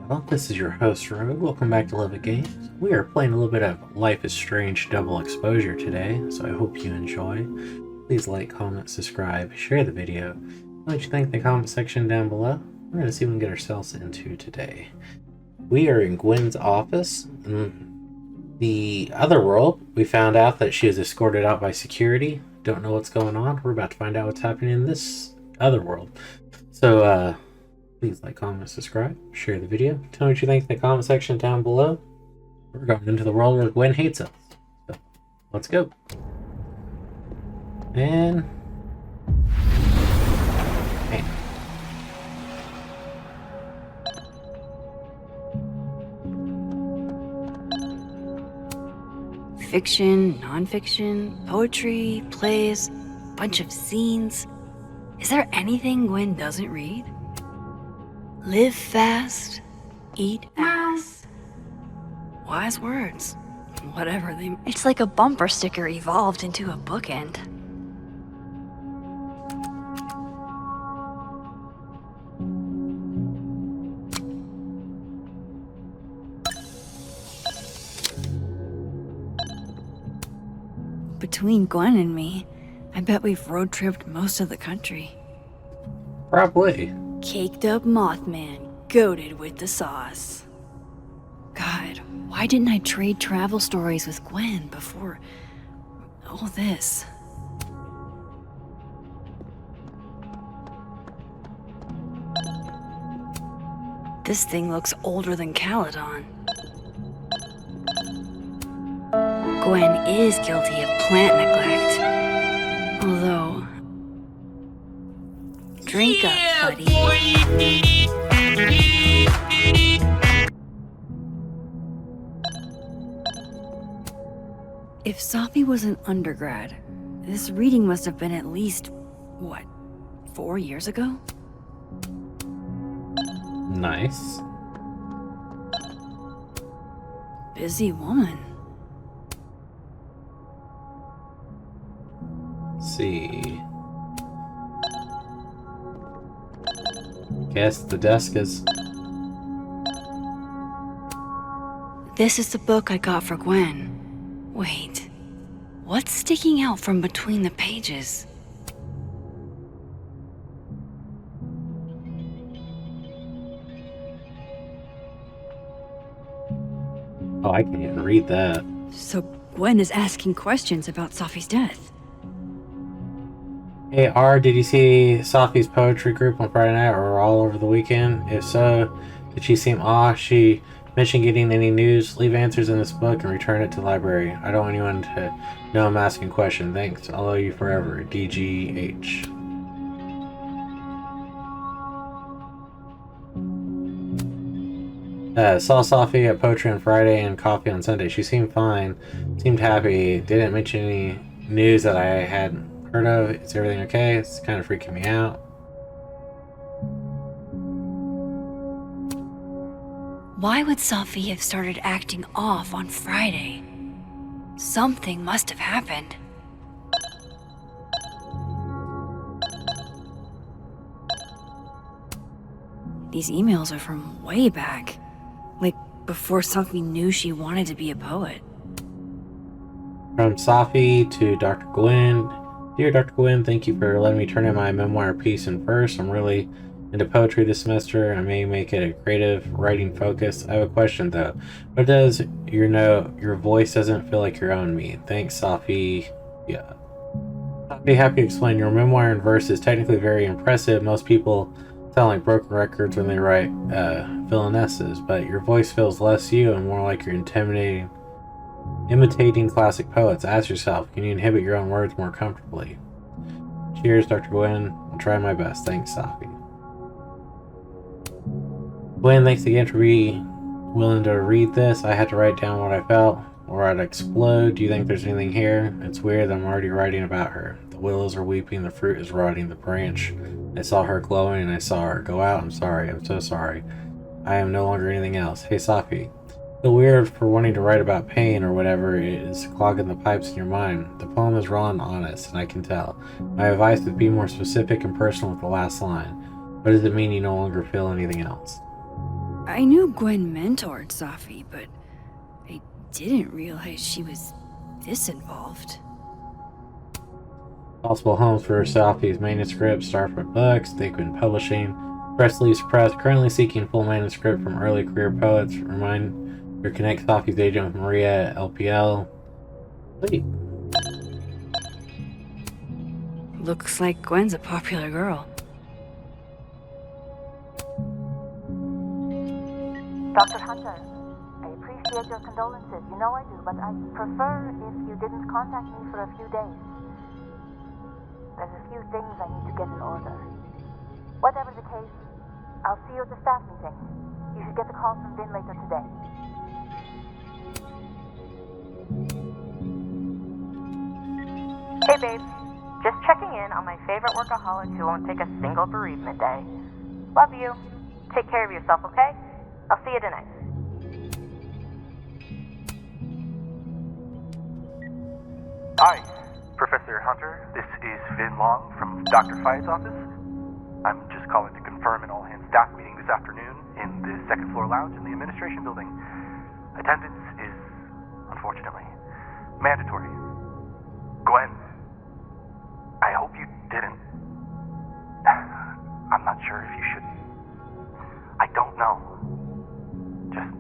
Well, this is your host, Rogue. Welcome back to Lovettgamez. We are playing a little bit of Life is Strange Double Exposure today, so I hope you enjoy. Please like, comment, subscribe, share the video. What you think in the comment section down below. We're going to see what we can get ourselves into today. We are in Gwen's office. In the other world, we found out that she was escorted out by security. Don't know what's going on. We're about to find out what's happening in this other world. So, please like, comment, subscribe, share the video. Tell me what you think in the comment section down below. We're going into the world where Gwen hates us. So, let's go. And... man. Fiction, non-fiction, poetry, plays, bunch of scenes. Is there anything Gwen doesn't read? Live fast, eat ass. Wise words. Whatever they... It's like a bumper sticker evolved into a bookend. Between Gwen and me, I bet we've road-tripped most of the country. Probably. Caked up Mothman, goated with the sauce. God, why didn't I trade travel stories with Gwen before all this? This thing looks older than Caledon. Gwen is guilty of plant neglect. Although... drink up, buddy. If Sophie was an undergrad, this reading must have been at least, what, 4 years ago? Nice. Busy woman. Let's see. Guess the desk is... This is the book I got for Gwen. Wait, what's sticking out from between the pages? Oh, I can't even read that. So Gwen is asking questions about Sophie's death. Hey R, did you see Sophie's poetry group on Friday night or all over the weekend? If so, did she seem off? She mentioned getting any news? Leave answers in this book and return it to the library. I don't want anyone to know I'm asking a question. Thanks. I'll owe you forever. DGH. Saw Sophie at poetry on Friday and coffee on Sunday. She seemed fine. Seemed happy. Didn't mention any news that I hadn't heard of. Is everything okay? It's kind of freaking me out. Why would Sophie have started acting off on Friday? Something must have happened. These emails are from way back. Like, before Sophie knew she wanted to be a poet. From Sophie to Dr. Gwen. Dear Dr. Gwen, thank you for letting me turn in my memoir piece in verse. I'm really into poetry this semester. I may make it a creative writing focus. I have a question though. What does your voice doesn't feel like your own me? Thanks, Sophie. Yeah. I'd be happy to explain. Your memoir in verse is technically very impressive. Most people sound like broken records when they write villainesses, but your voice feels less you and more like you're imitating classic poets. Ask yourself, can you inhabit your own words more comfortably? Cheers, Dr. Gwen. I'll try my best. Thanks, Sophie. Gwen, thanks again for being willing to read this. I had to write down what I felt or I'd explode. Do you think there's anything here? It's weird that I'm already writing about her. The willows are weeping, the fruit is rotting, the branch. I saw her glowing and I saw her go out. I'm sorry. I'm so sorry. I am no longer anything else. Hey, Sophie. Feel weird for wanting to write about pain or whatever is clogging the pipes in your mind. The poem is raw and honest, and I can tell. My advice would be more specific and personal with the last line. What does it mean you no longer feel anything else? I knew Gwen mentored Safi, but I didn't realize she was this involved. Possible homes for Safi's manuscript, Starfruit Books, Thickwind Publishing, Press Leaves Press, currently seeking full manuscript from early career poets. Remind your connect Safi's agent with Maria at LPL. Sweet. Looks like Gwen's a popular girl. Dr. Hunter, I appreciate your condolences. You know I do, but I'd prefer if you didn't contact me for a few days. There's a few things I need to get in order. Whatever the case, I'll see you at the staff meeting. You should get the call from Vin later today. Hey babe, just checking in on my favorite workaholic who won't take a single bereavement day. Love you. Take care of yourself, okay? I'll see you tonight. Hi, Professor Hunter. This is Vin Long from Dr. Fye's office. I'm just calling to confirm an all-hands staff meeting this afternoon in the second floor lounge in the administration building. Attendance is, unfortunately, mandatory. Gwen, I hope you didn't. I'm not sure if you should. I don't know. Just,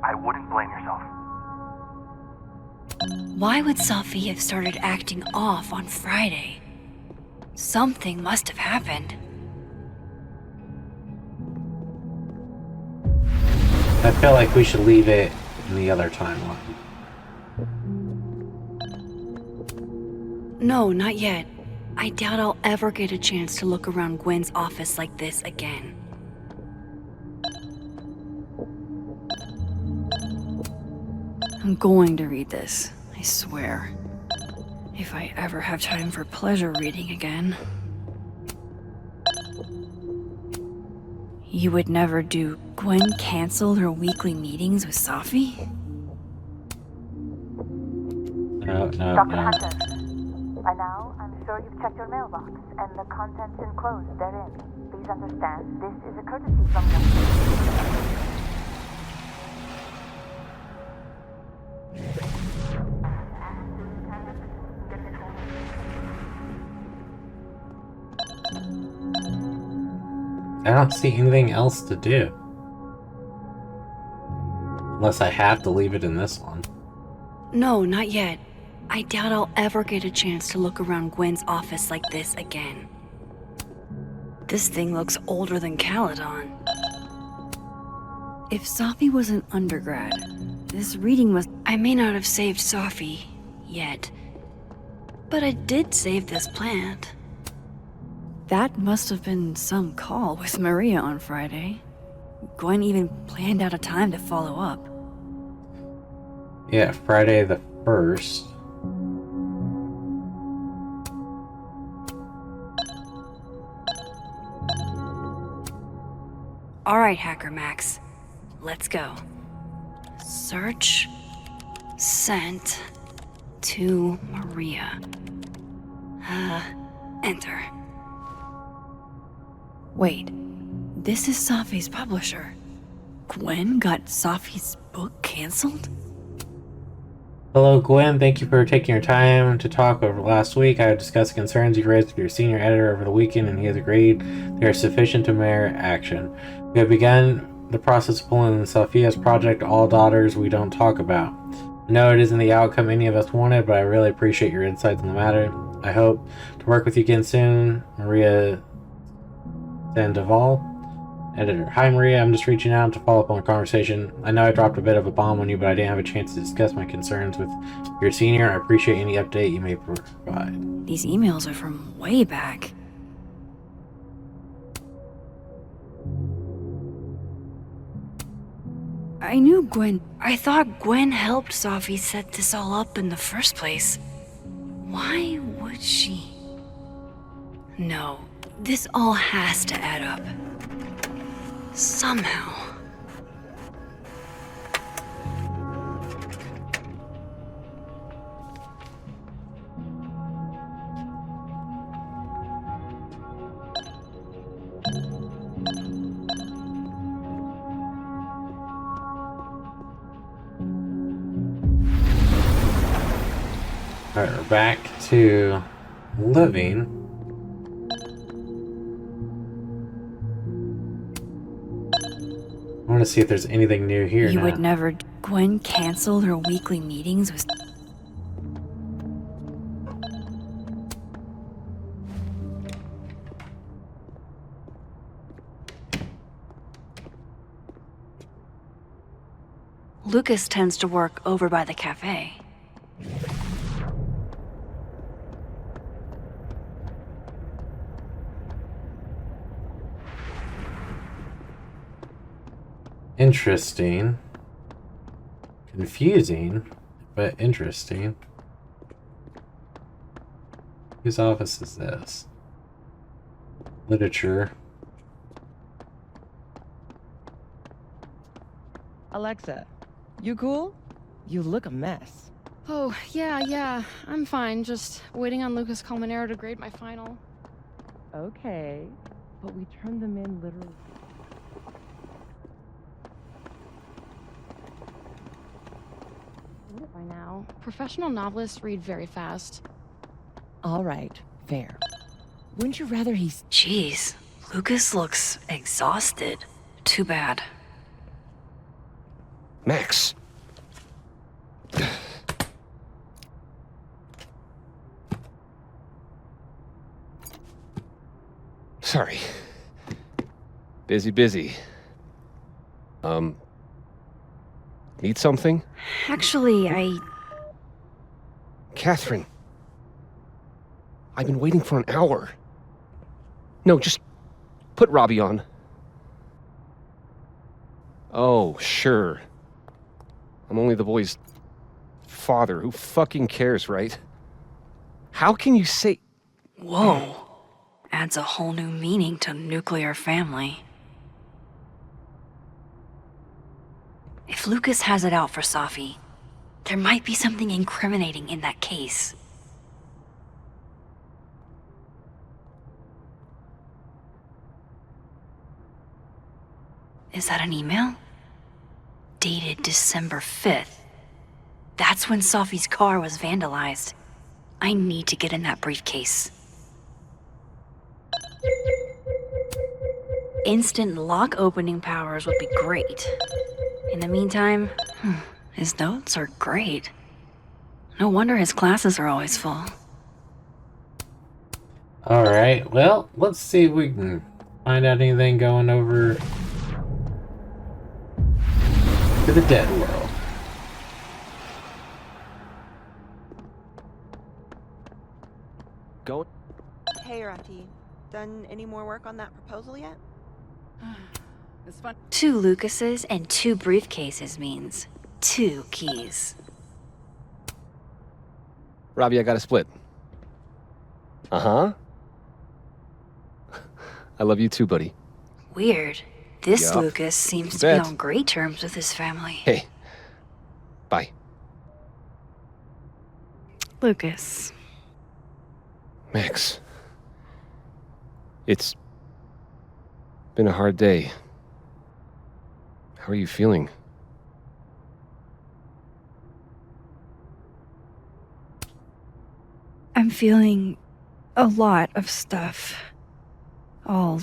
I wouldn't blame yourself. Why would Safi have started acting off on Friday? Something must have happened. I feel like we should leave it in the other timeline. No, not yet. I doubt I'll ever get a chance to look around Gwen's office like this again. I'm going to read this, I swear. If I ever have time for pleasure reading again. You would never do. Gwen canceled her weekly meetings with Safi? No. Dr. Hunter, by now, I'm sure you've checked your mailbox and the contents enclosed therein. Please understand, this is a courtesy from the... I don't see anything else to do. Unless I have to leave it in this one. No, not yet. I doubt I'll ever get a chance to look around Gwen's office like this again. This thing looks older than Caledon. If Safi was an undergrad, this reading was... I may not have saved Safi yet, but I did save this plant. That must have been some call with Maria on Friday. Gwen even planned out a time to follow up. Yeah, Friday the 1st. Alright, Hacker Max. Let's go. Search. Sent. To Maria. Enter. Wait. This is Safi's publisher. Gwen got Safi's book canceled? Hello, Gwen. Thank you for taking your time to talk over last week. I have discussed concerns you raised with your senior editor over the weekend, and he has agreed they are sufficient to merit action. We have begun the process of pulling Sophia's project All Daughters We Don't Talk About. I know it isn't the outcome any of us wanted, but I really appreciate your insights on the matter. I hope to work with you again soon. Maria Sandoval, editor. Hi, Maria. I'm just reaching out to follow up on a conversation. I know I dropped a bit of a bomb on you, but I didn't have a chance to discuss my concerns with your senior. I appreciate any update you may provide. These emails are from way back. I knew Gwen. I thought Gwen helped Safi set this all up in the first place. Why would she? No, this all has to add up. Somehow. Alright, we're back to living. I want to see if there's anything new here You now. would never. Gwen canceled her weekly meetings with. Lucas tends to work over by the cafe. Interesting. Confusing, but interesting. Whose office is this? Literature. Alexa, you cool? You look a mess. Oh, yeah, I'm fine. Just waiting on Lucas Colmenero to grade my final. Okay, but we turned them in literally. Read it by now. Professional novelists read very fast. All right, fair. Wouldn't you rather he's... Jeez, Lucas looks exhausted. Too bad. Max. Sorry. Busy. Need something? Actually, Catherine. I've been waiting for an hour. No, just put Robbie on. Oh, sure. I'm only the boy's father. Who fucking cares, right? How can you say... Whoa. Adds a whole new meaning to nuclear family. If Lucas has it out for Safi, there might be something incriminating in that case. Is that an email? Dated December 5th. That's when Safi's car was vandalized. I need to get in that briefcase. Instant lock opening powers would be great. In the meantime, his notes are great. No wonder his classes are always full. Alright, well, let's see if we can find out anything going over to the dead world. Go... Hey, Rati. Done any more work on that proposal yet? It's fun. 2 Lucases and 2 briefcases means 2 keys. Robbie, I got a split. Uh-huh. I love you too, buddy. Weird. This Yup. Lucas seems You to be bet. on great terms with his family. Hey. Bye. Lucas. Max. It's been a hard day. How are you feeling? I'm feeling a lot of stuff. All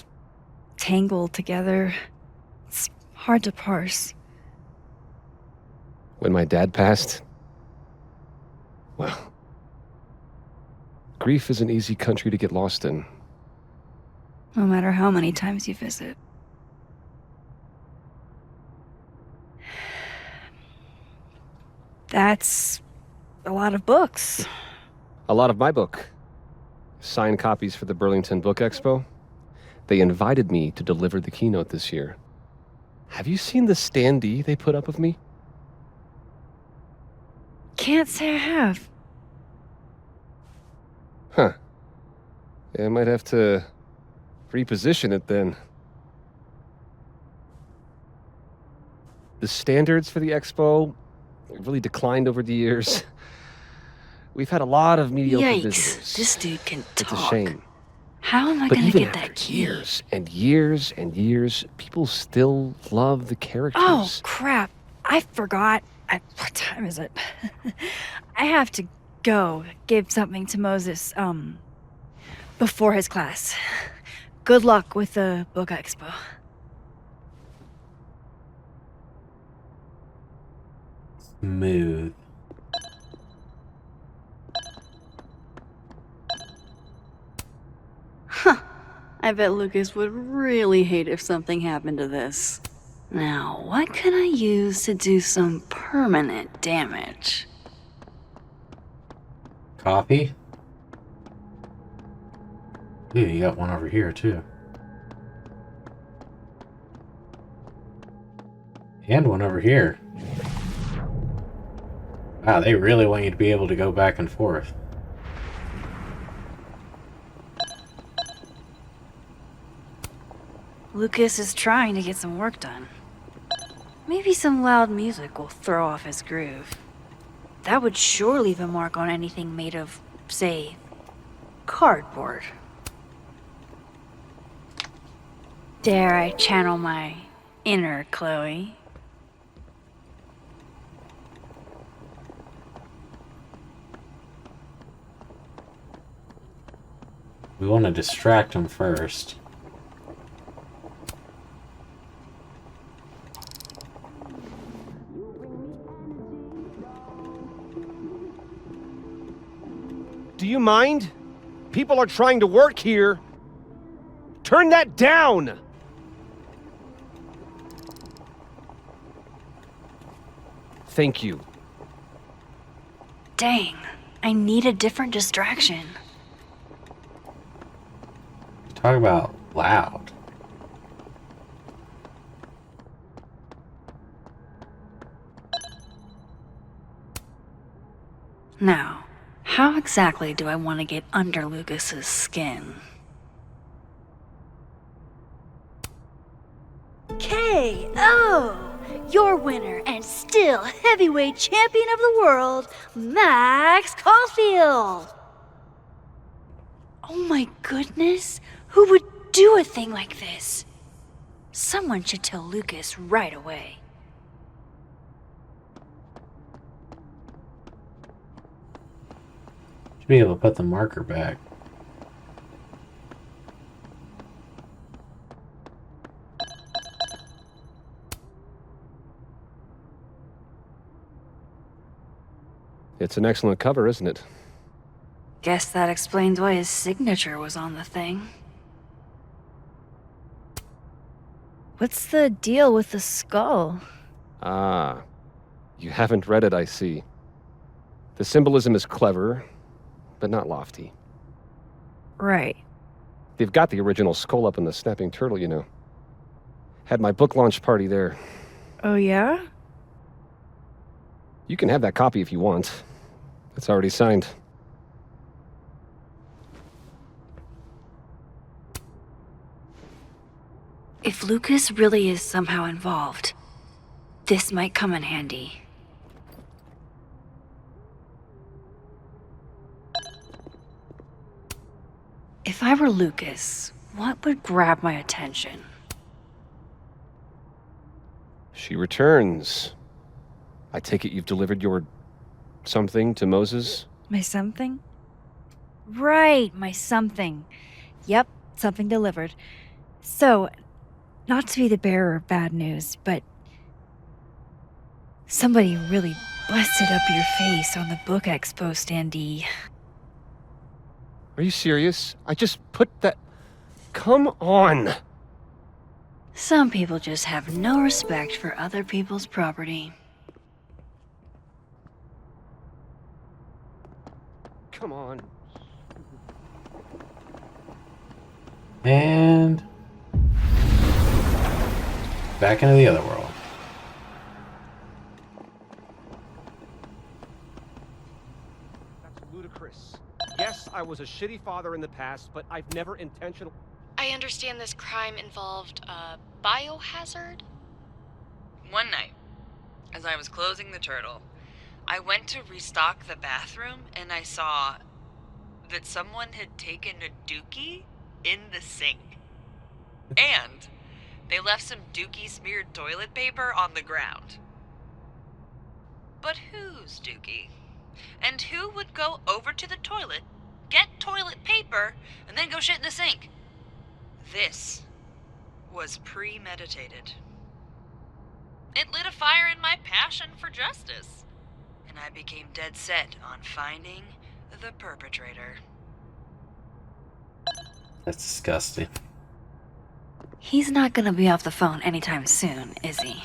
tangled together. It's hard to parse. When my dad passed? Well, grief is an easy country to get lost in. No matter how many times you visit. That's a lot of books. A lot of my book. Signed copies for the Burlington Book Expo. They invited me to deliver the keynote this year. Have you seen the standee they put up of me? Can't say I have. Huh. Yeah, I might have to reposition it then. The standards for the expo really declined over the years. We've had a lot of mediocre Yikes, visitors. this dude can It's talk. a shame. How am I But gonna even get after that key? years and years and years, people still love the characters. Oh, crap. I forgot. What time is it? I have to go give something to Moses, before his class. Good luck with the book expo. Smooth. I bet Lucas would really hate if something happened to this. Now, what can I use to do some permanent damage? Coffee? Ooh, you got one over here, too. And one over here. Wow, they really want you to be able to go back and forth. Lucas is trying to get some work done. Maybe some loud music will throw off his groove. That would sure leave a mark on anything made of, say, cardboard. Dare I channel my inner Chloe? We want to distract him first. Do you mind? People are trying to work here. Turn that down! Thank you. Dang, I need a different distraction. Talk about loud. Now, how exactly do I want to get under Lucas's skin? KO! Your winner and still heavyweight champion of the world, Max Caulfield! Oh my goodness, who would do a thing like this? Someone should tell Lucas right away. Should be able to put the marker back. It's an excellent cover, isn't it? Guess that explains why his signature was on the thing. What's the deal with the skull? Ah, you haven't read it, I see. The symbolism is clever, but not lofty. Right. They've got the original skull up in the Snapping Turtle, you know. Had my book launch party there. Oh yeah? You can have that copy if you want. It's already signed. If Lucas really is somehow involved, this might come in handy. If I were Lucas, what would grab my attention? She returns. I take it you've delivered your something to Moses? My something? Right, my something. Yep, something delivered. So, not to be the bearer of bad news, but somebody really busted up your face on the book expo standee. Are you serious? I just put that... Come on! Some people just have no respect for other people's property. Come on. And back into the other world. That's ludicrous. Yes, I was a shitty father in the past, but I've never intentionally... I understand this crime involved a biohazard? One night, as I was closing the turtle, I went to restock the bathroom and I saw that someone had taken a dookie in the sink. And they left some dookie smeared toilet paper on the ground. But whose dookie? And who would go over to the toilet, get toilet paper, and then go shit in the sink? This was premeditated. It lit a fire in my passion for justice, and I became dead set on finding the perpetrator. That's disgusting. He's not gonna be off the phone anytime soon, is he?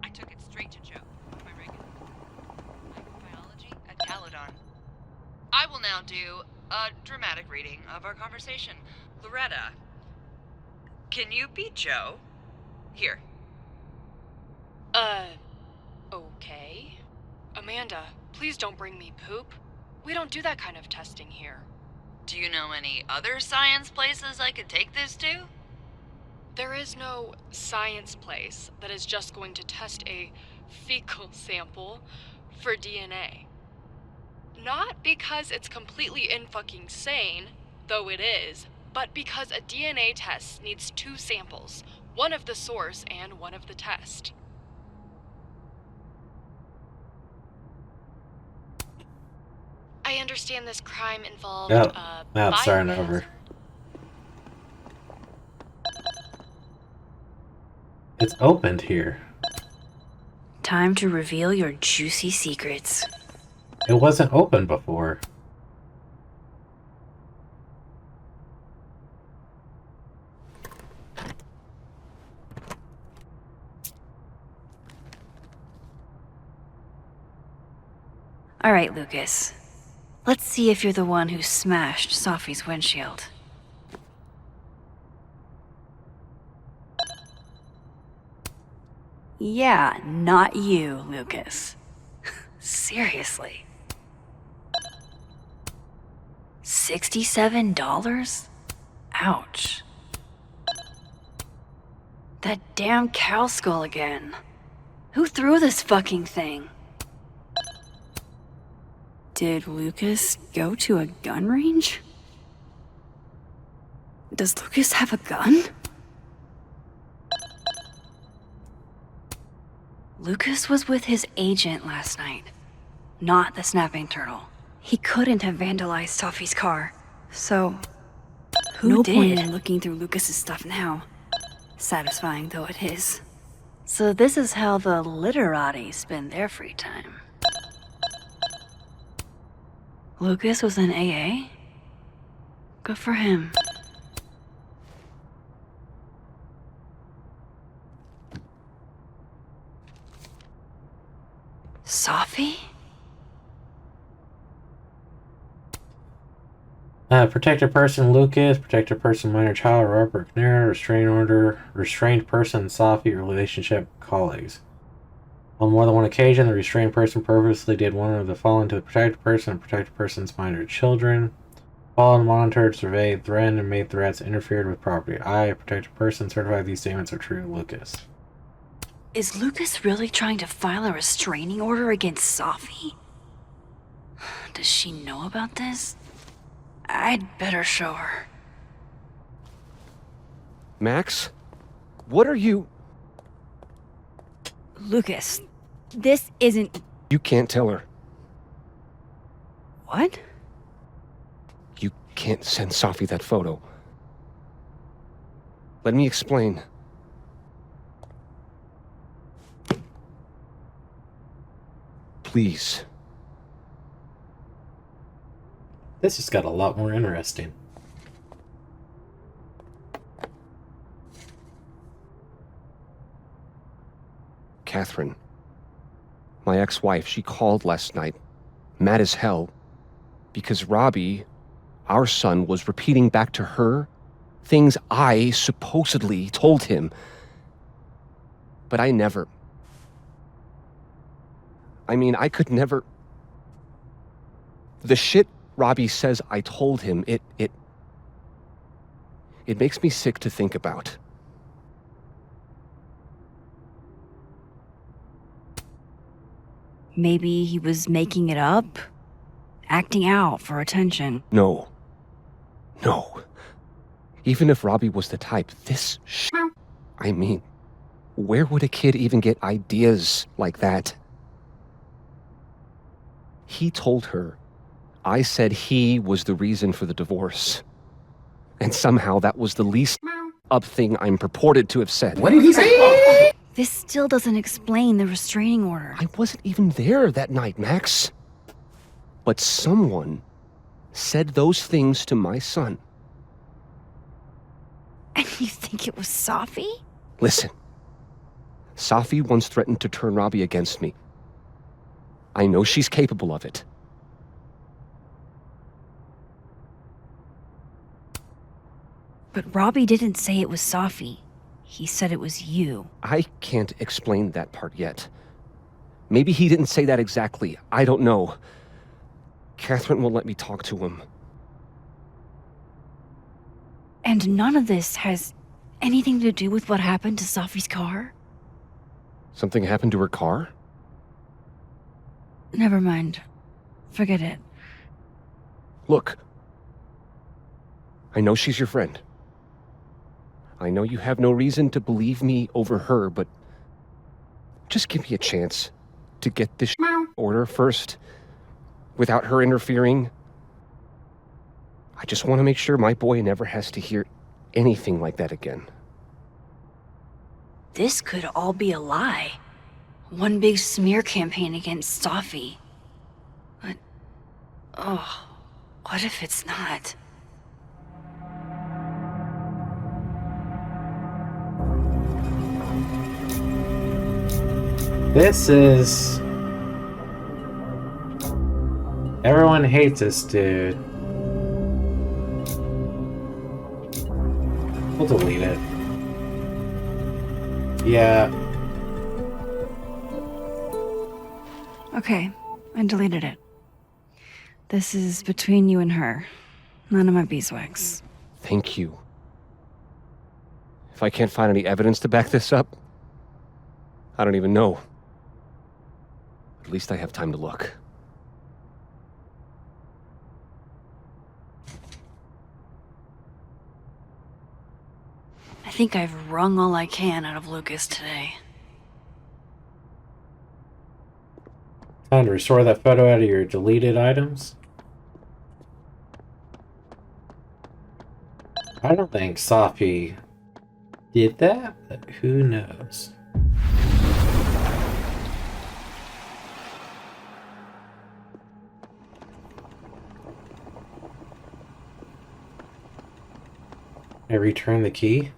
I took it straight to Joe, my regular microbiology at Caledon. I will now do a dramatic reading of our conversation. Loretta, can you be Joe? Here. Okay. Amanda, please don't bring me poop. We don't do that kind of testing here. Do you know any other science places I could take this to? There is no science place that is just going to test a fecal sample for DNA. Not because it's completely in-fucking sane, though it is, but because a DNA test needs 2 samples, one of the source and one of the test. I understand this crime involved, Yep. Now it's starting biohazard. over. It's opened here. Time to reveal your juicy secrets. It wasn't open before. Alright, Lucas. Let's see if you're the one who smashed Sophie's windshield. Yeah, not you, Lucas. Seriously. $67? Ouch. That damn cow skull again. Who threw this fucking thing? Did Lucas go to a gun range? Does Lucas have a gun? Lucas was with his agent last night, not the snapping turtle. He couldn't have vandalized Sophie's car, so who did? No point in looking through Lucas's stuff now. Satisfying though it is. So this is how the literati spend their free time. Lucas was in AA? Good for him. Sophie? Protected person Lucas, protected person minor child Robert McNair, restrained order, restrained person Sophie, relationship colleagues. On more than one occasion, the restrained person purposely did one of the following to the protected person and protected person's minor children. Followed, monitored, surveyed, threatened, and made threats, interfered with property. I, a protected person, certify these statements are true. Lucas. Is Lucas really trying to file a restraining order against Sophie? Does she know about this? I'd better show her. Max? What are you... Lucas, this isn't... You can't tell her. What? You can't send Sophie that photo. Let me explain. Please. This just got a lot more interesting. Catherine, my ex-wife, she called last night, mad as hell, because Robbie, our son, was repeating back to her things I supposedly told him. But I never... I mean, I could never... The shit Robbie says I told him, it makes me sick to think about. Maybe he was making it up? Acting out for attention? No. No. Even if Robbie was the type, this shit... I mean, where would a kid even get ideas like that? He told her I said he was the reason for the divorce. And somehow that was the least up thing I'm purported to have said. What did he say? This still doesn't explain the restraining order. I wasn't even there that night, Max. But someone said those things to my son. And you think it was Safi? Listen, Safi once threatened to turn Robbie against me. I know she's capable of it. But Robbie didn't say it was Safi. He said it was you. I can't explain that part yet. Maybe he didn't say that exactly. I don't know. Catherine won't let me talk to him. And none of this has anything to do with what happened to Safi's car? Something happened to her car? Never mind. Forget it. Look. I know she's your friend. I know you have no reason to believe me over her, but just give me a chance to get this order first, without her interfering. I just want to make sure my boy never has to hear anything like that again. This could all be a lie. One big smear campaign against Safi. But, oh, what if it's not? This is... Everyone hates this dude. We'll delete it. Yeah. Okay, I deleted it. This is between you and her. None of my beeswax. Thank you. If I can't find any evidence to back this up, I don't even know. At least I have time to look. I think I've wrung all I can out of Lucas today. Time to restore that photo out of your deleted items. I don't think Safi did that, but who knows? I return the key?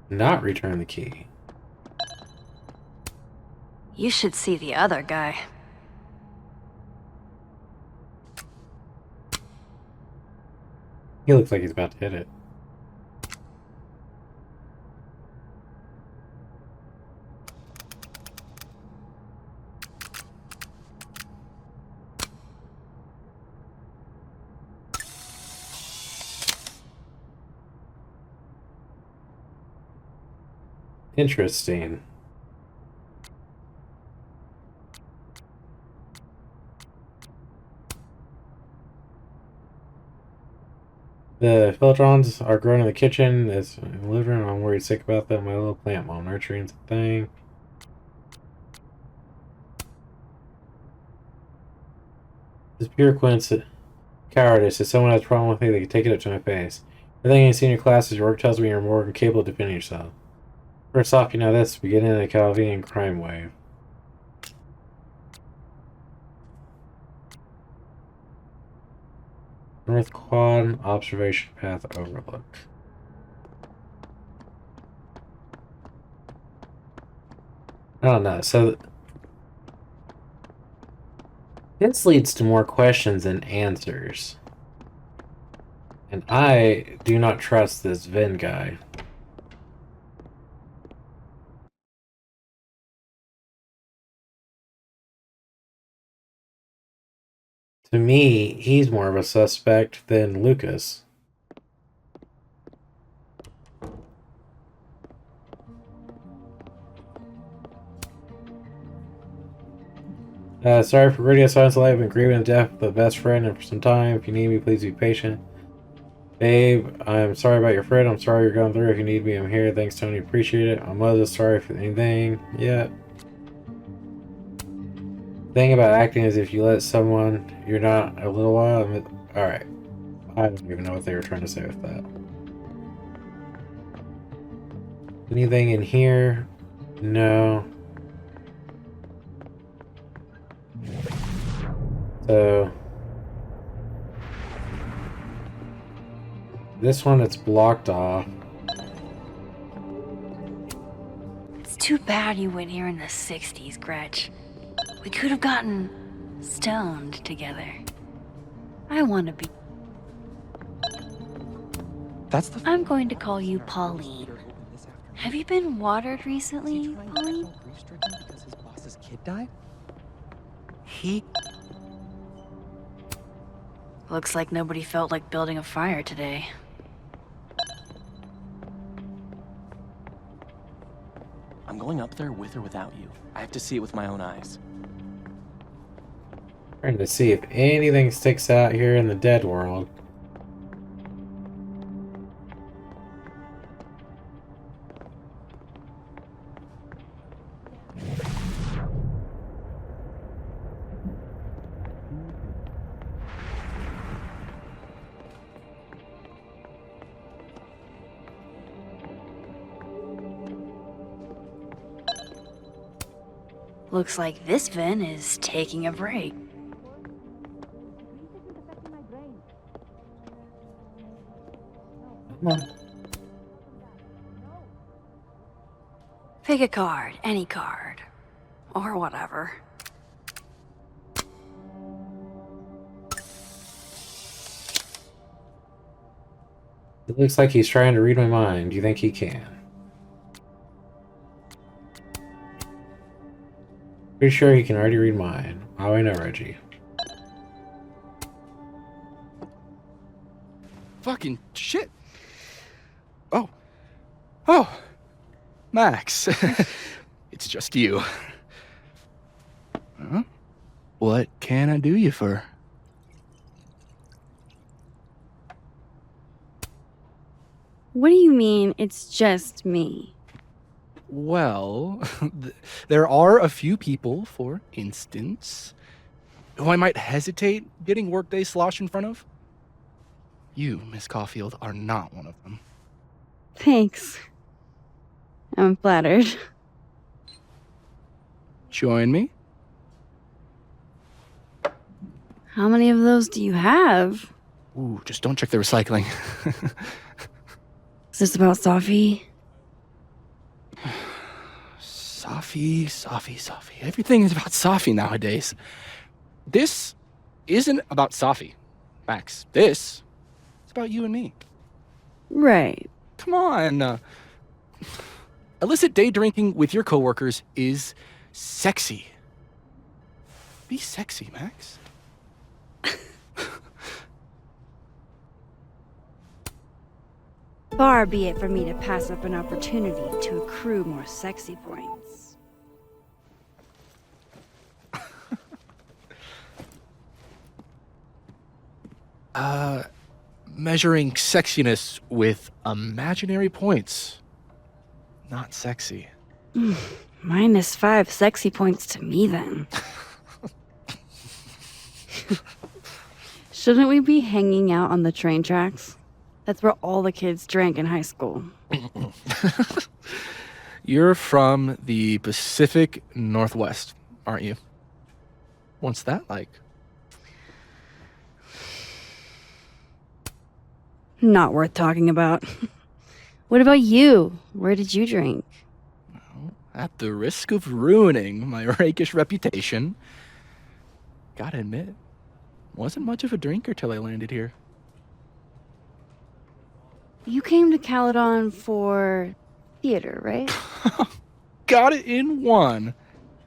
Not return the key. You should see the other guy. He looks like he's about to hit it. Interesting. The philodrons are growing in the kitchen. It's in the living room. I'm worried sick about them. My little plant mom nurturing's a thing. It's pure coincidence. Cowardice. If someone has a problem with me, they can take it up to my face. Everything in senior classes, your work tells me you're more capable of defending yourself. First off, you know this, beginning of the Calvinian crime wave. North Quad observation path overlook. I don't know, so this leads to more questions than answers. And I do not trust this Vin guy. To me, he's more of a suspect than Lucas. Sorry for radio silence. I've been grieving the death of a best friend and for some time. If you need me, please be patient. Babe, I'm sorry about your friend. I'm sorry you're going through. If you need me, I'm here. Thanks, Tony. Appreciate it. My mother's sorry for anything. Yeah. Thing about acting is if you let someone you're not a little while. Alright. I don't even know what they were trying to say with that. Anything in here? No. So this one, it's blocked off. It's too bad you went here in the 60s, Gretch. We could have gotten stoned together. I want to be... I'm going to call you Pauline. Have you been watered recently, Pauline? Because his boss's kid died? Looks like nobody felt like building a fire today. I'm going up there with or without you. I have to see it with my own eyes. Trying to see if anything sticks out here in the dead world. Looks like this Vin is taking a break. Come on. Pick a card, any card. Or whatever. It looks like he's trying to read my mind. Do you think he can? Pretty sure he can already read mine. Oh, I know, Reggie. Fucking shit. Oh. Max. It's just you. Huh? What can I do you for? What do you mean, it's just me? Well, there are a few people, for instance, who I might hesitate getting workday slosh in front of. You, Miss Caulfield, are not one of them. Thanks. I'm flattered. Join me? How many of those do you have? Ooh, just don't check the recycling. Is this about Safi? Safi. Everything is about Safi nowadays. This isn't about Safi, Max. This is about you and me. Right. Come on. Illicit day drinking with your coworkers is sexy. Be sexy, Max. Far be it for me to pass up an opportunity to accrue more sexy points. Measuring sexiness with imaginary points. Not sexy. -5 sexy points to me, then. Shouldn't we be hanging out on the train tracks? That's where all the kids drank in high school. You're from the Pacific Northwest, aren't you? What's that like? Not worth talking about. What about you? Where did you drink? Well, at the risk of ruining my rakish reputation, gotta admit, wasn't much of a drinker till I landed here. You came to Caledon for theater, right? Got it in one.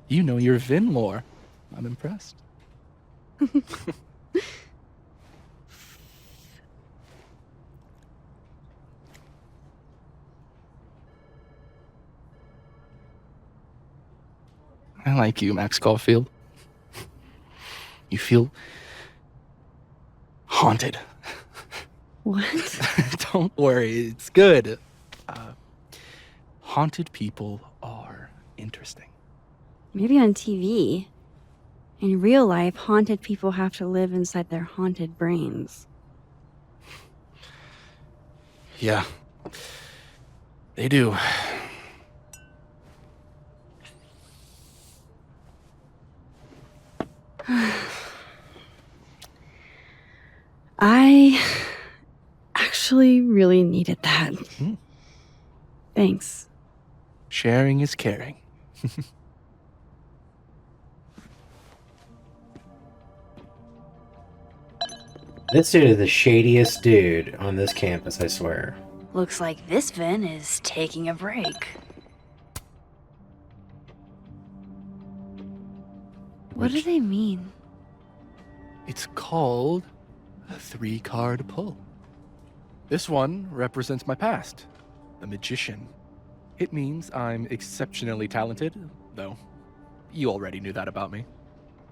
You know your Vin lore. I'm impressed. I like you, Max Caulfield. You feel haunted. What? Don't worry, it's good. Haunted people are interesting. Maybe on TV. In real life, haunted people have to live inside their haunted brains. Yeah. They do. I actually really needed that. Thanks. Sharing is caring. This dude is the shadiest dude on this campus, I swear. Looks like this Vin is taking a break. What do they mean? It's called a 3-card pull. This one represents my past, the magician. It means I'm exceptionally talented, though you already knew that about me.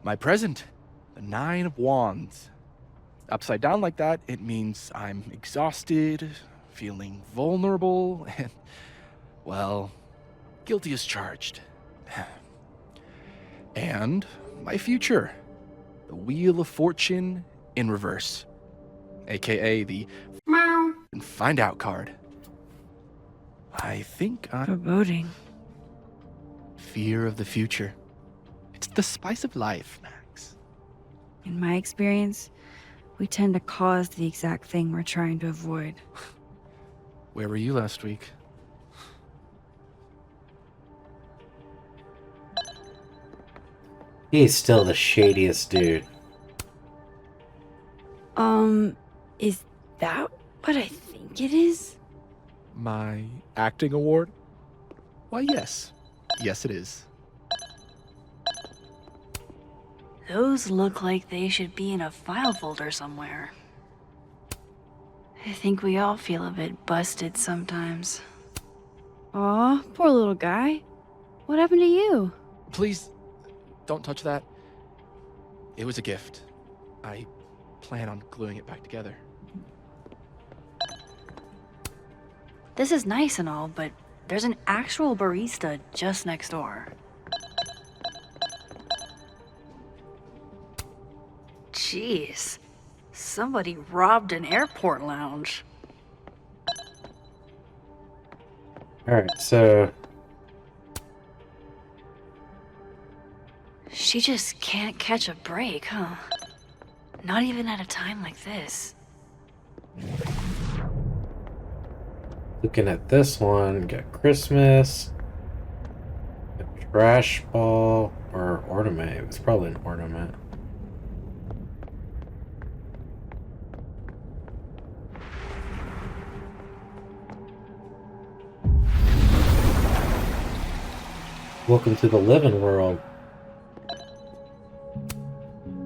My present, the 9 of Wands. Upside down like that, it means I'm exhausted, feeling vulnerable, and, well, guilty as charged. And my future, the Wheel of Fortune in reverse, aka the and find out card. I think I'm Foreboding. fear of the future. It's the spice of life, Max. In my experience, we tend to cause the exact thing we're trying to avoid. Where were you last week? He's still the shadiest dude. Is that what I think it is? My acting award? Why, yes. Yes, it is. Those look like they should be in a file folder somewhere. I think we all feel a bit busted sometimes. Aw, poor little guy. What happened to you? Please, don't touch that. It was a gift. I plan on gluing it back together. This is nice and all, but there's an actual barista just next door. Jeez, somebody robbed an airport lounge. Alright, so She just can't catch a break, huh? Not even at a time like this. looking at this one, got Christmas, a trash ball, or ornament. It's probably an ornament. Welcome to the living world.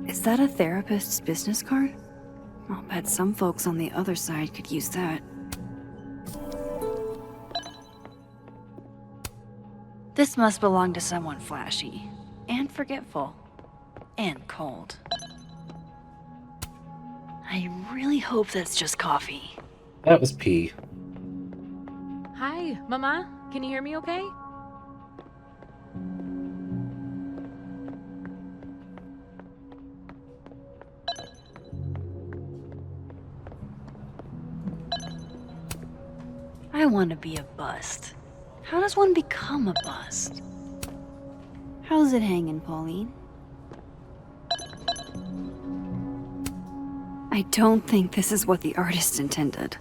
Is that a therapist's business card? I'll bet some folks on the other side could use that. This must belong to someone flashy, and forgetful, and cold. I really hope that's just coffee. That was pee. Hi, Mama. Can you hear me okay? I want to be a bust. How does one become a bust? How's it hanging, Pauline? I don't think this is what the artist intended.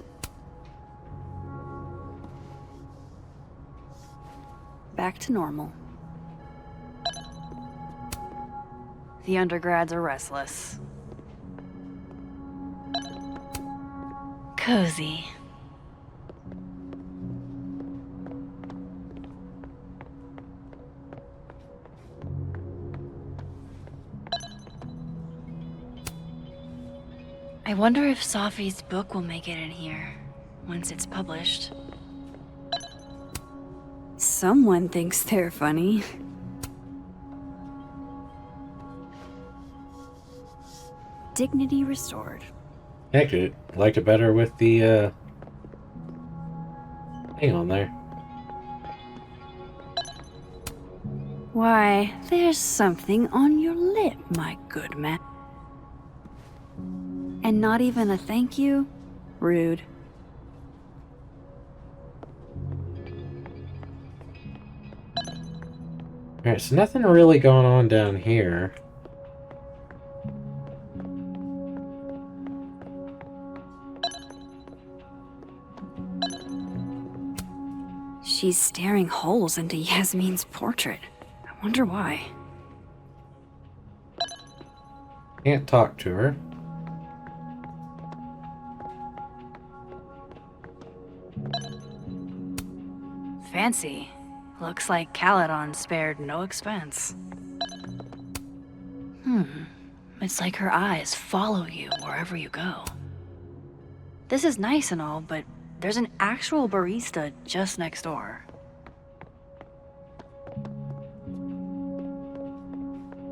Back to normal. The undergrads are restless. Cozy. I wonder if Safi's book will make it in here once it's published. Someone thinks they're funny. Dignity restored. Actually, liked it better with the thing on there. Why, there's something on your lip, my good man. And not even a thank you? Rude. Alright, so nothing really going on down here. She's staring holes into Yasmin's portrait. I wonder why. Can't talk to her. Fancy. Looks like Caledon spared no expense. It's like her eyes follow you wherever you go. This is nice and all, but there's an actual barista just next door.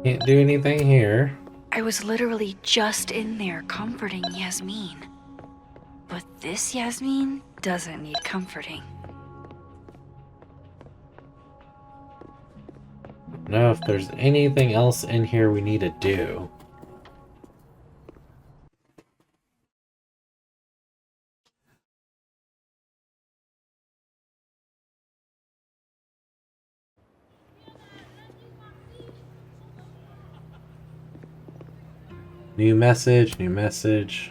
Can't do anything here. I was literally just in there comforting Yasmin. But this Yasmin doesn't need comforting. I don't know if there's anything else in here we need to do. New message, new message.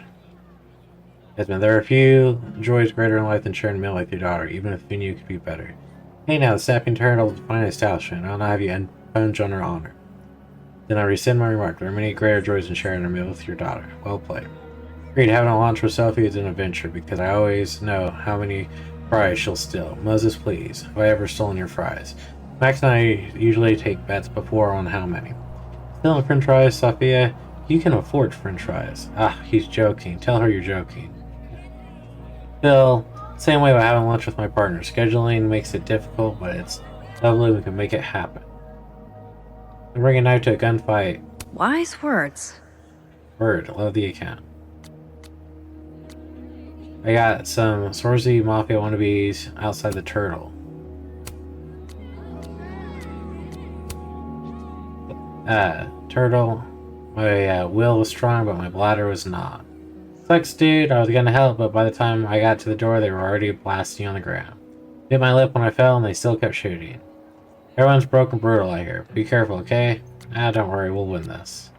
Yasmin, there are few joys greater in life than sharing a meal with your daughter, even if you knew could be better. Hey now, the Snapping Turtle is a fine establishment. I'll not have you impinge on her honor. Then I rescind my remark. There are many greater joys in sharing a meal with your daughter. Well played. Agreed, having a lunch with Sophie is an adventure, because I always know how many fries she'll steal. Moses, please. Have I ever stolen your fries? Max and I usually take bets before on how many. Stealing french fries, Sophia? You can afford french fries. Ah, he's joking. Tell her you're joking. Still, same way about having lunch with my partner. Scheduling makes it difficult, but it's lovely we can make it happen. Bring a knife to a gunfight. Wise words. Word, love the account. I got some Swarzy Mafia wannabes outside the Turtle. Turtle. My will was strong, but my bladder was not. Sucks, dude. I was gonna help, but by the time I got to the door, they were already blasting on the ground. Bit my lip when I fell, and they still kept shooting. Everyone's broken brutal, I hear. Be careful, okay? Don't worry, we'll win this.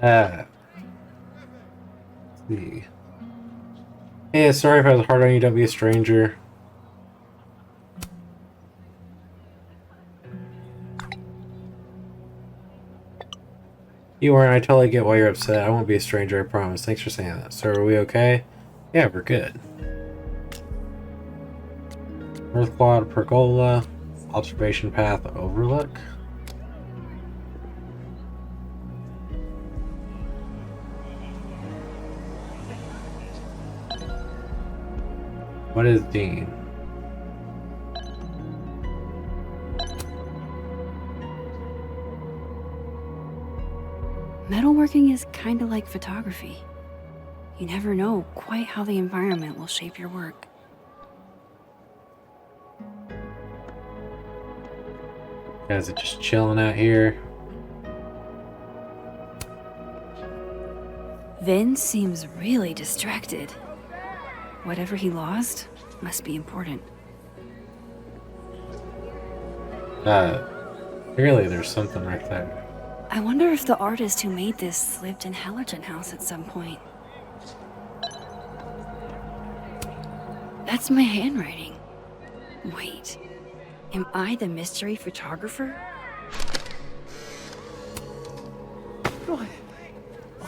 Let's see. Hey, sorry if I was hard on you, don't be a stranger. You weren't. I totally get why you're upset. I won't be a stranger, I promise. Thanks for saying that. So, are we okay? Yeah, we're good. North Quad Pergola. Observation Path Overlook. What is Dean? Metalworking is kind of like photography. You never know quite how the environment will shape your work. Guys are just chilling out here. Vin seems really distracted. Whatever he lost must be important. Clearly there's something right there. I wonder if the artist who made this lived in Hallerton House at some point. That's my handwriting. Wait, am I the mystery photographer?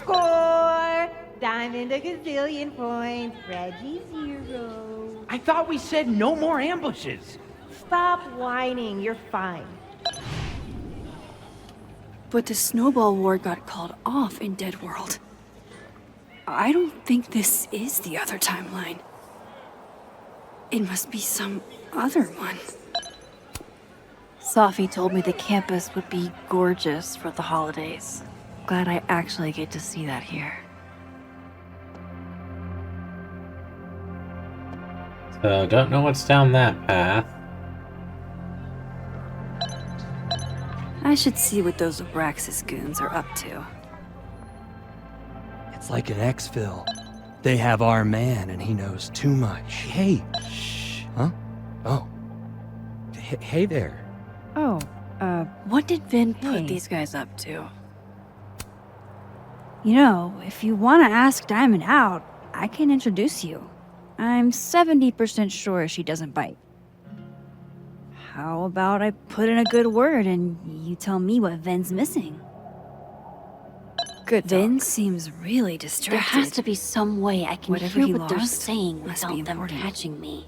Score! Diamond a gazillion points, Reggie 0. I thought we said no more ambushes. Stop whining, you're fine. But the Snowball War got called off in Dead World. I don't think this is the other timeline. It must be some other one. Sophie told me the campus would be gorgeous for the holidays. Glad I actually get to see that here. So, don't know what's down that path. I should see what those Abraxas goons are up to. It's like an exfil. They have our man, and he knows too much. Hey, shh. Huh? Oh. Hey there. Oh, What did Vin Hey. put these guys up to? you know, if you want to ask Diamond out, I can introduce you. I'm 70% sure she doesn't bite. How about I put in a good word and you tell me what Vin's missing? Good Vin talk. seems really distracted. There has to be some way I can Whatever hear he what they're lost saying must be without them important. catching me.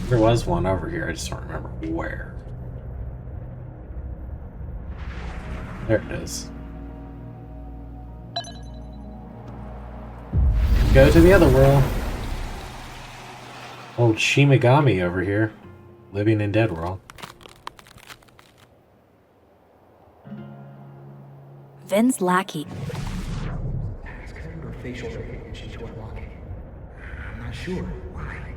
There was one over here, I just don't remember where. There it is. Go to the other world. Old Shimigami over here, living in Dead World. Vin's lackey. Passcode or facial recognition to unlock it? I'm not sure. Why?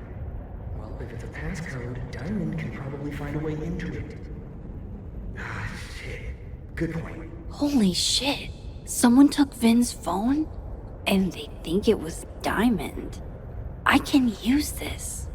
Well, if it's a passcode, Diamond can probably find a way into it. Ah, shit. Good point. Holy shit. Someone took Vin's phone? And they think it was Diamond. I can use this.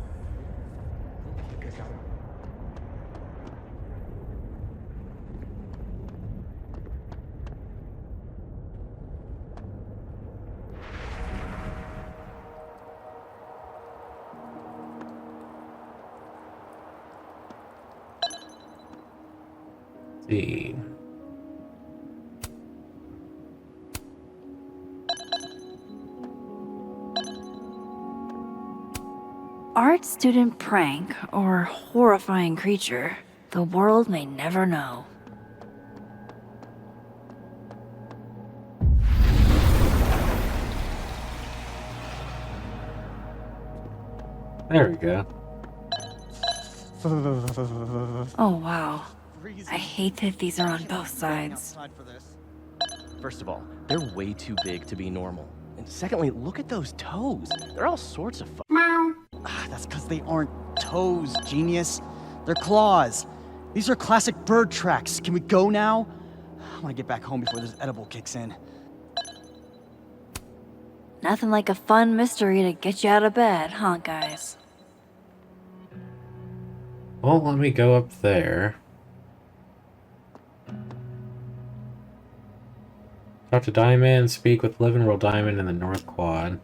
See. Art student prank or horrifying creature, the world may never know. There we go. Oh wow. I hate that these are on both sides. First of all, they're way too big to be normal. And secondly, look at those toes. They're all sorts of That's because they aren't toes, genius. They're claws. These are classic bird tracks. Can we go now? I want to get back home before this edible kicks in. Nothing like a fun mystery to get you out of bed, huh, guys? Well, let me go up there. Talk to Diamond, speak with Live and Roll Diamond in the North Quad.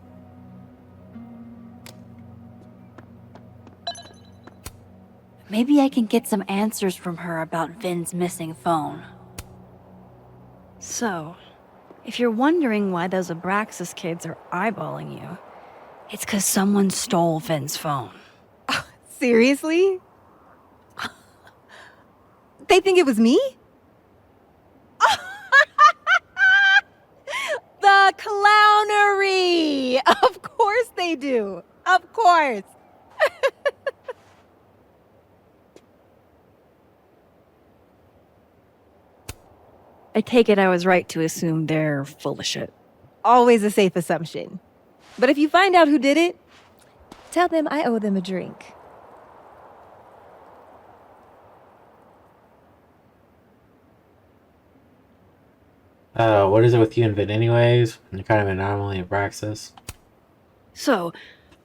Maybe I can get some answers from her about Vin's missing phone. So, if you're wondering why those Abraxas kids are eyeballing you, it's because someone stole Vin's phone. Seriously? They think it was me? The clownery! Of course they do. Of course. I take it I was right to assume they're full of shit. Always a safe assumption. But if you find out who did it, tell them I owe them a drink. What is it with you and Vin anyways? You're kind of an anomaly of Braxis. So,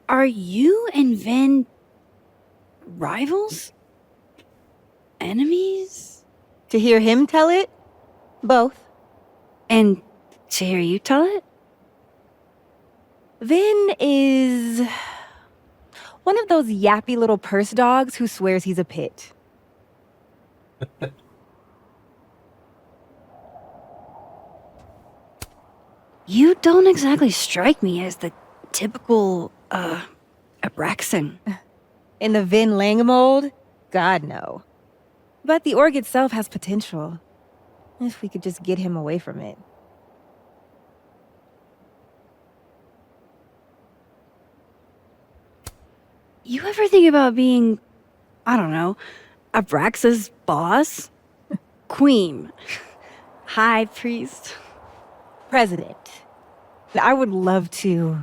are you and Vin rivals? Enemies? To hear him tell it? Both. And to hear you tell it? Vin is one of those yappy little purse dogs who swears he's a pit. You don't exactly strike me as the typical, Abraxan. In the Vin Lang mold? God, no. But the org itself has potential. If we could just get him away from it. You ever think about being, I don't know, Abraxa's boss? Queen? High priest? president. I would love to.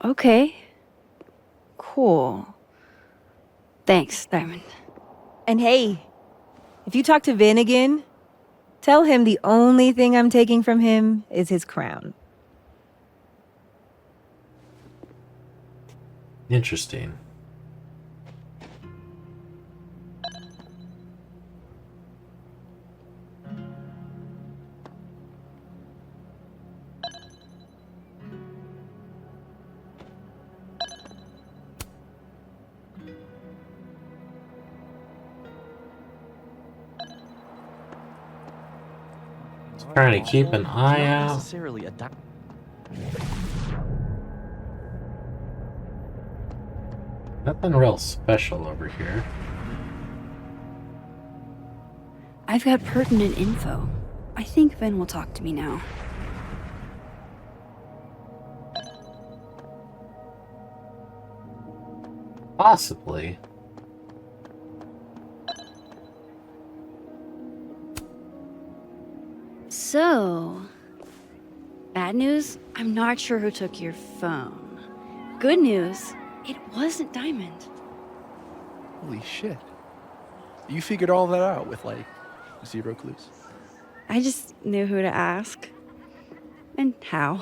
Okay. Cool. Thanks, Diamond. And hey, if you talk to Vin again, tell him the only thing I'm taking from him is his crown. Interesting. Trying to keep an eye Not out. necessarily a Nothing real special over here. I've got pertinent info. I think Vin will talk to me now. Possibly. So, bad news, I'm not sure who took your phone. Good news, it wasn't Diamond. Holy shit. You figured all that out with, like, 0 clues. I just knew who to ask. And how.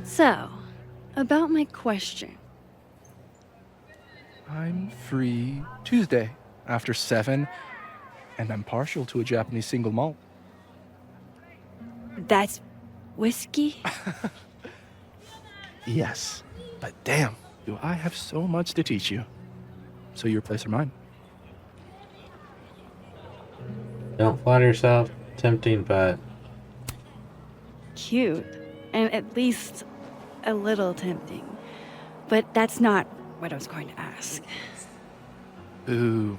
So, about my question. I'm free Tuesday after 7, and I'm partial to a Japanese single malt. That's whiskey? Yes, but damn, do I have so much to teach you. So your place or mine? Don't flatter yourself. Tempting, but Cute. And at least a little tempting. But that's not what I was going to ask. Ooh,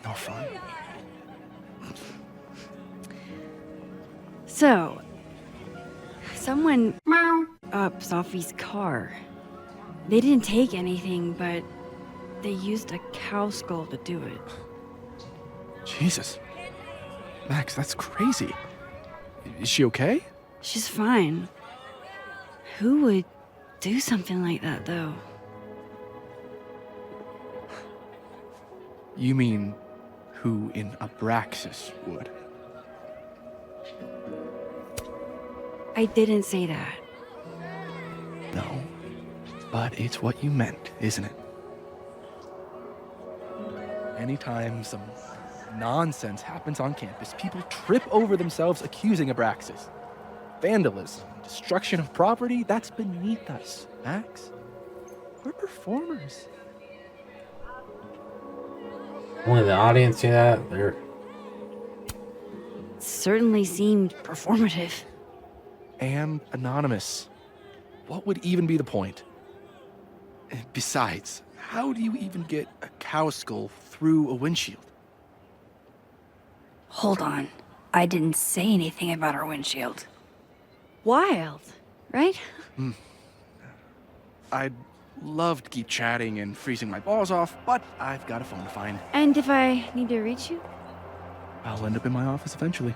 no fun. So, someone up Sophie's car. They didn't take anything, but they used a cow skull to do it. Jesus. Max, that's crazy. Is she okay? She's fine. Who would do something like that, though? You mean who in Abraxas would? I didn't say that. No, but it's what you meant, isn't it? Anytime some nonsense happens on campus, people trip over themselves accusing Abraxas. Vandalism, destruction of property, that's beneath us, Max. We're performers. only the audience knew that. They're Certainly seemed performative. And anonymous. What would even be the point? Besides, how do you even get a cow skull through a windshield? Hold on. I didn't say anything about our windshield. Wild, right? I'd love to keep chatting and freezing my balls off, but I've got a phone to find. And if I need to reach you? I'll end up in my office eventually.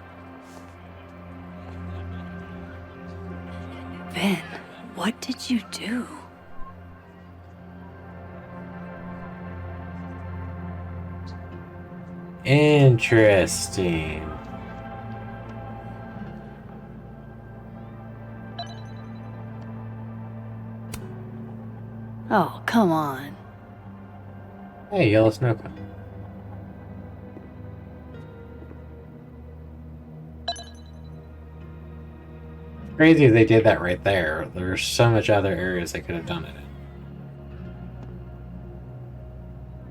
Ben, what did you do? interesting. Oh, come on. Hey, yellow snow cone. Crazy if they did that right there. There's so much other areas they could have done it in.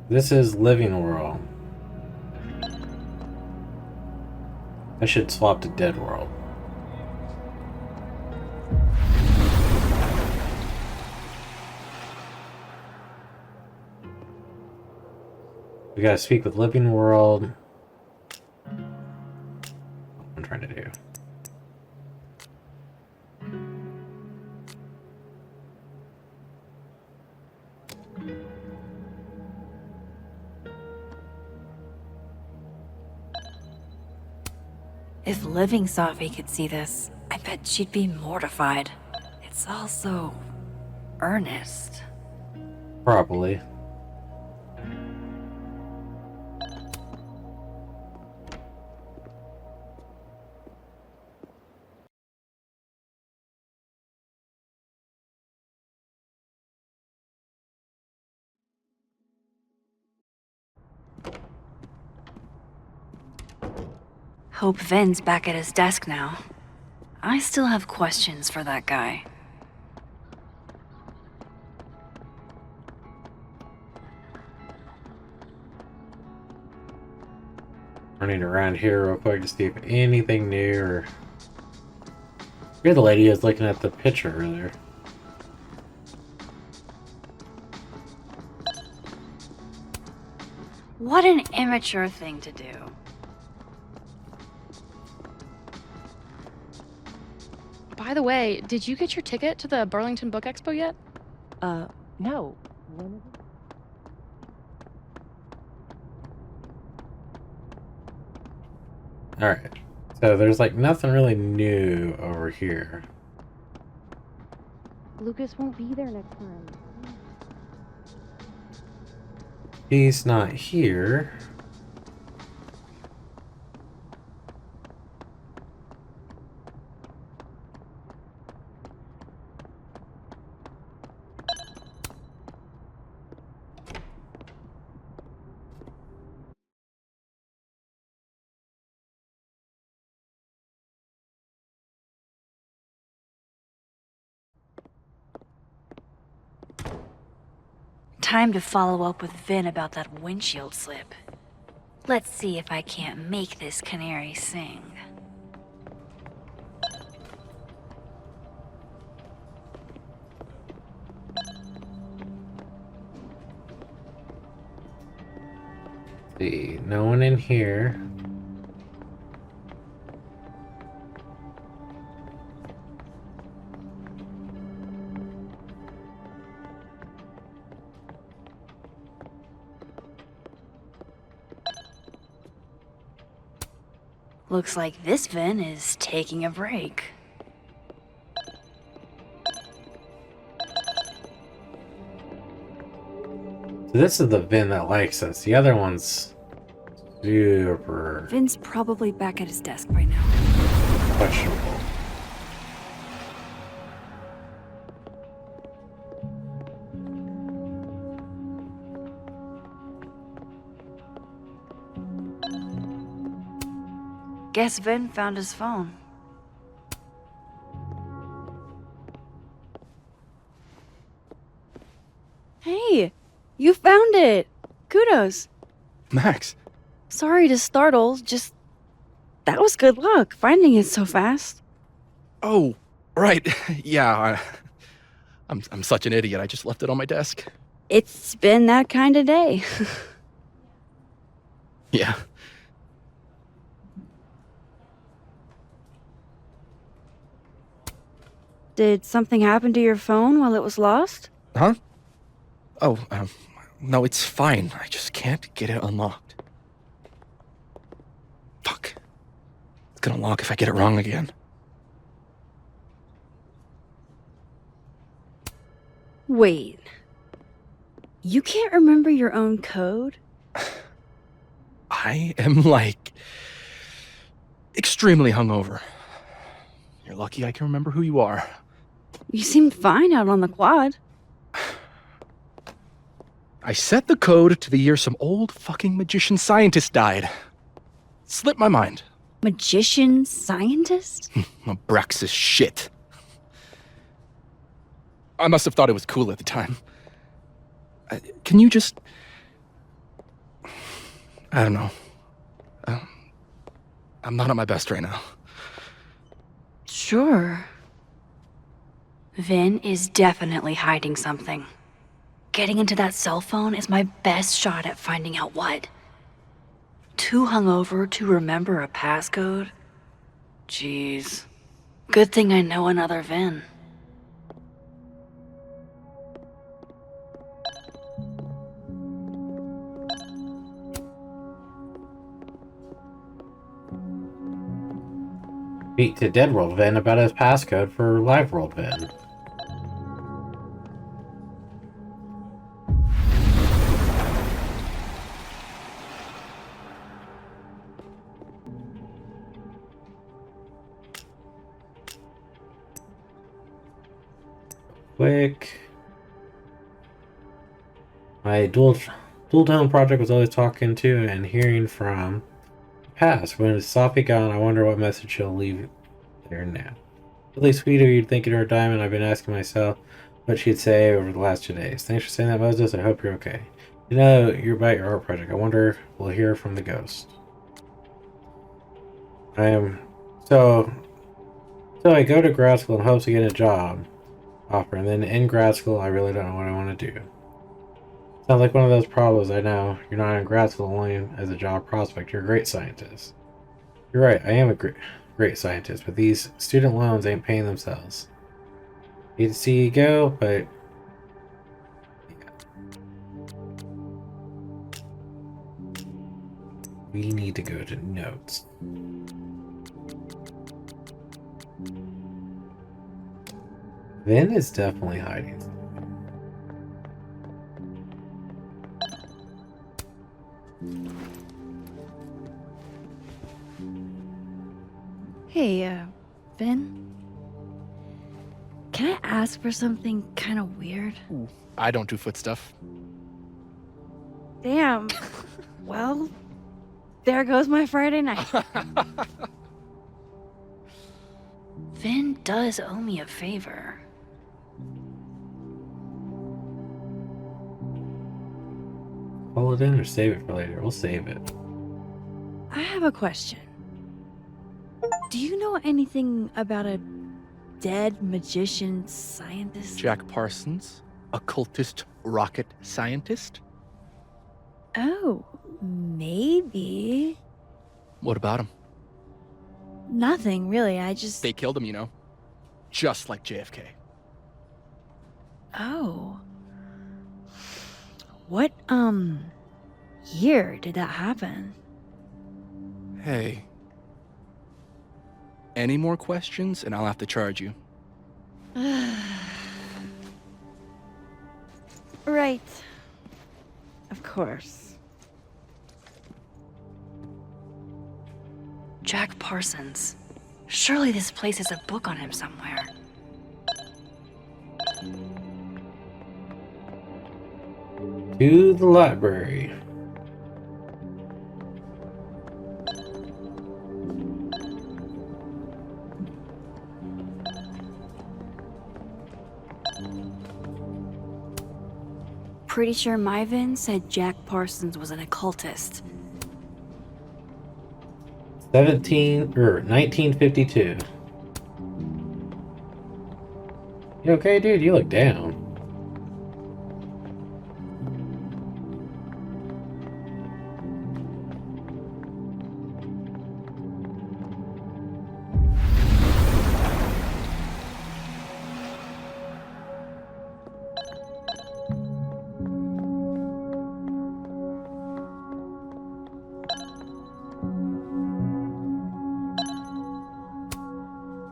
This is Living World. I should swap to Dead World. We gotta speak with Living World. What I'm trying to do. If Living Sophie could see this, I bet she'd be mortified. It's all so earnest. Probably. Hope Vin's back at his desk now. I still have questions for that guy. Running around here real quick to see if anything new or... Here the lady was looking at the picture earlier. What an immature thing to do. By the way, did you get your ticket to the Burlington Book Expo yet? No. When is it? Alright. So there's like nothing really new over here. Lucas won't be there next time. He's not here. Time to follow up with Vin about that windshield slip. Let's see if I can't make this canary sing. See, no one in here. Looks like this Vin is taking a break. So this is the Vin that likes us. The other one's super Vin's probably back at his desk right now. questionable. Guess Vin found his phone. Hey, you found it! Kudos. Max. Sorry to startle, just... That was good luck, finding it so fast. Oh, right. Yeah, I'm such an idiot. I just left it on my desk. It's been that kind of day. Yeah. Did something happen to your phone while it was lost? Huh? Oh, no, it's fine. I just can't get it unlocked. Fuck. It's gonna lock if I get it wrong again. Wait. You can't remember your own code? I am, like, extremely hungover. You're lucky I can remember who you are. You seemed fine out on the quad. I set the code to the year some old fucking magician scientist died. Slipped my mind. Magician scientist? Abraxas shit. I must have thought it was cool at the time. Can you just... I don't know. I'm not at my best right now. Sure. Vin is definitely hiding something. Getting into that cell phone is my best shot at finding out what. Too hungover to remember a passcode? Jeez. Good thing I know another Vin. Speak to Dead World Vin about his passcode for Live World Vin. Quick. My dual tone project was always talking to and hearing from the past. When it's Sophie gone, I wonder what message she'll leave there now. Really sweet of you thinking of her diamond. I've been asking myself what she'd say over the last 2 days. Thanks for saying that, Moses. I hope you're okay. You know, you're about your art project. I wonder we'll hear from the ghost. So I go to grad school in hopes of getting a job offer, and then in grad school I really don't know what I want to do. Sounds like one of those problems. I know. You're not in grad school only as a job prospect. You're a great scientist. You're right. I am a great scientist, but these student loans ain't paying themselves. Hate to see you go, but we need to go to notes. Vin is definitely hiding. Hey, Vin? Can I ask for something kind of weird? Ooh, I don't do foot stuff. Damn. Well, there goes my Friday night. Vin does owe me a favor. Call it in or save it for later. We'll save it. I have a question. Do you know anything about a dead magician scientist? Jack Parsons, occultist rocket scientist? Oh, maybe. What about him? Nothing, really. I just... They killed him, you know. Just like JFK. Oh. What, year did that happen? Hey. Any more questions and I'll have to charge you. Right. Of course. Jack Parsons. Surely this place has a book on him somewhere. To the library. Pretty sure Myvin said Jack Parsons was an occultist. 1952. You okay, dude? You look down.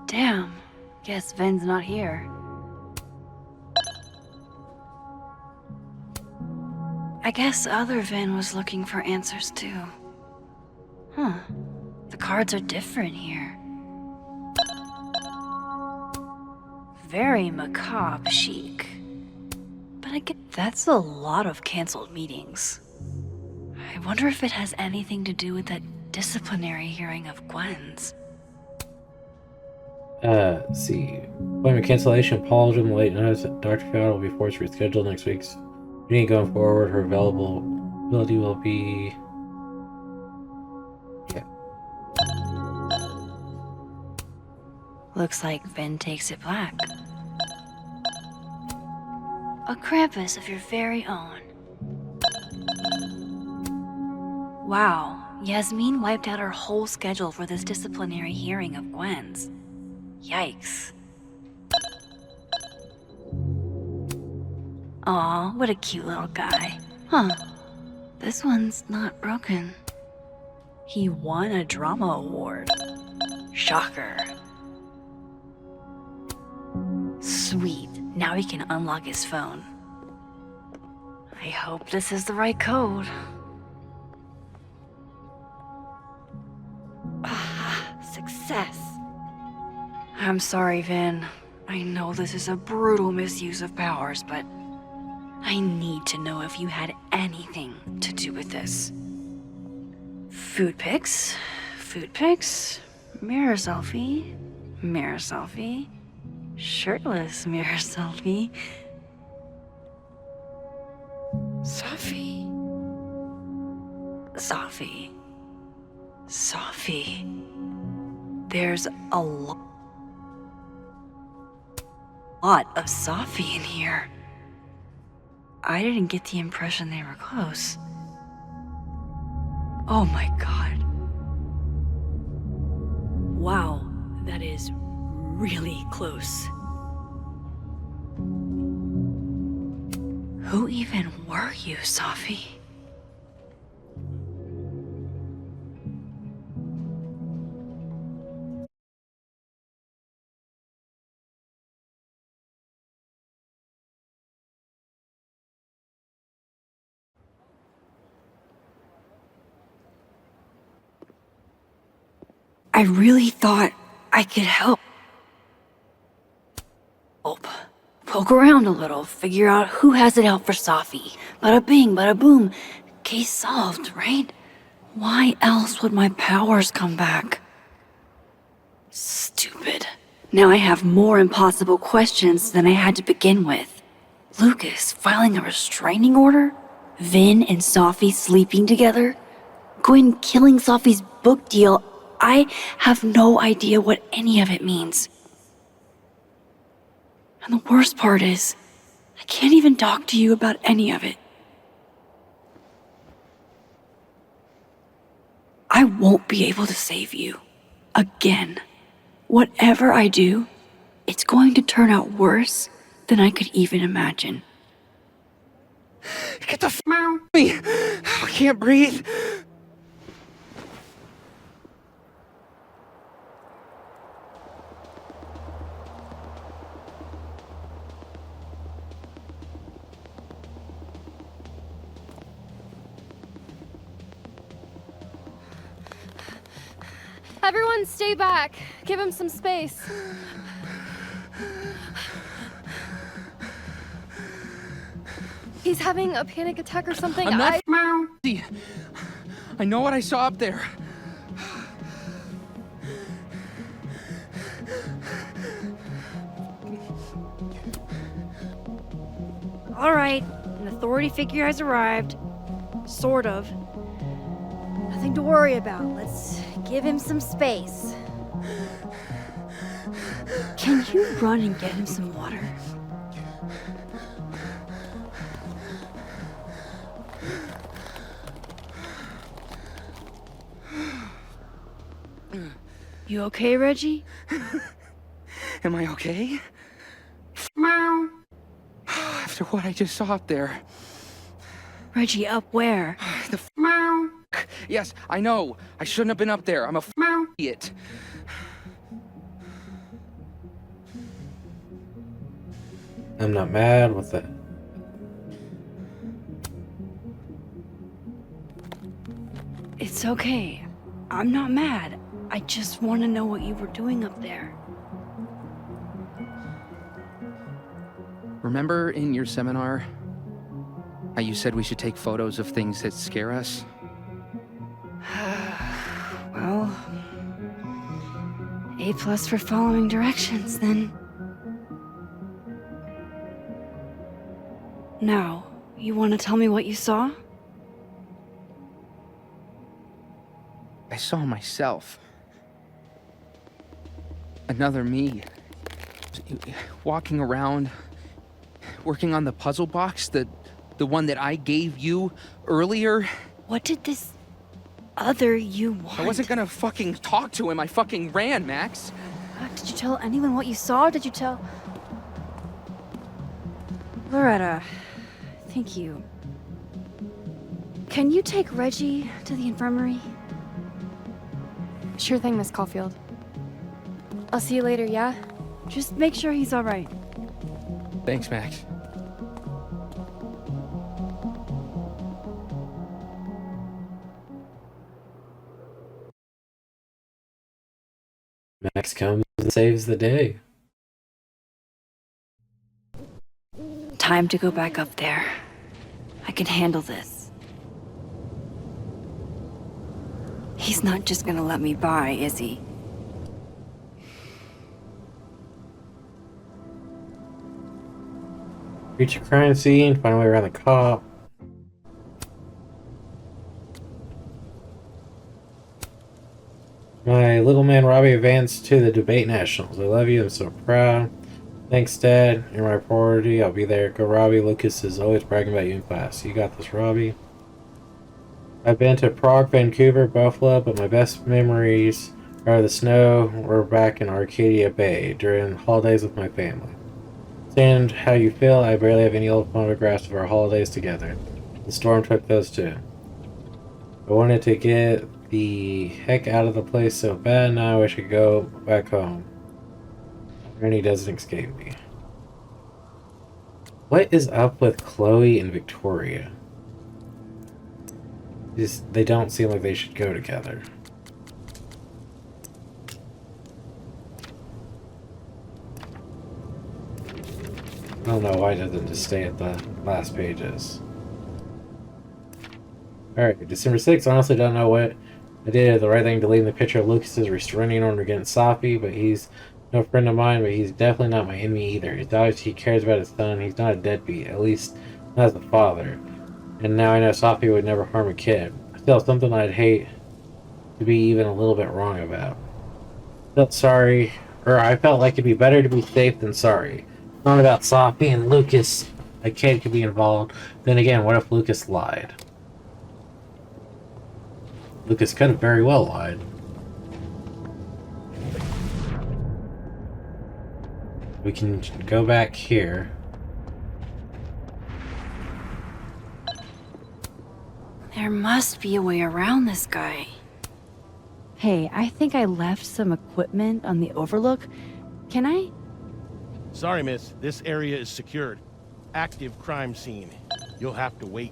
Damn. Guess Vin's not here. I guess other Vin was looking for answers too. Huh. The cards are different here. Very macabre chic. But I get that's a lot of canceled meetings. I wonder if it has anything to do with that disciplinary hearing of Gwen's. See. Appointment cancellation, apology in the late notice. Dr. Fiona will be forced to reschedule next week's meeting going forward. Her availability will be... Yeah. Looks like Vin takes it black. A Krampus of your very own. Wow, Yasmin wiped out her whole schedule for this disciplinary hearing of Gwen's. Yikes. Aw, what a cute little guy. Huh. This one's not broken. He won a drama award. Shocker. Sweet. Now he can unlock his phone. I hope this is the right code. Ah, success. I'm sorry, Vin. I know this is a brutal misuse of powers, but I need to know if you had anything to do with this. Food pics, mirror selfie, shirtless mirror selfie. Sophie. There's a lot of Sophie in here. I didn't get the impression they were close. Oh my god. Wow, that is really close. Who even were you, Sophie? I really thought I could help. Poke around a little, figure out who has it out for Sophie. Bada bing, bada boom. Case solved, right? Why else would my powers come back? Stupid. Now I have more impossible questions than I had to begin with. Lucas filing a restraining order? Vin and Sophie sleeping together? Gwyn killing Sophie's book deal? I have no idea what any of it means. And the worst part is, I can't even talk to you about any of it. I won't be able to save you. Again. Whatever I do, it's going to turn out worse than I could even imagine. Get the f out of me! I can't breathe. Everyone stay back. Give him some space. He's having a panic attack or something. I'm not I know what I saw up there. All right, an authority figure has arrived. Sort of. Nothing to worry about. Let's give him some space. Can you run and get him some water? You okay, Reggie? Am I okay? After what I just saw up there. Reggie, up where? The Yes, I know. I shouldn't have been up there. I'm a idiot. I'm not mad with it. It's okay. I'm not mad. I just want to know what you were doing up there. Remember in your seminar how you said we should take photos of things that scare us? Well, A+ for following directions, then. Now, you want to tell me what you saw? I saw myself. Another me. Walking around, working on the puzzle box, the one that I gave you earlier. What did this other you want? I wasn't gonna fucking talk to him. I fucking ran, Max. Did you tell anyone what you saw? Did you tell... Loretta, thank you. Can you take Reggie to the infirmary? Sure thing, Miss Caulfield. I'll see you later, yeah? Just make sure he's all right. Thanks, Max. Max comes and saves the day. Time to go back up there. I can handle this. He's not just gonna let me by, is he? Reach a crime scene, find a way around the cop. My little man Robbie advanced to the debate nationals. I love you, I'm so proud. Thanks, Dad. You're my priority. I'll be there. Go, Robbie. Lucas is always bragging about you in class. You got this, Robbie. I've been to Prague, Vancouver, Buffalo, but my best memories are the snow or back in Arcadia Bay during holidays with my family. Understand how you feel. I barely have any old photographs of our holidays together. The storm took those too. I wanted to get the heck out of the place so bad. Now I wish I could go back home. Ernie doesn't escape me. What is up with Chloe and Victoria? They don't seem like they should go together. I don't know why it doesn't just stay at the last pages. Alright, December 6th. Honestly, don't know what I did the right thing deleting the picture of Lucas's restraining order against Safi, but he's no friend of mine, but he's definitely not my enemy either. It's obvious he cares about his son. He's not a deadbeat, at least not as a father. And now I know Safi would never harm a kid. Still, something I'd hate to be even a little bit wrong about. I felt like it'd be better to be safe than sorry. It's not about Safi and Lucas. A kid could be involved. Then again, what if Lucas lied? Lucas could have very well lied. We can go back here. There must be a way around this guy. Hey, I think I left some equipment on the overlook. Can I? Sorry, miss. This area is secured. Active crime scene. You'll have to wait.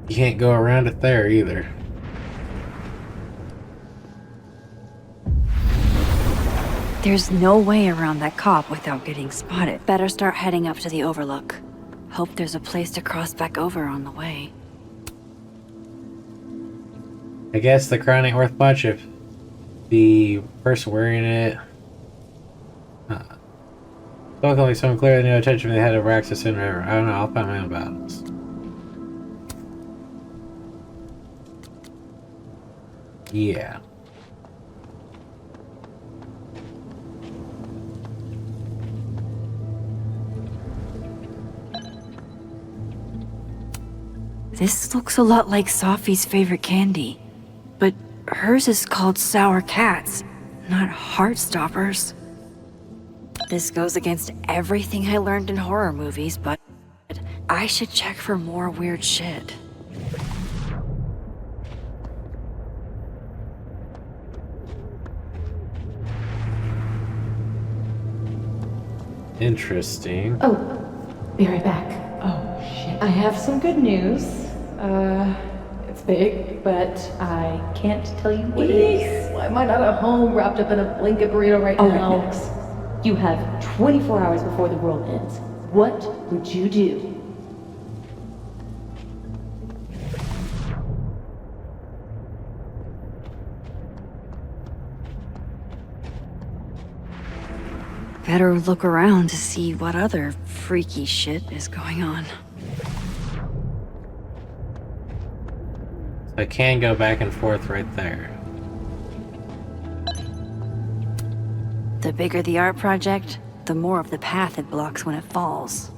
You can't go around it there either. There's no way around that cop without getting spotted. Better start heading up to the overlook. Hope there's a place to cross back over on the way. I guess the crown ain't worth much if the person wearing it spoke like someone clearly no attention they had over access in or I don't know, I'll find my own battles. Yeah. This looks a lot like Safi's favorite candy, but hers is called Sour Cats, not Heartstoppers. This goes against everything I learned in horror movies, but I should check for more weird shit. Interesting. Oh, be right back. Oh, shit. I have some good news. It's big, but I can't tell you what it is. Why am I not at home wrapped up in a blanket burrito right now? Max, you have 24 hours before the world ends. What would you do? Better look around to see what other freaky shit is going on. I can go back and forth right there. The bigger the art project, the more of the path it blocks when it falls.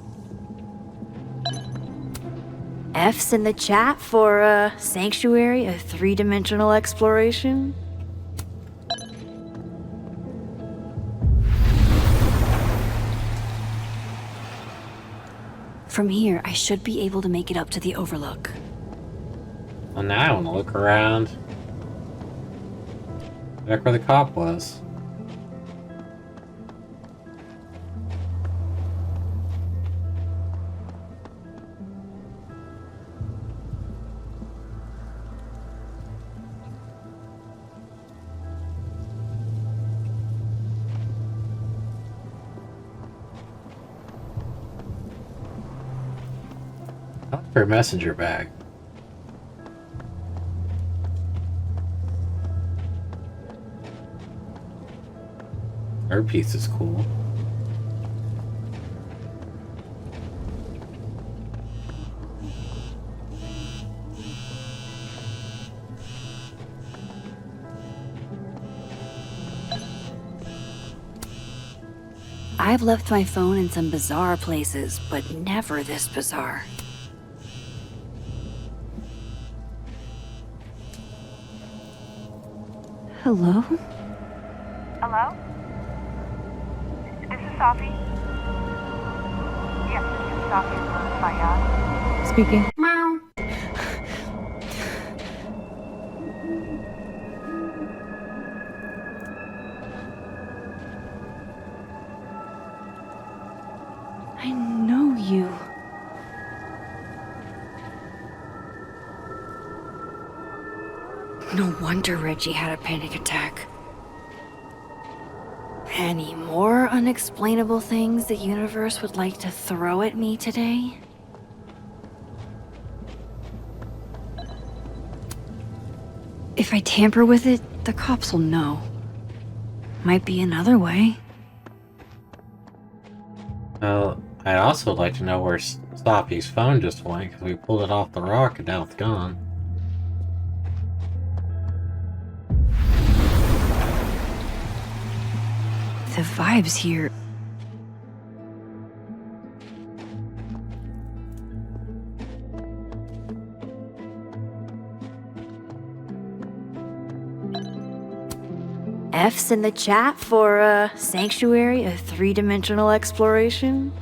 F's in the chat for Sanctuary, a three-dimensional exploration. From here, I should be able to make it up to the overlook. Well, now I want to look around. Back where the cop was. For a messenger bag. Our piece is cool. I've left my phone in some bizarre places, but never this bizarre. Hello? Hello? This is Sophie. Yes, this is Sophie from Fayad. Speaking. Meow. I know you. No wonder Reggie had a panic attack. Any more unexplainable things the universe would like to throw at me today? If I tamper with it, the cops will know. Might be another way. Well, I'd also like to know where Sophie's phone just went, because we pulled it off the rock and now it's gone. The vibes here. F's in the chat for Sanctuary, a three-dimensional exploration.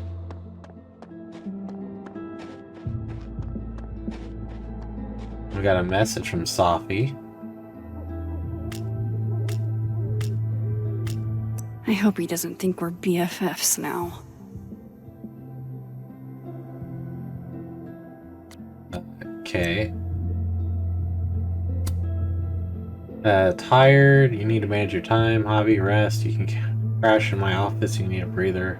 We got a message from Sophie. I hope he doesn't think we're BFFs now. Okay. Tired, you need to manage your time, hobby, rest, you can crash in my office, you need a breather.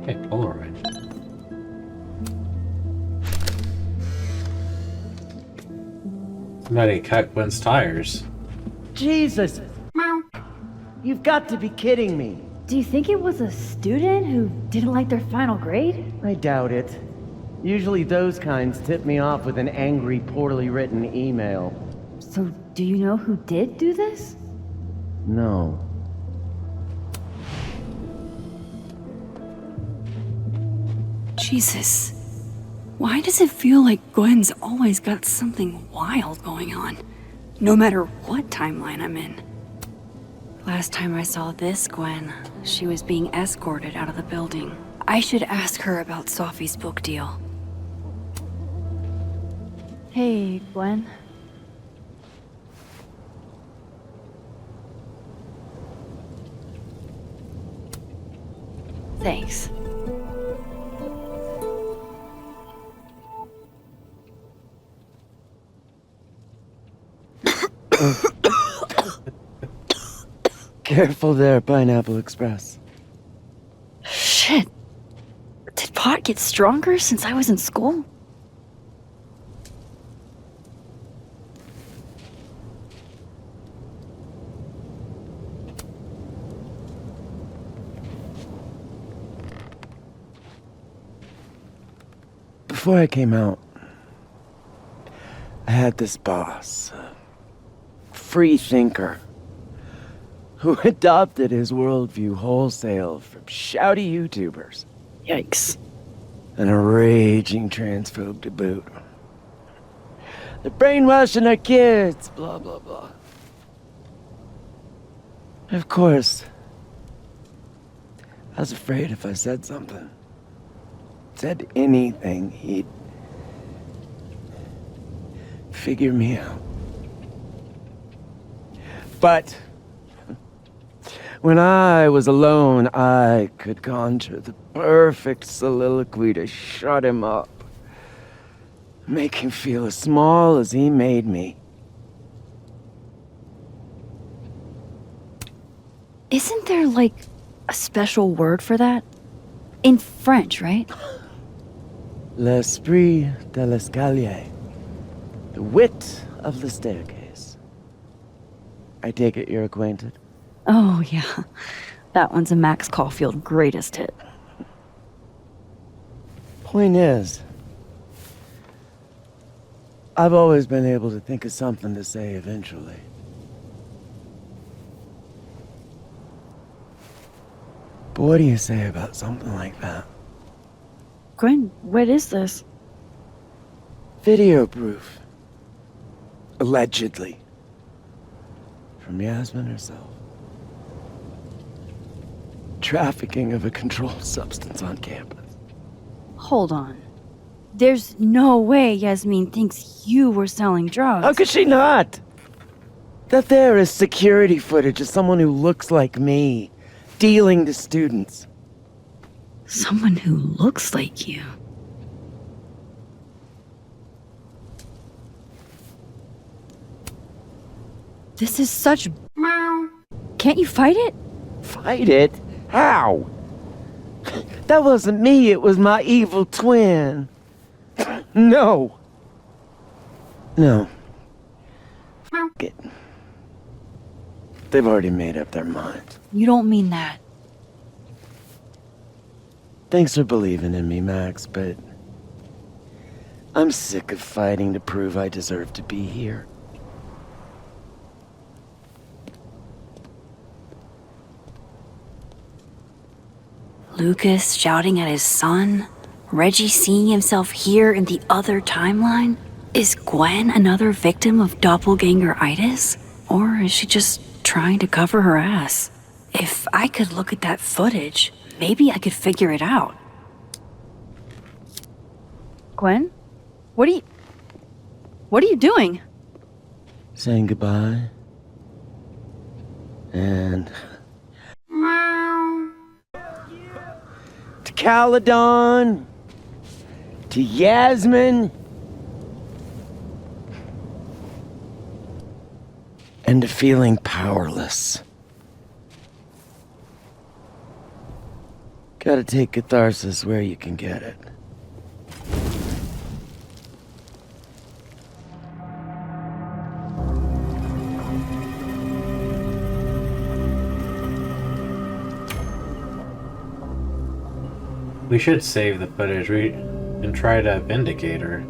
Okay, Polaroid. Somebody cut Gwen's tires. Jesus! Meow. You've got to be kidding me. Do you think it was a student who didn't like their final grade? I doubt it. Usually those kinds tip me off with an angry, poorly written email. So, do you know who did do this? No. Jesus. Why does it feel like Gwen's always got something wild going on? No matter what timeline I'm in. Last time I saw this Gwen, she was being escorted out of the building. I should ask her about Sophie's book deal. Hey, Gwen. Thanks. Careful there, Pineapple Express. Shit. Did pot get stronger since I was in school? Before I came out, I had this boss, a free thinker, who adopted his worldview wholesale from shouty YouTubers. Yikes. And a raging transphobe to boot. They're brainwashing our kids, blah, blah, blah. Of course, I was afraid if I said something, said anything, he'd figure me out. But when I was alone, I could conjure the perfect soliloquy to shut him up. Make him feel as small as he made me. Isn't there, like, a special word for that? In French, right? L'esprit de l'escalier. The wit of the staircase. I take it you're acquainted? Oh, yeah. That one's a Max Caulfield greatest hit. Point is, I've always been able to think of something to say eventually. But what do you say about something like that? Gwen, what is this? Video proof. Allegedly. From Yasmin herself. Trafficking of a controlled substance on campus. Hold on. There's no way Yasmin thinks you were selling drugs. How could she not? That there is security footage of someone who looks like me, dealing to students. Someone who looks like you? This is such... Can't you fight it? Fight it? How? That wasn't me, it was my evil twin. No. No. It. They've already made up their minds. You don't mean that. Thanks for believing in me, Max, but I'm sick of fighting to prove I deserve to be here. Lucas shouting at his son? Reggie seeing himself here in the other timeline? Is Gwen another victim of doppelganger-itis? Or is she just trying to cover her ass? If I could look at that footage, maybe I could figure it out. Gwen? What are you doing? Saying goodbye. And... to Caledon. To Yasmin. And to feeling powerless. Gotta take catharsis where you can get it. We should save the footage and try to vindicate her.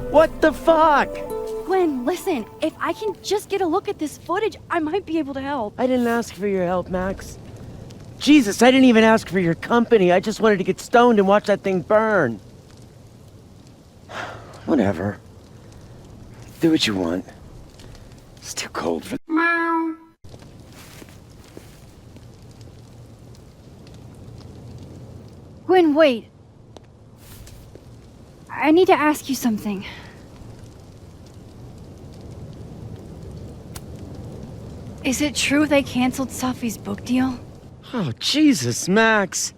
What the fuck? Gwen, listen. If I can just get a look at this footage, I might be able to help. I didn't ask for your help, Max. Jesus, I didn't even ask for your company. I just wanted to get stoned and watch that thing burn. Whatever. Do what you want. It's too cold for... Gwen, wait. I need to ask you something. Is it true they canceled Safi's book deal? Oh, Jesus, Max.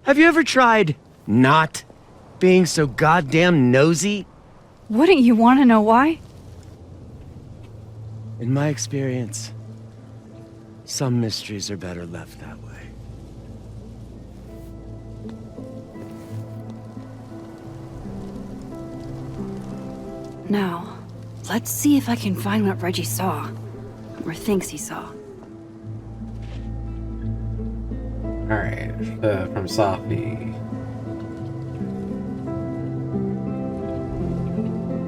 Have you ever tried not being so goddamn nosy? Wouldn't you want to know why? In my experience, some mysteries are better left that way. Now, let's see if I can find what Reggie saw. Or thinks he saw. Alright, from Safi.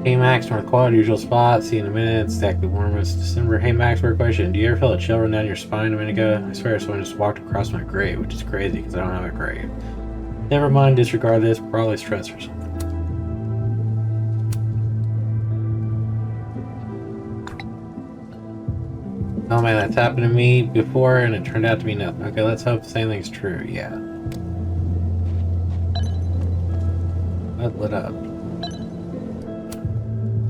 Hey Max, from the quad, usual spot. See you in a minute. It's exactly warmest December. Hey Max, weird question. Do you ever feel a chill run down your spine a minute ago? I swear someone just walked across my grave, which is crazy because I don't have a grave. Never mind, disregard this. Probably stress or something. Oh man, that's happened to me before and it turned out to be nothing. Okay, let's hope the same thing's true. Yeah. That lit up.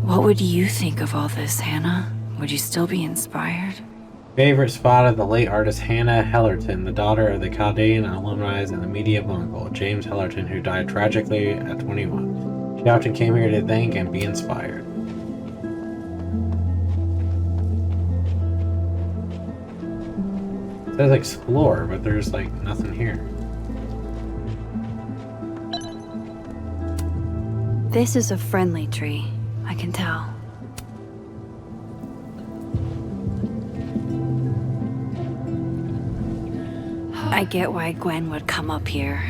What would you think of all this, Hannah? Would you still be inspired? Favorite spot of the late artist Hannah Hellerton, the daughter of the Chaldean alumni and the media uncle, James Hellerton, who died tragically at 21. She often came here to think and be inspired. says explore, but there's like nothing here. This is a friendly tree, I can tell. I get why Gwen would come up here.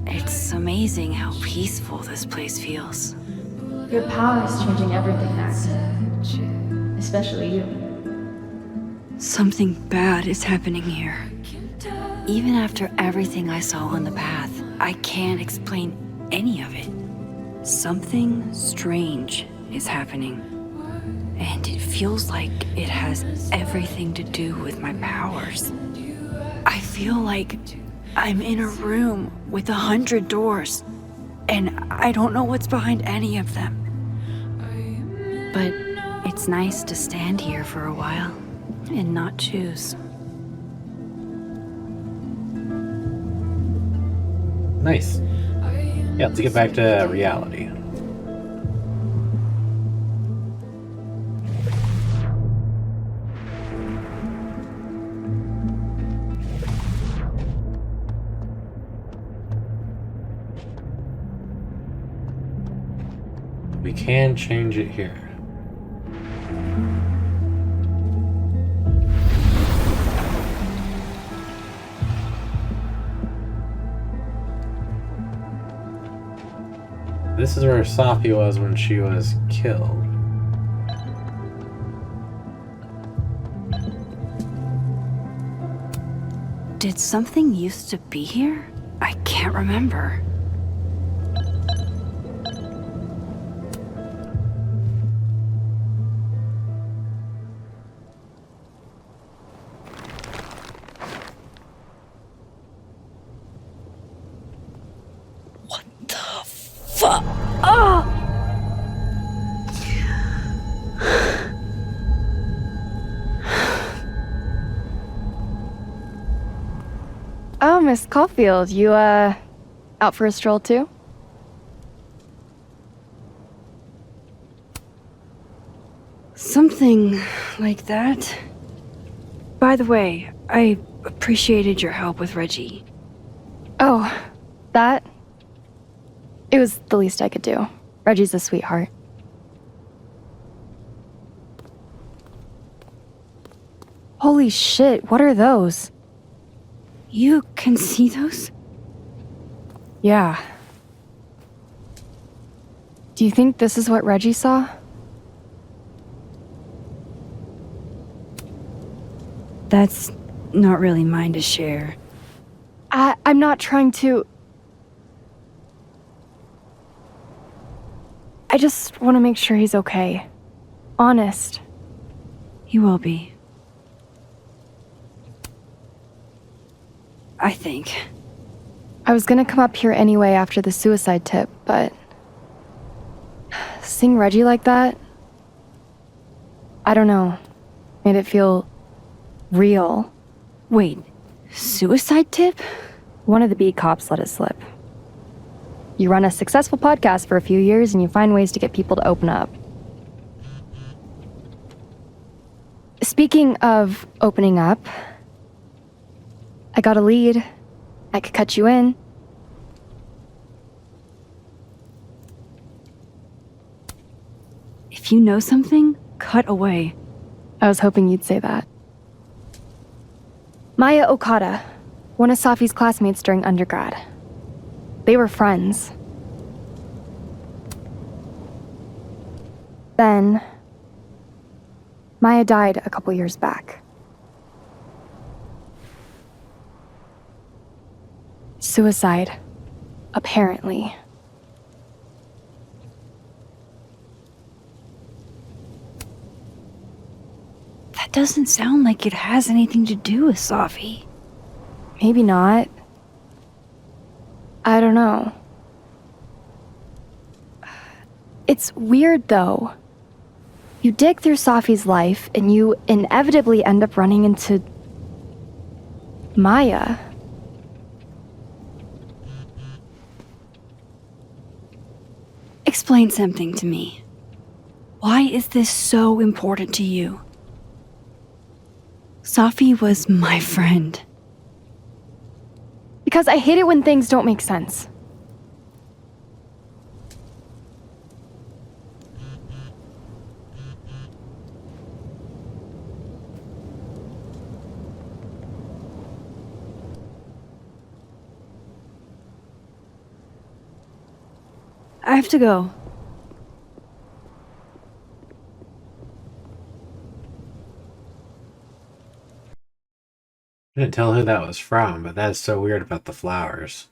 It's amazing how peaceful this place feels. Your power is changing everything, Max. Especially you. Something bad is happening here. Even after everything I saw on the path, I can't explain any of it. Something strange is happening. And it feels like it has everything to do with my powers. I feel like I'm in a room with 100 doors, and I don't know what's behind any of them. But it's nice to stand here for a while and not choose. Nice. Yeah, let's get back to reality. We can change it here. This is where Safi was when she was killed. Did something used to be here? I can't remember. Fuck! Oh! Oh, Miss Caulfield, you, out for a stroll too? Something like that. By the way, I appreciated your help with Reggie. Oh, that? It was the least I could do. Reggie's a sweetheart. Holy shit, what are those? You can see those? Yeah. Do you think this is what Reggie saw? That's not really mine to share. I'm not trying to... I just want to make sure he's okay. Honest. He will be. I think. I was gonna come up here anyway after the suicide tip, but... seeing Reggie like that... I don't know. Made it feel... real. Wait, suicide tip? One of the B cops let it slip. You run a successful podcast for a few years and you find ways to get people to open up. Speaking of opening up, I got a lead. I could cut you in. If you know something, cut away. I was hoping you'd say that. Maya Okada, one of Safi's classmates during undergrad. They were friends. Then, Maya died a couple years back. Suicide, apparently. That doesn't sound like it has anything to do with Safi. Maybe not. I don't know. It's weird, though. You dig through Safi's life, and you inevitably end up running into... Maya. Explain something to me. Why is this so important to you? Safi was my friend. Because I hate it when things don't make sense. I have to go. I didn't tell who that was from, but that's so weird about the flowers.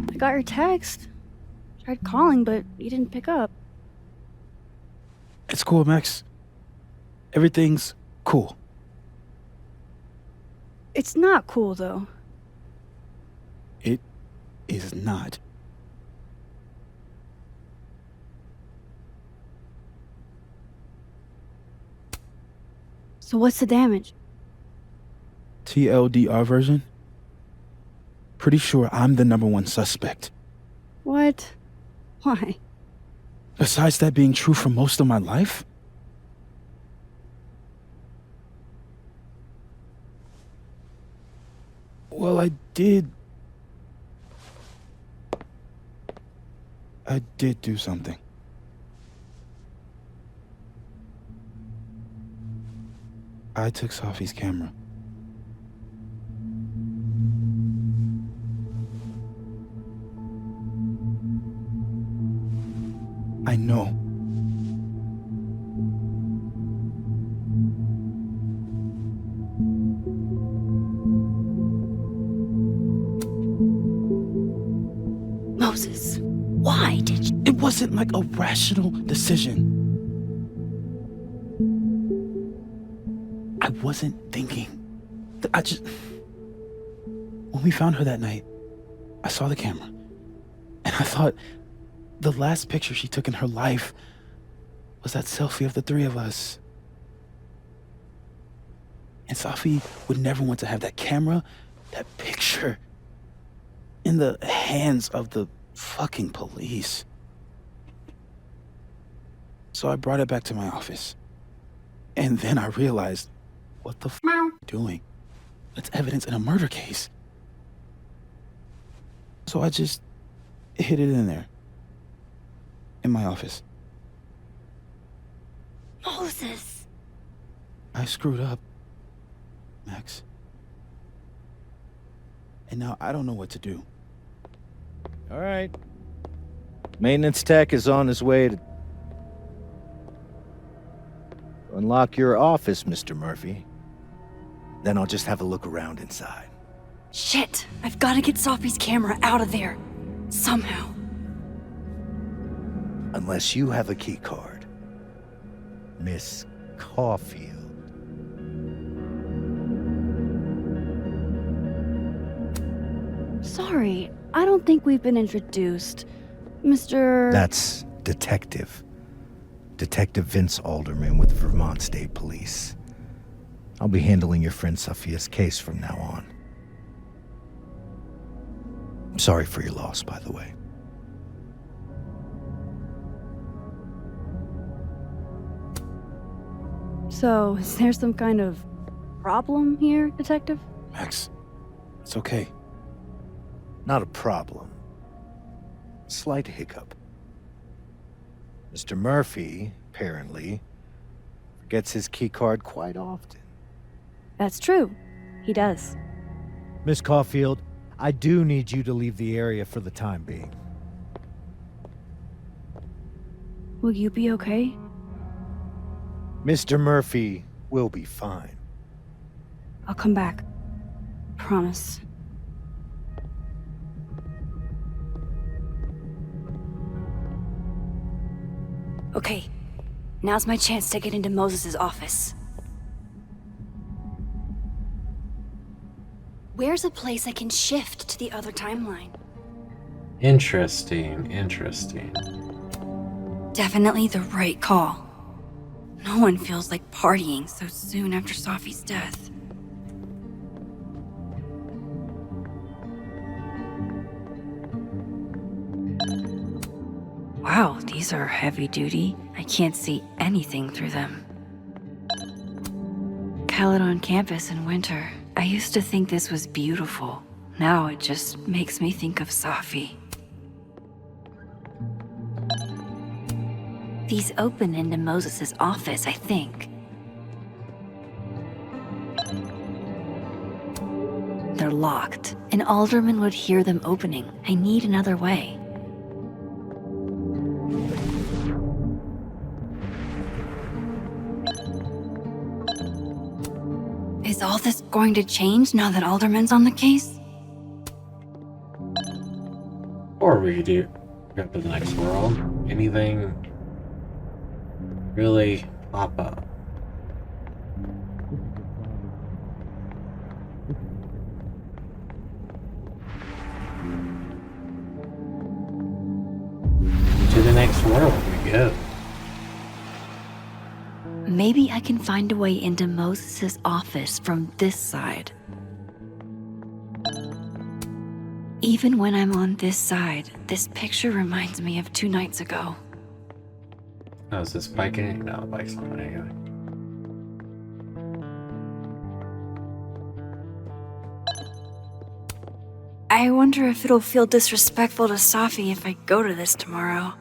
I got your text. Tried calling, but you didn't pick up. It's cool, Max. Everything's cool. It's not cool, though. It is not. So what's the damage? TLDR version? Pretty sure I'm the #1 suspect. What? Why? Besides that being true for most of my life? Well, I did do something. I took Sophie's camera. I know. Moses, why did you? It wasn't like a rational decision. I wasn't thinking. When we found her that night, I saw the camera, and I thought the last picture she took in her life was that selfie of the three of us. And Sophie would never want to have that camera, that picture, in the hands of the fucking police. So I brought it back to my office. And then I realized, what the f are you doing? That's evidence in a murder case. So I just hid it in there. In my office. Moses! I screwed up, Max. And now I don't know what to do. All right. Maintenance tech is on his way to unlock your office, Mr. Murphy. Then I'll just have a look around inside. Shit! I've got to get Sophie's camera out of there. Somehow. Unless you have a key card, Miss Caulfield. Sorry, I don't think we've been introduced. Mr. That's Detective. Detective Vince Alderman with Vermont State Police. I'll be handling your friend Sophia's case from now on. I'm sorry for your loss, by the way. So, is there some kind of problem here, Detective? Max, it's okay. Not a problem. Slight hiccup. Mr. Murphy, apparently, forgets his keycard quite often. That's true. He does. Miss Caulfield, I do need you to leave the area for the time being. Will you be okay? Mr. Murphy will be fine. I'll come back. Promise. Okay. Now's my chance to get into Moses' office. Where's a place I can shift to the other timeline? Interesting, interesting. Definitely the right call. No one feels like partying so soon after Safi's death. Wow, these are heavy duty. I can't see anything through them. Caledon campus in winter. I used to think this was beautiful. Now it just makes me think of Safi. These open into Moses' office, I think. They're locked. An alderman would hear them opening. I need another way. Is all this going to change now that Alderman's on the case? Or we do go to the next world. Anything really pop up? To the next world we go. Maybe I can find a way into Moses' office from this side. Even when I'm on this side, this picture reminds me of 2 nights ago. Oh, is this biking? No, the bike's not anyway. I wonder if it'll feel disrespectful to Safi if I go to this tomorrow.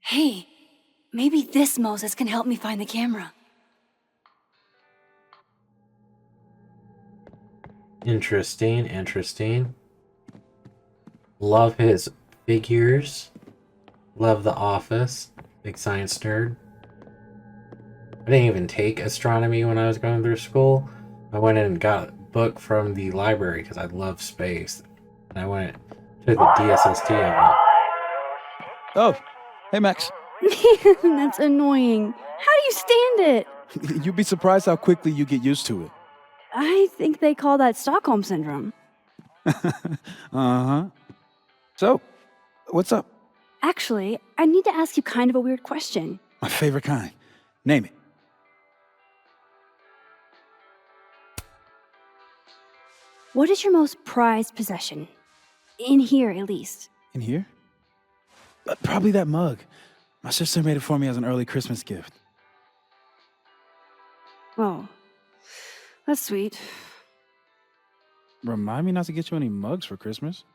Hey, maybe this Moses can help me find the camera. Interesting, interesting. Love his figures. Love The Office. Big science nerd. I didn't even take astronomy when I was going through school. I went in and got a book from the library because I love space. And I went to the DSST of it. Oh, hey Max. That's annoying. How do you stand it? You'd be surprised how quickly you get used to it. I think they call that Stockholm Syndrome. Uh-huh. So, what's up? Actually, I need to ask you kind of a weird question. My favorite kind. Name it. What is your most prized possession? In here, at least. In here? Probably that mug. My sister made it for me as an early Christmas gift. Oh, that's sweet. Remind me not to get you any mugs for Christmas.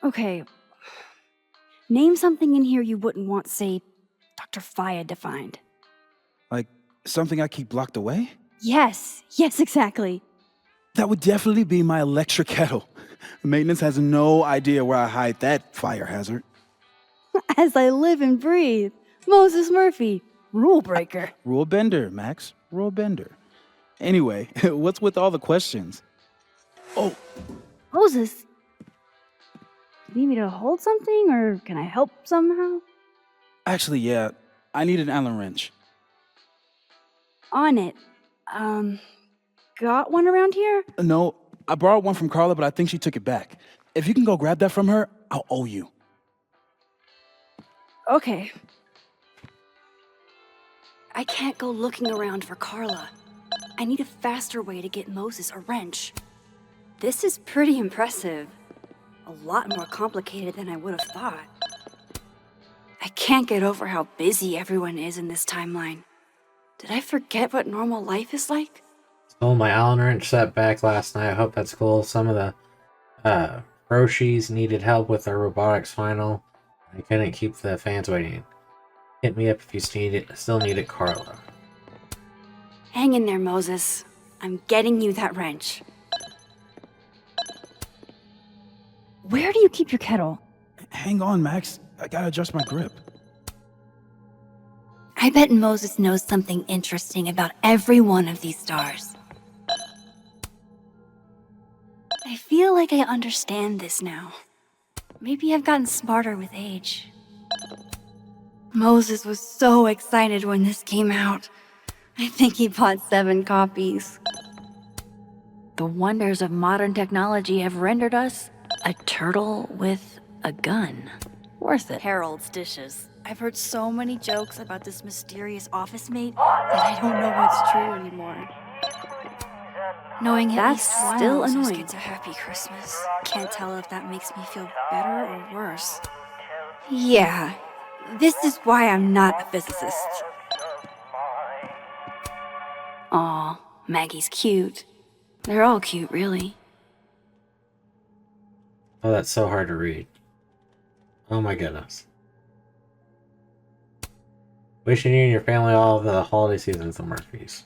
Okay. Name something in here you wouldn't want, say, Dr. Fayed to find. Like something I keep locked away? Yes, exactly. That would definitely be my electric kettle. Maintenance has no idea where I hide that fire hazard. As I live and breathe. Moses Murphy, rule breaker. Rule bender, Max. Rule bender. Anyway, what's with all the questions? Oh, Moses, you need me to hold something, or can I help somehow? actually, yeah. I need an Allen wrench. On it. Got one around here? No, I borrowed one from Carla, but I think she took it back. If you can go grab that from her, I'll owe you. Okay. I can't go looking around for Carla. I need a faster way to get Moses a wrench. This is pretty impressive. A lot more complicated than I would have thought. I can't get over how busy everyone is in this timeline. Did I forget what normal life is like? Stole my Allen wrench set back last night. I hope that's cool. Some of the Roshis needed help with their robotics final. I couldn't keep the fans waiting. Hit me up if you still need it, Carla. Hang in there, Moses. I'm getting you that wrench. Where do you keep your kettle? Hang on, Max. I gotta adjust my grip. I I bet Moses knows something interesting about every one of these stars. I feel like I understand this now. Maybe I've gotten smarter with age. Moses was so excited when this came out. I think he bought 7 copies. The wonders of modern technology have rendered us a turtle with a gun. Worth it. Harold's dishes. I've heard so many jokes about this mysterious office mate that I don't know what's true anymore. Knowing that's still annoying. It's a happy Christmas. Can't tell if that makes me feel better or worse. Yeah, this is why I'm not a physicist. Aw, Maggie's cute. They're all cute, really. Oh, that's so hard to read. Oh my goodness. Wishing you and your family all of the holiday seasons of Murphy's.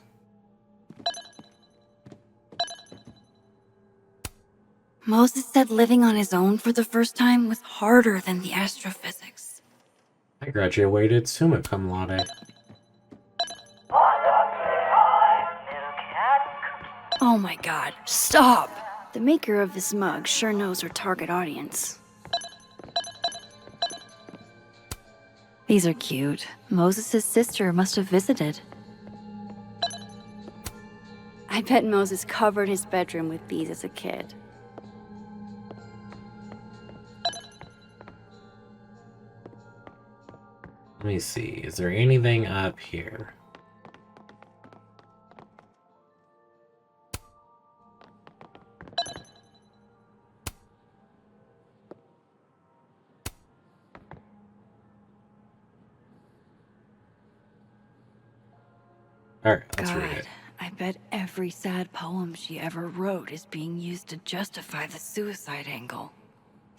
Moses said living on his own for the first time was harder than the astrophysics. I graduated summa cum laude. Oh my god, stop! The maker of this mug sure knows her target audience. These are cute. Moses' sister must have visited. I bet Moses covered his bedroom with these as a kid. Let me see. Is there anything up here? Alright, let's read it. I bet every sad poem she ever wrote is being used to justify the suicide angle.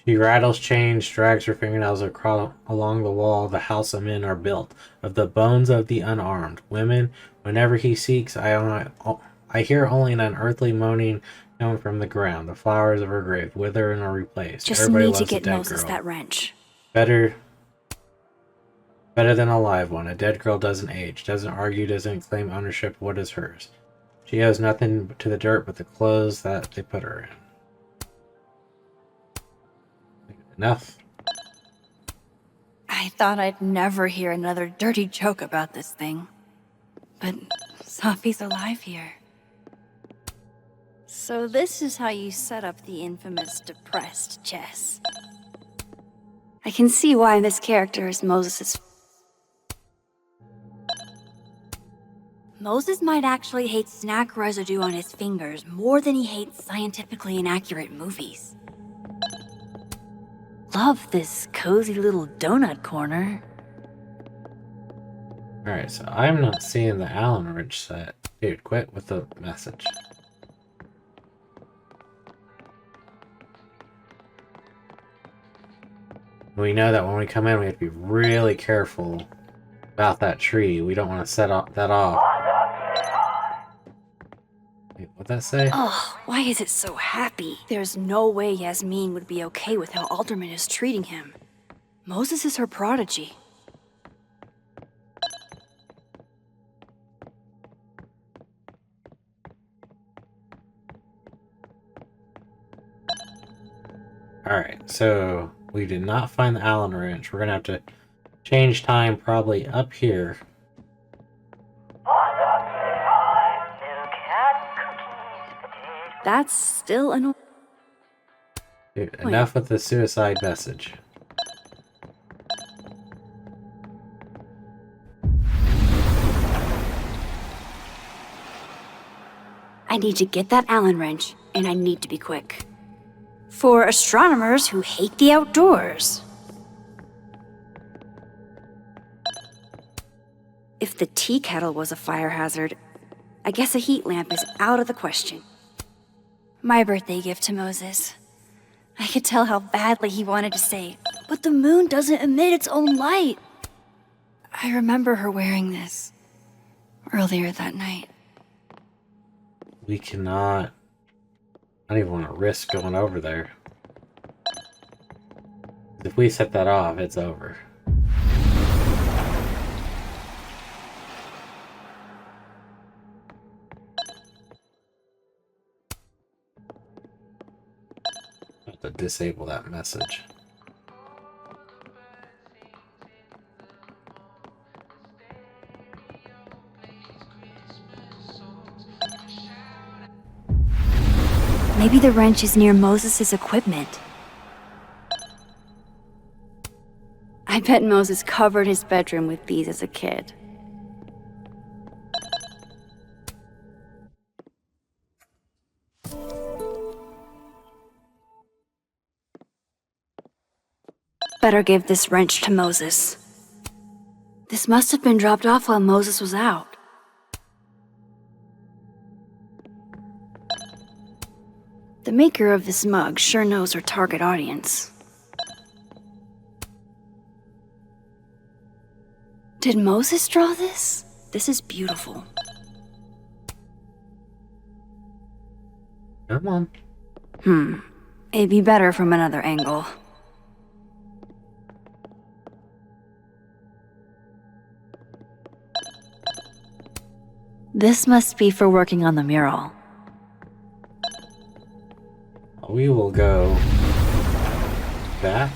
She rattles chains, drags her fingernails across along the wall. The house of men are built of the bones of the unarmed. Women, whenever he seeks, I hear only an unearthly moaning coming from the ground. The flowers of her grave wither and are replaced. Just Everybody need to loves a get dead Moses girl. that wrench. Better than a live one. A dead girl doesn't age, doesn't argue, doesn't claim ownership of what is hers. She owes nothing to the dirt but the clothes that they put her in. Enough. I thought I'd never hear another dirty joke about this thing. But Sophie's alive here. So this is how you set up the infamous depressed chess. I can see why this character is Moses'. Moses might actually hate snack residue on his fingers more than he hates scientifically inaccurate movies. Love this cozy little donut corner. Alright, so I'm not seeing the Allen wrench set. Dude, quit with the message. We know that when we come in, we have to be really careful about that tree. We don't want to set that off. Wait, what'd that say? Ugh, why is it so happy? There's no way Yasmin would be okay with how Alderman is treating him. Moses is her prodigy. Alright, so we did not find the Allen wrench. We're gonna have to change time probably up here. That's still annoying. Dude, enough with the suicide message. I need to get that Allen wrench, and I need to be quick. For astronomers who hate the outdoors. If the tea kettle was a fire hazard, I guess a heat lamp is out of the question. My birthday gift to Moses. I could tell how badly he wanted to say, but the moon doesn't emit its own light. I remember her wearing this earlier that night. We cannot... I don't even want to risk going over there. If we set that off, it's over. to disable that message. Maybe the wrench is near Moses' equipment. I bet Moses covered his bedroom with these as a kid. Better give this wrench to Moses. This must have been dropped off while Moses was out. The maker of this mug sure knows her target audience. Did Moses draw this? This is beautiful. Come on. It'd be better from another angle. This must be for working on the mural. We will go back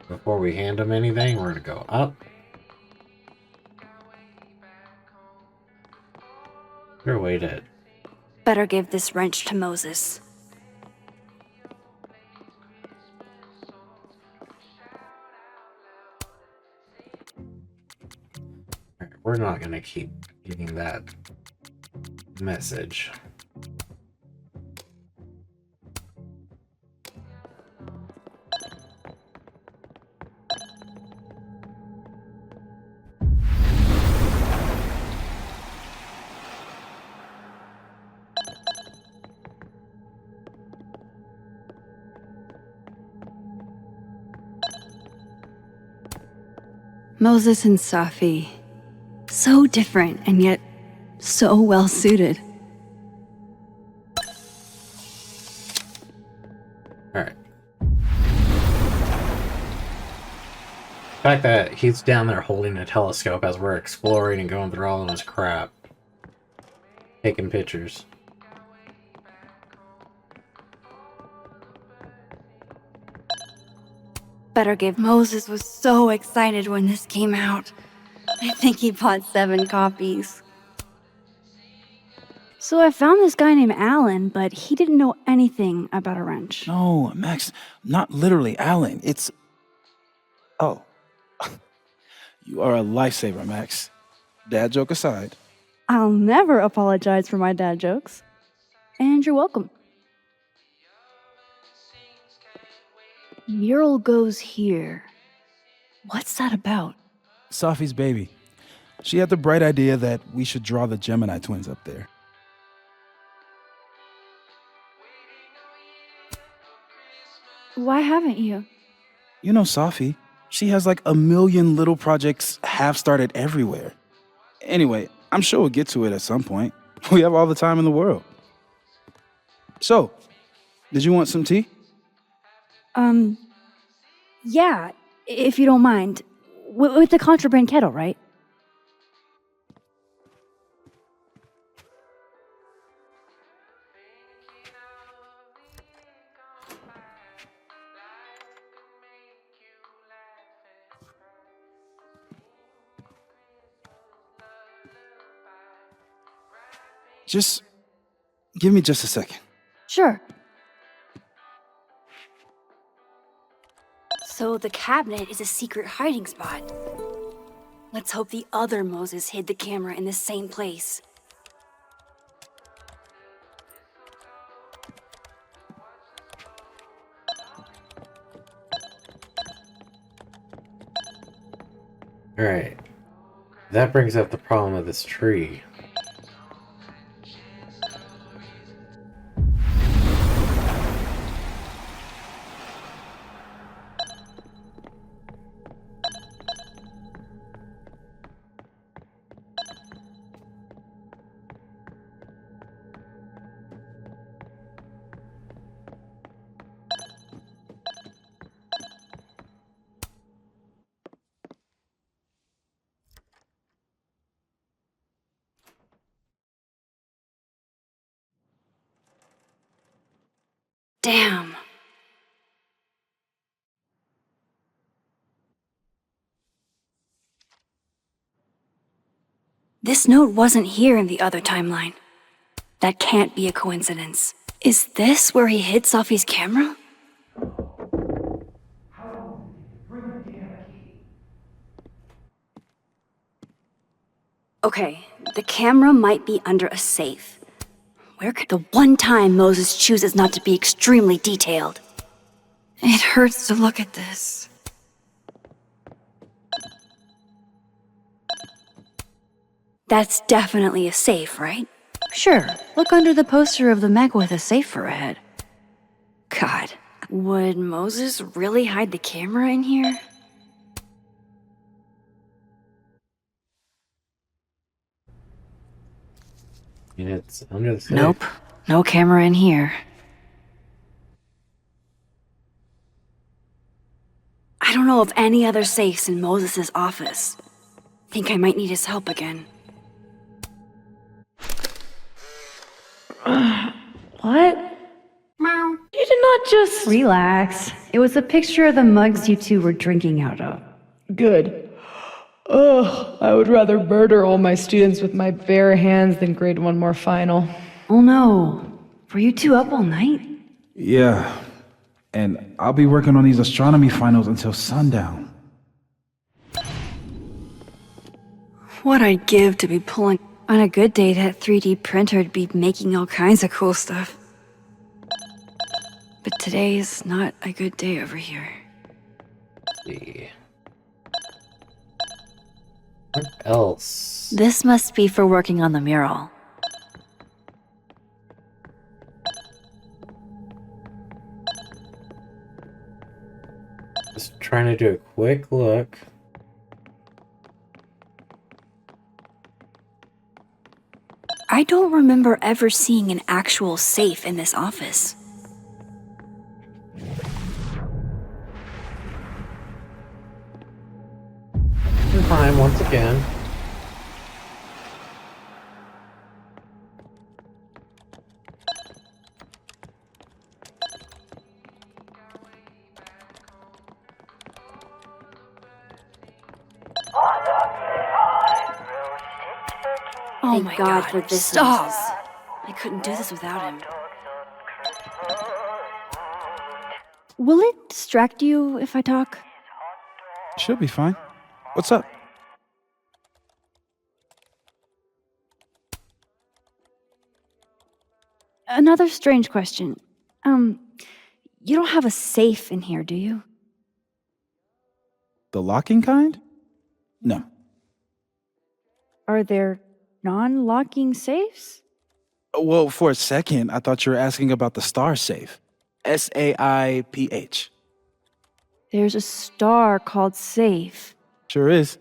before we hand him anything. We're gonna go up. You're weighted. Better give this wrench to Moses. Alright, we're not gonna keep getting that message. Moses and Safi. So different and yet so well suited. Alright. The fact that he's down there holding a telescope as we're exploring and going through all of his crap. Taking pictures. Better give. Moses was so excited when this came out. I think he bought 7 copies. So I found this guy named Alan, but he didn't know anything about a wrench. No, Max, not literally Alan. It's... Oh. You are a lifesaver, Max. Dad joke aside. I'll never apologize for my dad jokes. And you're welcome. Mural goes here. What's that about? Safi's baby. She had the bright idea that we should draw the Gemini twins up there. Why haven't you? You know Safi. She has like a million little projects half-started everywhere. Anyway, I'm sure we'll get to it at some point. We have all the time in the world. So, did you want some tea? Yeah, if you don't mind. With the contraband kettle, right? Just give me just a second. Sure. So the cabinet is a secret hiding spot. Let's hope the other Moses hid the camera in the same place. Alright. That brings up the problem of this tree. Damn. This note wasn't here in the other timeline. That can't be a coincidence. Is this where he hid Sophie's camera? Okay, the camera might be under a safe. Where could the one time Moses chooses not to be extremely detailed? It hurts to look at this. That's definitely a safe, right? Sure, look under the poster of the mech with a safe for a head. God, would Moses really hide the camera in here? And it's under the safe. Nope, no camera in here. I don't know of any other safes in Moses' office. Think I might need his help again. What? Meow. You did not just... Relax. It was a picture of the mugs you two were drinking out of. Good. Ugh, I would rather murder all my students with my bare hands than grade one more final. Oh no. Were you two up all night? Yeah. And I'll be working on these astronomy finals until sundown. What I'd give to be pulling... On a good day, that 3D printer'd be making all kinds of cool stuff. But today's not a good day over here. Let's see. What else? This must be for working on the mural. Just trying to do a quick look. I don't remember ever seeing an actual safe in this office. Time once again. Oh my God, for this stop! I couldn't do this without him. Will it distract you if I talk? Should be fine. What's up? Another strange question. You don't have a safe in here, do you? The locking kind? No. Are there non-locking safes? Well, for a second, I thought you were asking about the star safe. SAIPH. There's a star called Safe. Sure is.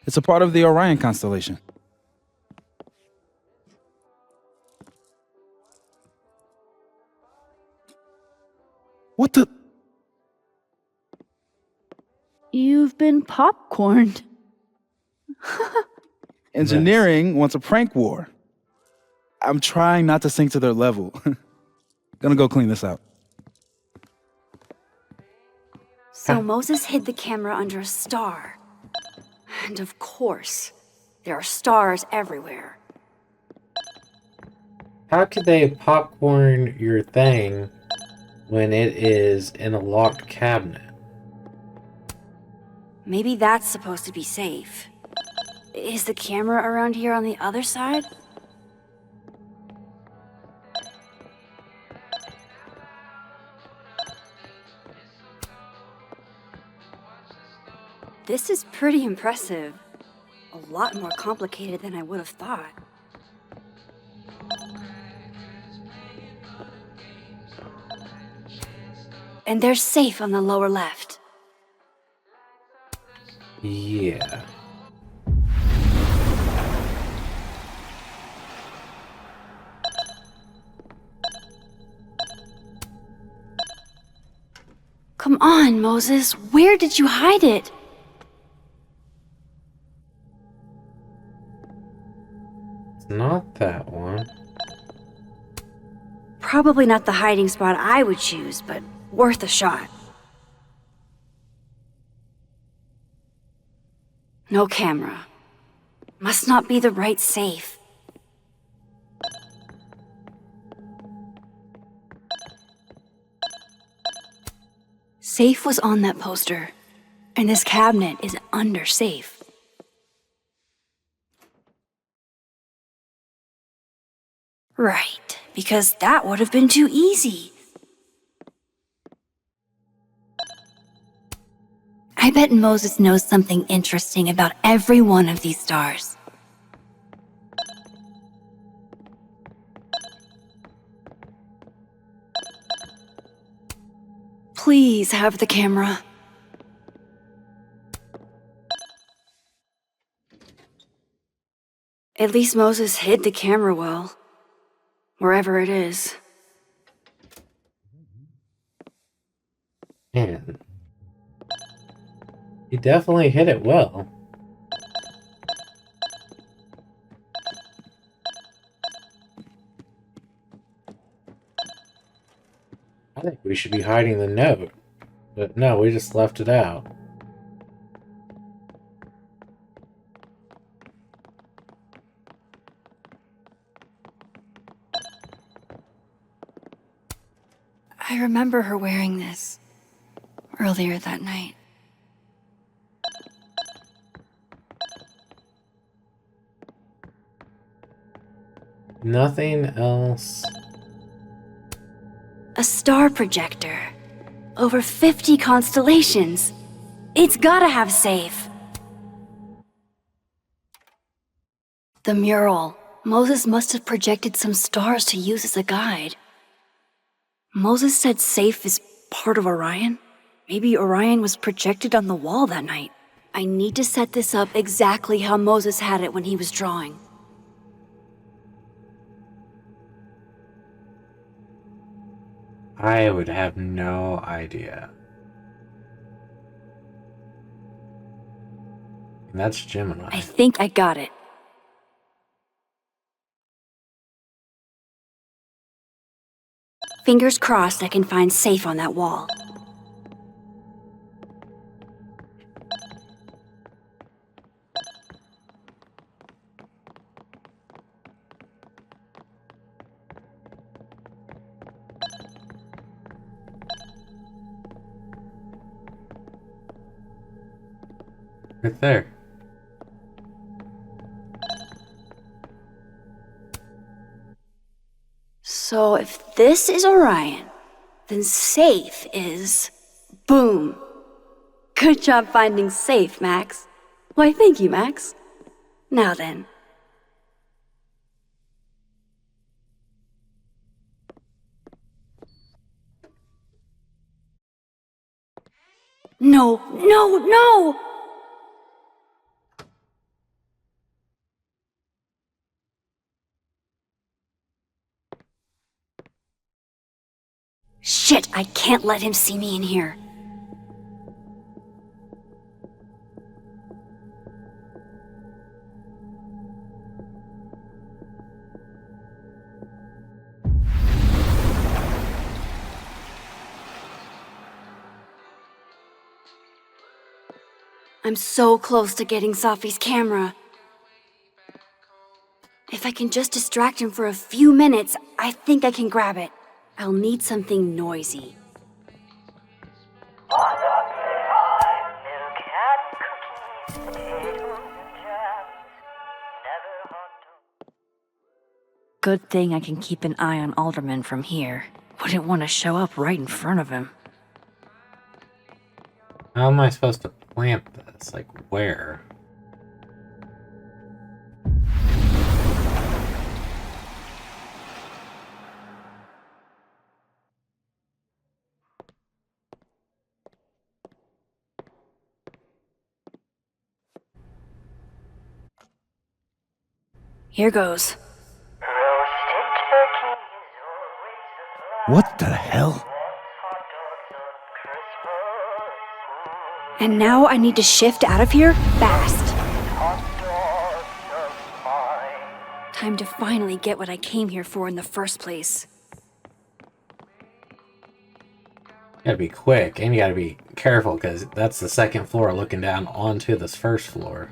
It's a part of the Orion constellation. What the? You've been popcorned. Engineering wants a prank war. I'm trying not to sink to their level. Gonna go clean this out. So Moses hid the camera under a star. And of course, there are stars everywhere. How could they popcorn your thing when it is in a locked cabinet? Maybe that's supposed to be safe. Is the camera around here on the other side? This is pretty impressive. A lot more complicated than I would have thought. And they're safe on the lower left. Yeah. Come on, Moses. Where did you hide it? It's not that one. Probably not the hiding spot I would choose, but worth a shot. No camera. Must not be the right safe. Safe was on that poster, and this cabinet is under safe. Right, because that would have been too easy. I bet Moses knows something interesting about every one of these stars. Please have the camera. At least Moses hid the camera well. Wherever it is. Man. He definitely hit it well. I think we should be hiding the note. But no, we just left it out. I remember her wearing this earlier that night. Nothing else. A star projector. Over 50 constellations. It's gotta have safe. The mural. Moses must have projected some stars to use as a guide. Moses said safe is part of Orion? Maybe Orion was projected on the wall that night. I need to set this up exactly how Moses had it when he was drawing. I would have no idea. And that's Gemini. I think I got it. Fingers crossed I can find safe on that wall. Right there. So if this is Orion, then safe is... boom. Good job finding safe, Max. Why, thank you, Max. Now then. No, no, no! Shit, I can't let him see me in here. I'm so close to getting Safi's camera. If I can just distract him for a few minutes, I think I can grab it. I'll need something noisy. Good thing I can keep an eye on Alderman from here. Wouldn't want to show up right in front of him. How am I supposed to plant this? Like, where? Here goes. What the hell? And now I need to shift out of here fast. Time to finally get what I came here for in the first place. Gotta be quick, and you gotta be careful, because that's the second floor looking down onto this first floor.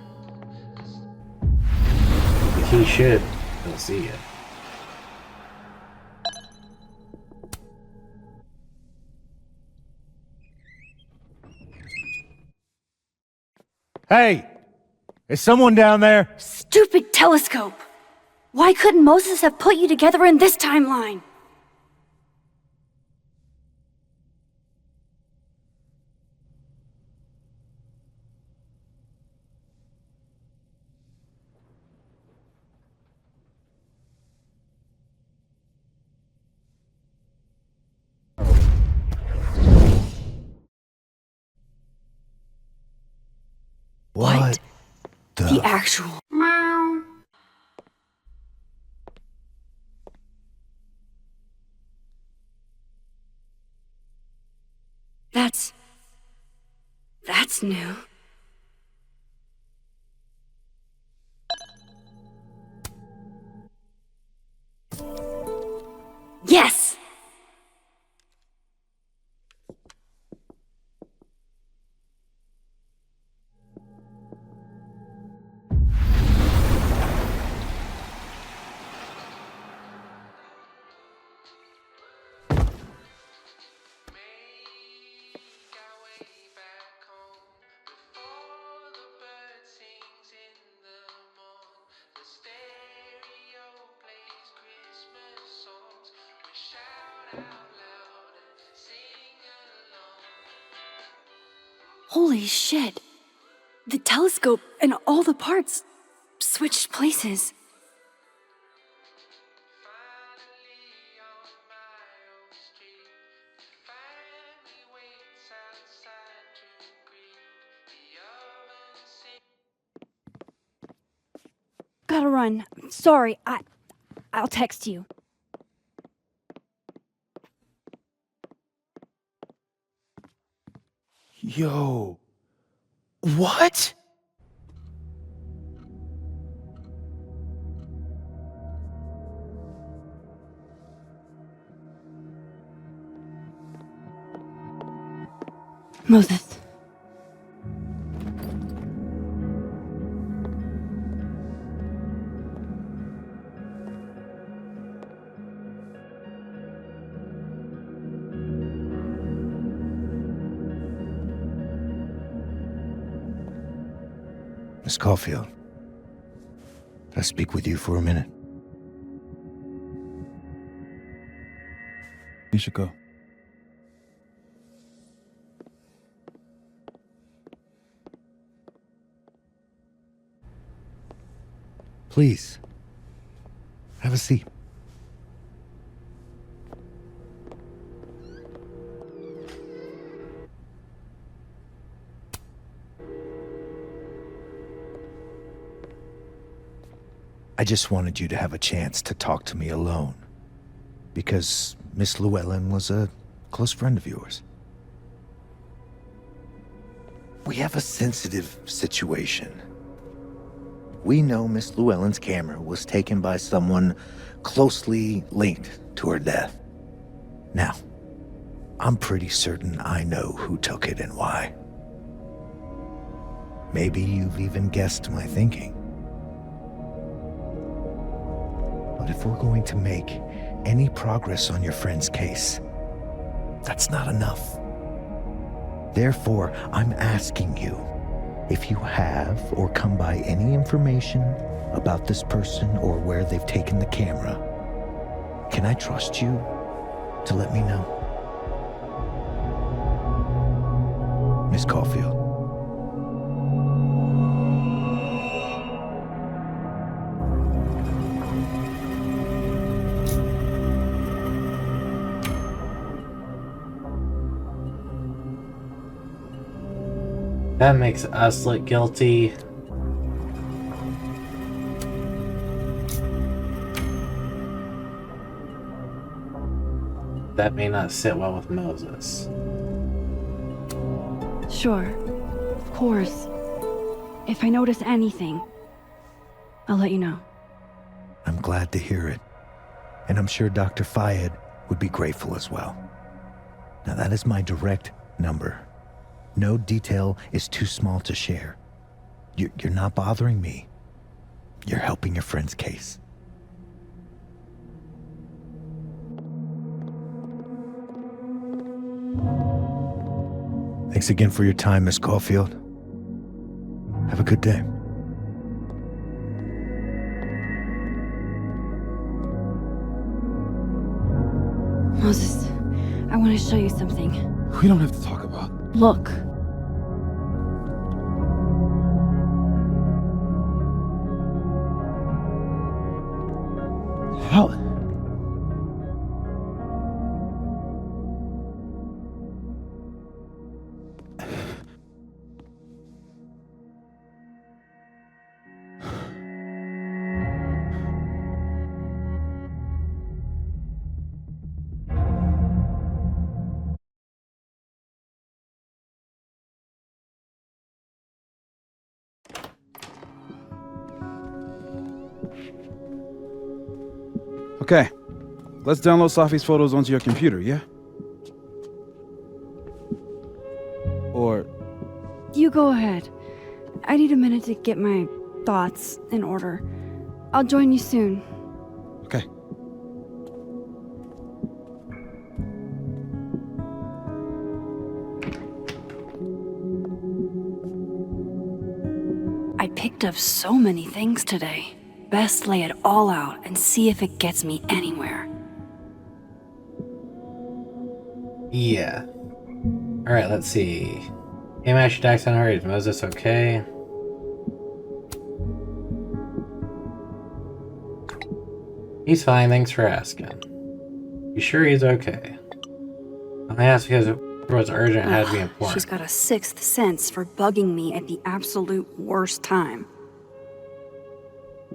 The key should still see you. Hey! Is someone down there? Stupid telescope! Why couldn't Moses have put you together in this timeline? What? The actual. Meow. That's new. Yes! Holy shit. The telescope and all the parts switched places. Gotta run. Sorry, I'll text you. Yo. What? Moses. Miss Caulfield, can I speak with you for a minute? You should go. Please, have a seat. I just wanted you to have a chance to talk to me alone, because Miss Llewellyn was a close friend of yours. We have a sensitive situation. We know Miss Llewellyn's camera was taken by someone closely linked to her death. Now, I'm pretty certain I know who took it and why. Maybe you've even guessed my thinking. But if we're going to make any progress on your friend's case, that's not enough. Therefore, I'm asking you, if you have or come by any information about this person or where they've taken the camera, can I trust you to let me know? Miss Caulfield. That makes us look guilty. That may not sit well with Moses. Sure. Of course. If I notice anything, I'll let you know. I'm glad to hear it. And I'm sure Dr. Fayed would be grateful as well. Now that is my direct number. No detail is too small to share. You're not bothering me. You're helping your friend's case. Thanks again for your time, Miss Caulfield. Have a good day. Moses, I want to show you something. We don't have to talk about. Look. How? Okay, let's download Safi's photos onto your computer, yeah? Or... You go ahead. I need a minute to get my thoughts in order. I'll join you soon. Okay. I picked up so many things today. Best lay it all out and see if it gets me anywhere. Yeah. Alright, let's see. Hey, Mash Dax on her. Is Moses okay? He's fine, thanks for asking. You sure he's okay? I asked because it was urgent and had to be important. She's got a sixth sense for bugging me at the absolute worst time.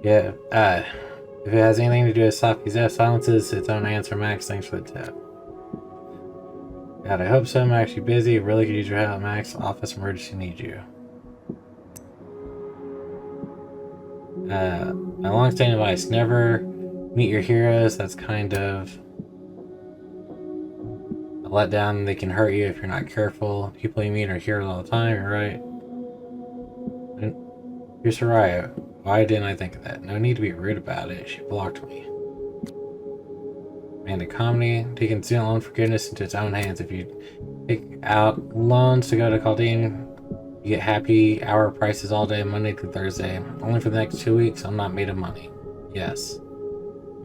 Yeah, if it has anything to do with Safi's F, silences its own answer, Max. Thanks for the tip. God, I hope so. I'm actually busy. Really could use your help, Max. Office emergency needs you. My long-standing advice, never meet your heroes. That's kind of a letdown. They can hurt you if you're not careful. People you meet are heroes all the time, you're right. And here's Soraya. Why didn't I think of that? No need to be rude about it. She blocked me. Romantic comedy. Taking student loan forgiveness into its own hands. If you take out loans to go to Chaldean, you get happy hour prices all day, Monday through Thursday. Only for the next 2 weeks, I'm not made of money. Yes.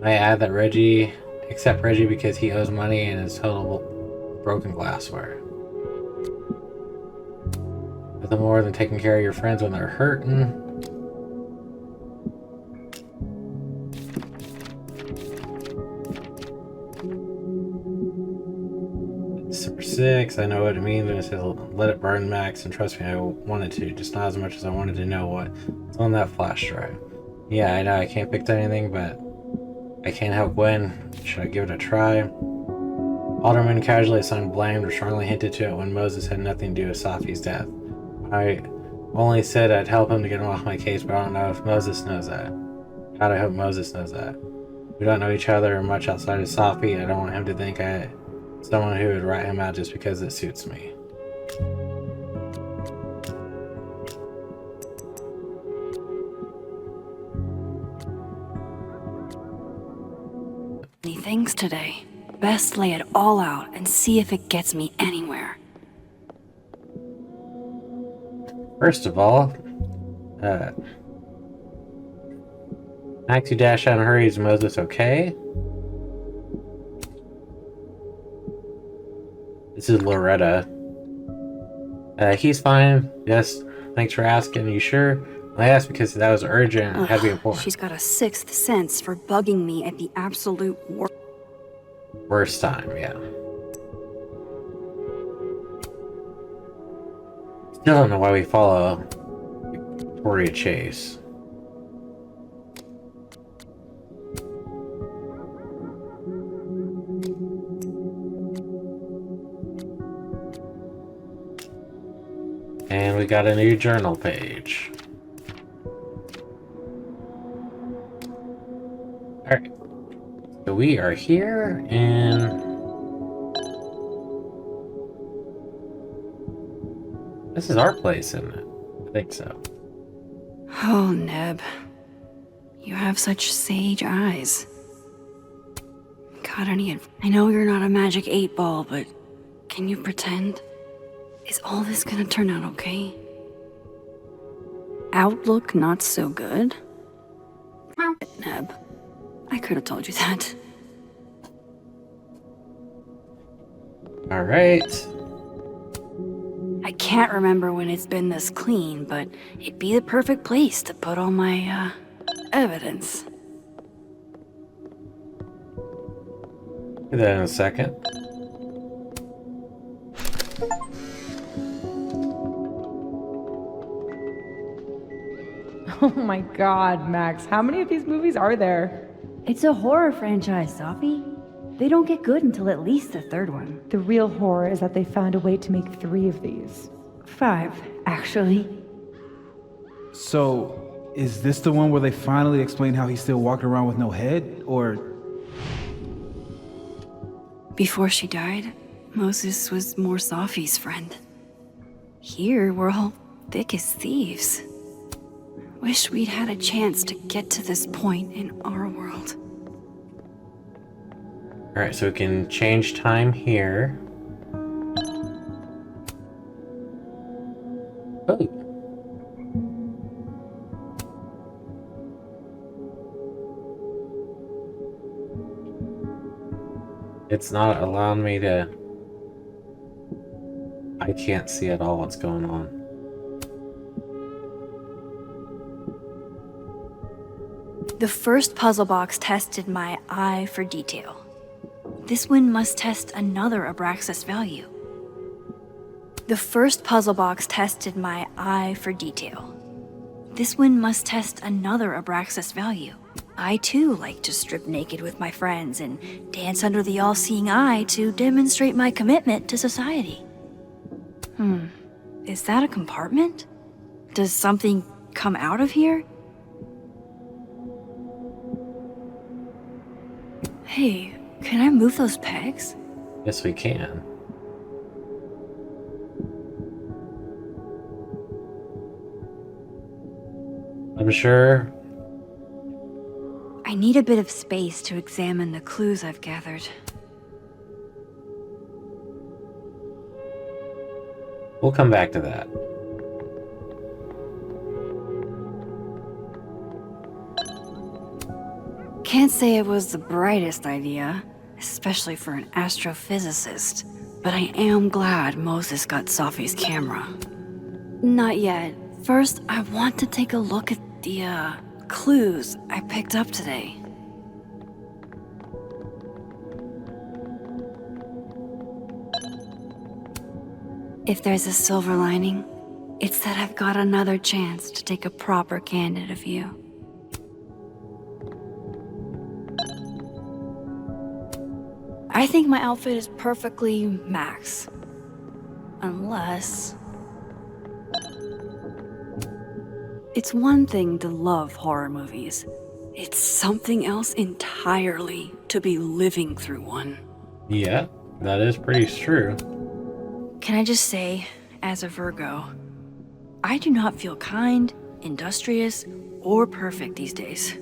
May I add that Reggie, except Reggie because he owes money and is total broken glassware. Nothing more than taking care of your friends when they're hurting. December 6th, I know what it means when it says let it burn, Max, and trust me, I wanted to, just not as much as I wanted to know what's on that flash drive. Yeah, I know I can't fix anything, but I can't help when. Should I give it a try? Alderman casually assigned blame or strongly hinted to it when Moses had nothing to do with Safi's death. I only said I'd help him to get him off my case, but I don't know if Moses knows that. God, I hope Moses knows that. We don't know each other much outside of Safi. I don't want him to think I'm someone who would rat him out just because it suits me. Many things today. Best lay it all out and see if it gets me anywhere. First of all, Max, you dash out and hurry. Is Moses okay? This is Loretta. He's fine. Yes, thanks for asking. You sure? I asked because that was urgent and had to be important. She's got a sixth sense for bugging me at the absolute worst time, yeah. Still don't know why we follow Victoria Chase. And we got a new journal page. Alright. So we are here in This is our place, isn't it? I think so. Oh, Neb. You have such sage eyes. Got any... I know you're not a magic 8-ball, but can you pretend? Is all this gonna turn out okay? Outlook not so good? Neb. I could have told you that. Alright. I can't remember when it's been this clean, but it'd be the perfect place to put all my, evidence. Do that in a second. Oh my god, Max, how many of these movies are there? It's a horror franchise, Sophie. They don't get good until at least the third one. The real horror is that they found a way to make 3 of these. 5, actually. So, is this the one where they finally explain how he's still walking around with no head, or... Before she died, Moses was more Sophie's friend. Here, we're all thick as thieves. Wish we'd had a chance to get to this point in our world. Alright, so we can change time here. Oh. It's not allowing me to... I can't see at all what's going on. The first puzzle box tested my eye for detail. This one must test another Abraxas value. The first puzzle box tested my eye for detail. This one must test another Abraxas value. I too like to strip naked with my friends and dance under the all-seeing eye to demonstrate my commitment to society. Is that a compartment? Does something come out of here? Hey, can I move those pegs? Yes, we can. I'm sure. I need a bit of space to examine the clues I've gathered. We'll come back to that. Can't say it was the brightest idea, especially for an astrophysicist, but I am glad Moses got Sophie's camera. Not yet. First, I want to take a look at the, clues I picked up today. If there's a silver lining, it's that I've got another chance to take a proper candid view. I think my outfit is perfectly Max. Unless... It's one thing to love horror movies. It's something else entirely to be living through one. Yeah, that is pretty true. Can I just say, as a Virgo, I do not feel kind, industrious, or perfect these days.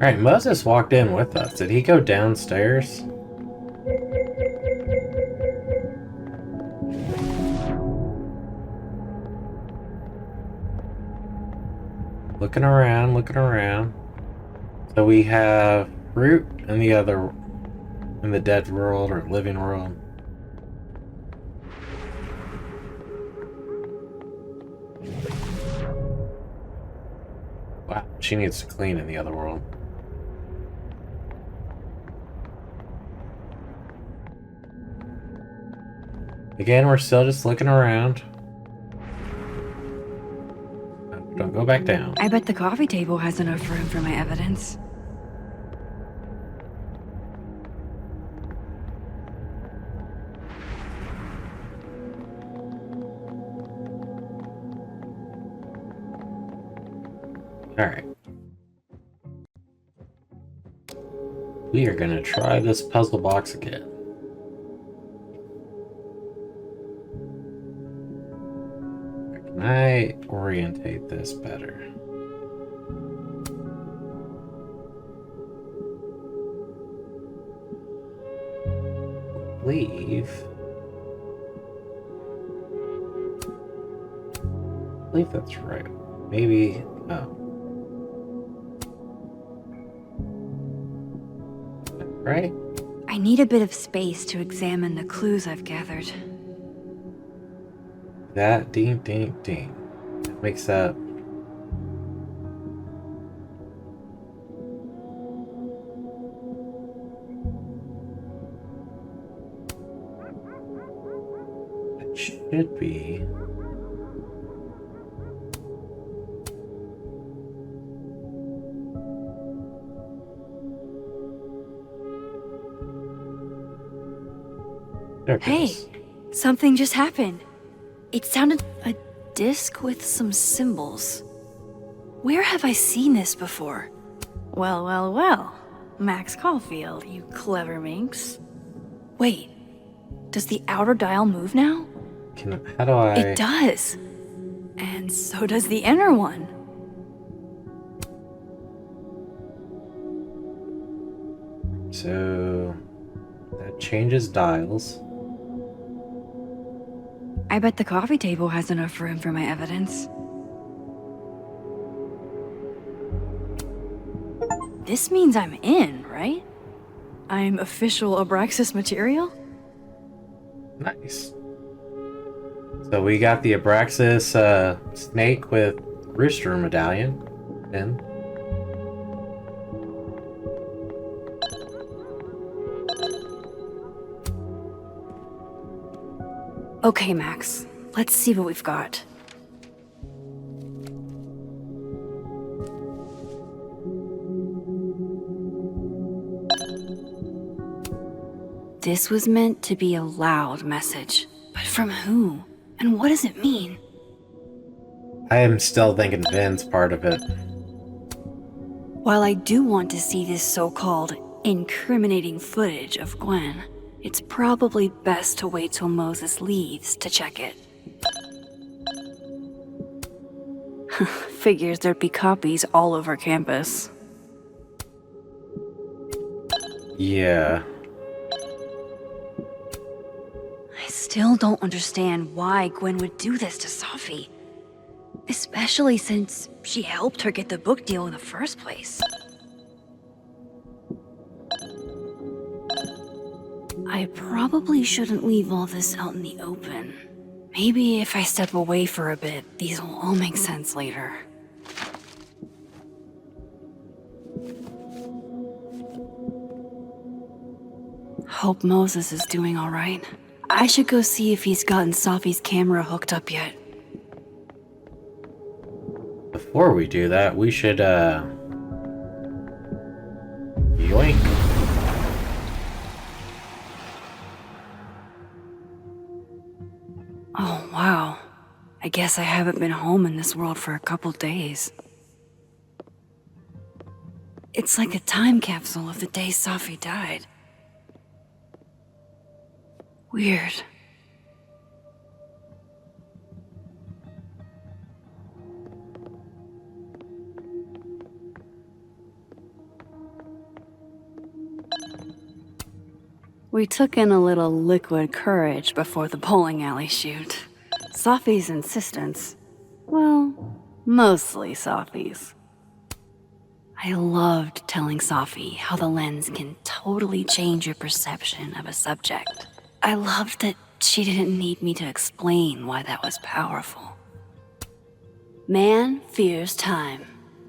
Alright, Moses walked in with us. Did he go downstairs? Looking around, looking around. So we have fruit in the other, in the dead world or living world. Wow, she needs to clean in the other world. Again, we're still just looking around. Don't go back down. I bet the coffee table has enough room for my evidence. Alright. We are gonna try this puzzle box again. Can I orientate this better? I believe that's right. Maybe, oh. Right? I need a bit of space to examine the clues I've gathered. That ding. That makes that. It should be. There it Hey, goes. something just happened. It sounded a disc with some symbols. Where have I seen this before? Well. Max Caulfield, you clever minx. Wait, does the outer dial move now? How do I... It does. And so does the inner one. So... that changes dials. I bet the coffee table has enough room for my evidence. This means I'm in, right? I'm official Abraxas material? Nice. So we got the Abraxas snake with rooster medallion in. Okay, Max. Let's see what we've got. This was meant to be a loud message. But from who? And what does it mean? I am still thinking Vin's part of it. While I do want to see this so-called incriminating footage of Gwen, it's probably best to wait till Moses leaves to check it. Figures there'd be copies all over campus. Yeah. I still don't understand why Gwen would do this to Safi. Especially since she helped her get the book deal in the first place. I probably shouldn't leave all this out in the open. Maybe if I step away for a bit, these will all make sense later. Hope Moses is doing all right. I should go see if he's gotten Safi's camera hooked up yet. Before we do that, we should, yoink. Oh, wow. I guess I haven't been home in this world for a couple days. It's like a time capsule of the day Safi died. Weird. We took in a little liquid courage before the bowling alley shoot. Safi's insistence. Well, mostly Safi's. I loved telling Safi how the lens can totally change your perception of a subject. I loved that she didn't need me to explain why that was powerful. Man fears time.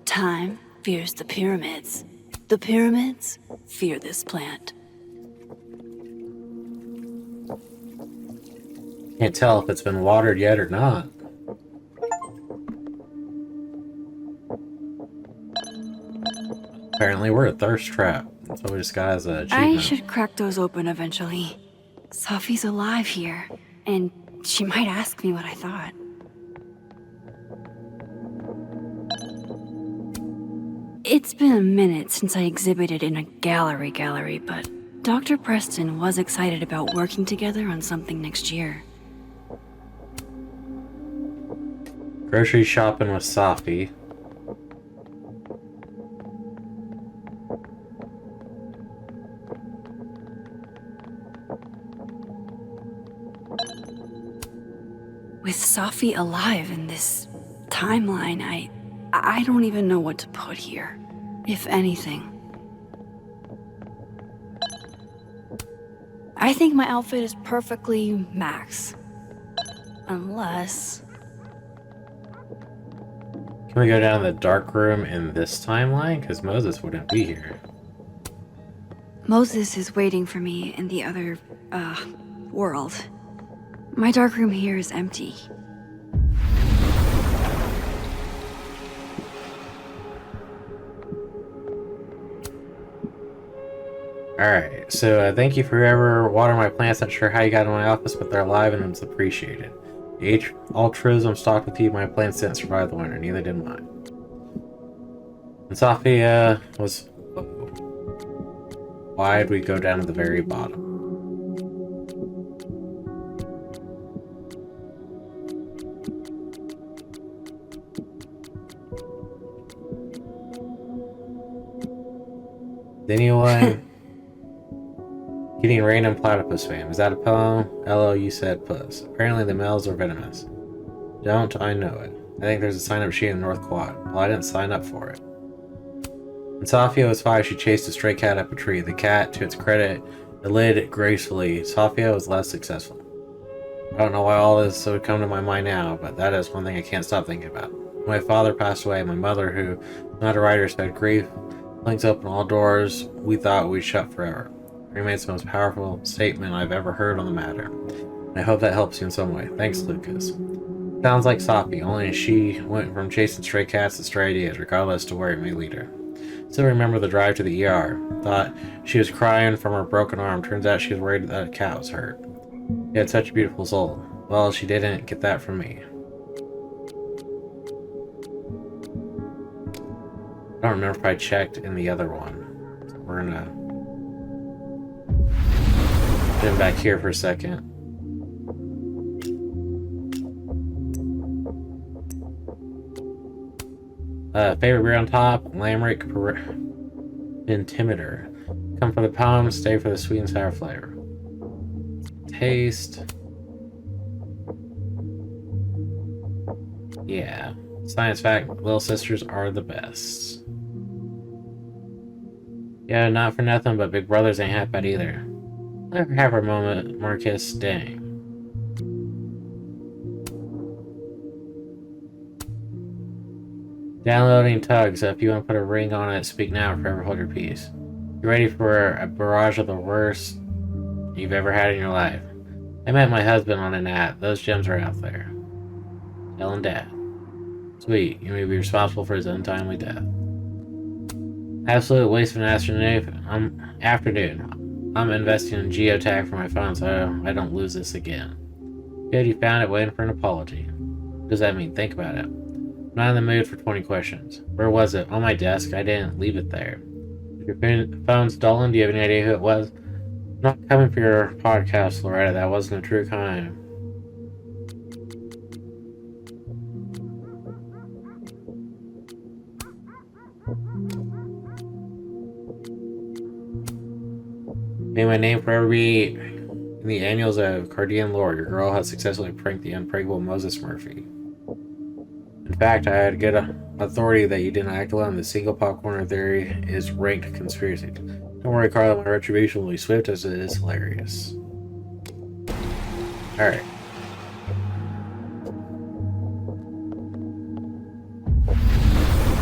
Time fears the pyramids. The pyramids fear this plant. Can't tell if it's been watered yet or not. Apparently we're a thirst trap. That's what we just got as a achievement. I should crack those open eventually. Safi's alive here, and she might ask me what I thought. It's been a minute since I exhibited in a gallery, but Dr. Preston was excited about working together on something next year. Grocery shopping with Safi. With Safi alive in this timeline, I don't even know what to put here, if anything. I think my outfit is perfectly Max. Unless... Can we go down the dark room in this timeline? Because Moses wouldn't be here. Moses is waiting for me in the other, world. My dark room here is empty. Alright, so thank you for whoever watered my plants. Not sure how you got in my office, but they're alive and it's appreciated. Altruism stocked with you. My plants didn't survive the winter, neither did mine. And Safi, was... Why'd we go down to the very bottom? Is anyone getting random platypus fame? Is that a poem? LO, you said puss. Apparently the males are venomous. Don't I know it? I think there's a sign-up sheet in the North Quad. Well, I didn't sign up for it. When Safia was 5, she chased a stray cat up a tree. The cat, to its credit, elid it gracefully. Safia was less successful. I don't know why all this would come to my mind now, but that is one thing I can't stop thinking about. When my father passed away, my mother, who was not a writer, said grief flings open all doors we thought we'd shut forever. It remains the most powerful statement I've ever heard on the matter. And I hope that helps you in some way. Thanks, Lucas. Sounds like Safi, only she went from chasing stray cats to stray ideas, regardless to where it may lead her. Still remember the drive to the ER. Thought she was crying from her broken arm. Turns out she was worried that a cat was hurt. She had such a beautiful soul. Well, she didn't get that from me. I don't remember if I checked in the other one. So we're gonna get back here for a second. Favorite beer on top, Lamric Intimidator. Come for the poem, stay for the sweet and sour flavor. Taste. Yeah. Science fact, little sisters are the best. Yeah, not for nothing, but big brothers ain't half bad either. Let her have her moment, Marcus. Dang. Downloading tug, so if you want to put a ring on it, speak now or forever hold your peace. You ready for a barrage of the worst you've ever had in your life? I met my husband on an app. Those gems are out there. Telling Dad. Sweet, you may be responsible for his untimely death. Absolute waste of an afternoon. I'm investing in geotag for my phone so I don't lose this again. Good, you found it, waiting for an apology. What does that mean? Think about it. I'm not in the mood for 20 questions. Where was it? On my desk. I didn't leave it there. If your phone's stolen, do you have any idea who it was? I'm not coming for your podcast, Loretta. That wasn't a true crime. May my name forever be in the annals of Cardian lore. Your girl has successfully pranked the unprankable Moses Murphy. In fact, I had good authority that you didn't act alone. The single popcorn theory is ranked conspiracy. Don't worry, Carla, my retribution will be swift as it is hilarious. Alright.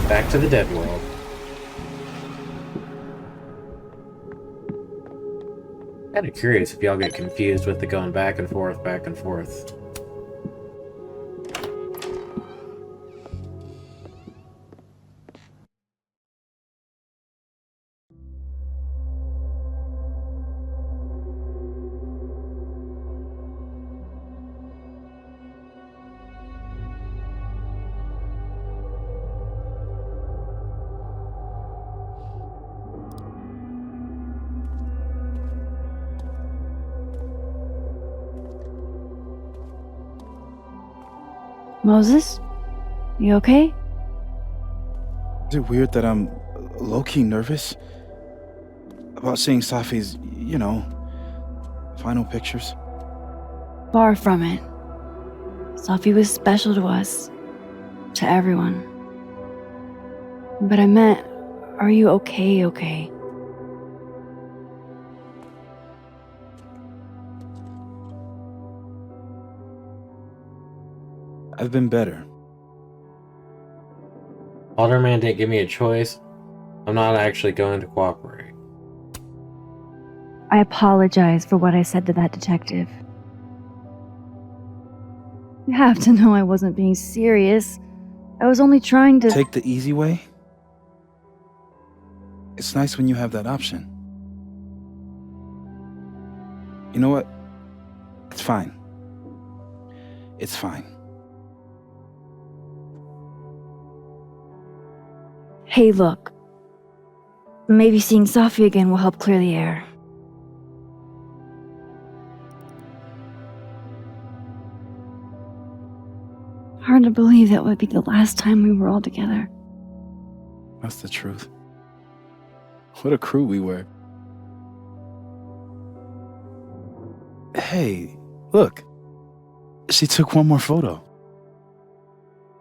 Back to the dead world. Kinda curious if y'all get confused with the going back and forth, back and forth. Moses? You okay? Is it weird that I'm low-key nervous about seeing Safi's, final pictures? Far from it. Safi was special to us. To everyone. But I meant, are you okay? I've been better. Alderman didn't give me a choice. I'm not actually going to cooperate. I apologize for what I said to that detective. You have to know I wasn't being serious. I was only trying to Take the easy way? It's nice when you have that option. You know what? It's fine. It's fine. Hey, look. Maybe seeing Safi again will help clear the air. Hard to believe that would be the last time we were all together. That's the truth. What a crew we were. Hey, look. She took one more photo.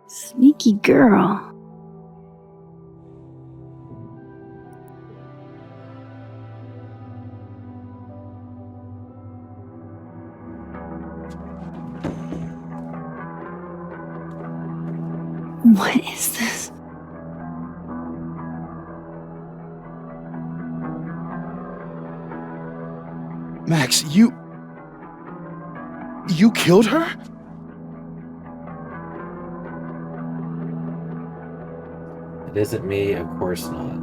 Sneaky girl. What is this? Max, you killed her? It isn't me, of course not.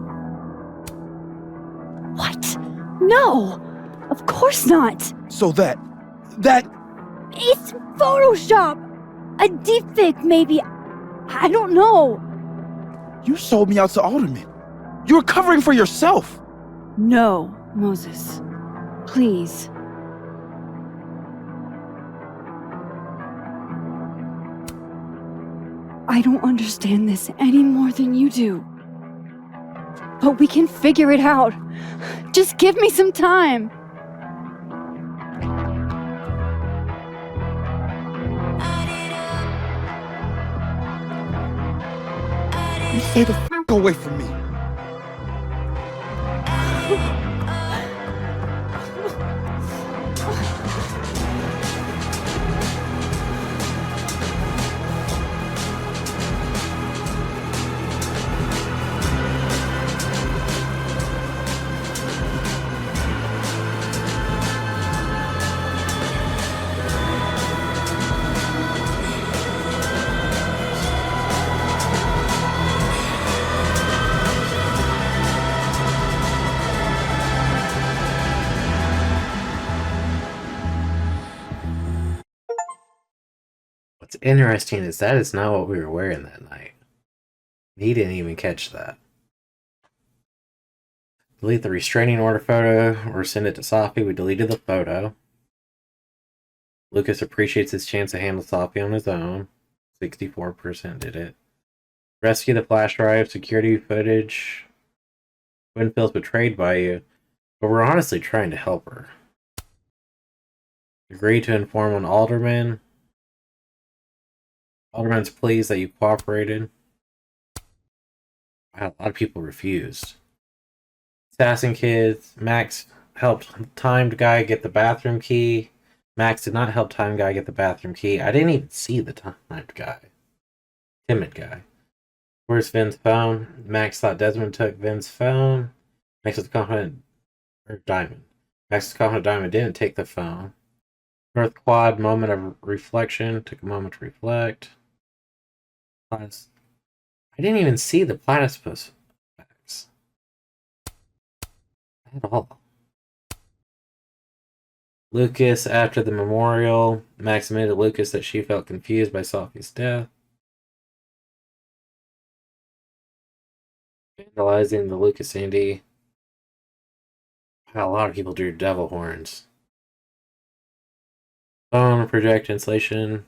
What? No! Of course not! So that... It's Photoshop! A deepfake, maybe. I don't know. You sold me out to Alderman. You were covering for yourself. No, Moses. Please. I don't understand this any more than you do. But we can figure it out. Just give me some time. Stay the f*** away from me. What's interesting is that is not what we were wearing that night. He didn't even catch that. Delete the restraining order photo or send it to Safi. We deleted the photo. Lucas appreciates his chance to handle Safi on his own. 64% did it. Rescue the flash drive, security footage. Gwen feels betrayed by you, but we're honestly trying to help her. Agree to inform an alderman. Alderman's pleased that you cooperated. A lot of people refused. Assassin kids. Max helped timed guy get the bathroom key. Max did not help timed guy get the bathroom key. I didn't even see the timed guy. Timid guy. Where's Vin's phone? Max thought Desmond took Vin's phone. Max was confident. Or Diamond. Max was confident Diamond didn't take the phone. North Quad, moment of reflection. Took a moment to reflect. I didn't even see the platypus facts at all. Lucas, after the memorial, Max admitted to Lucas that she felt confused by Sophie's death. Vandalizing the Lucas Andy. Wow, a lot of people drew devil horns. Phone, project installation.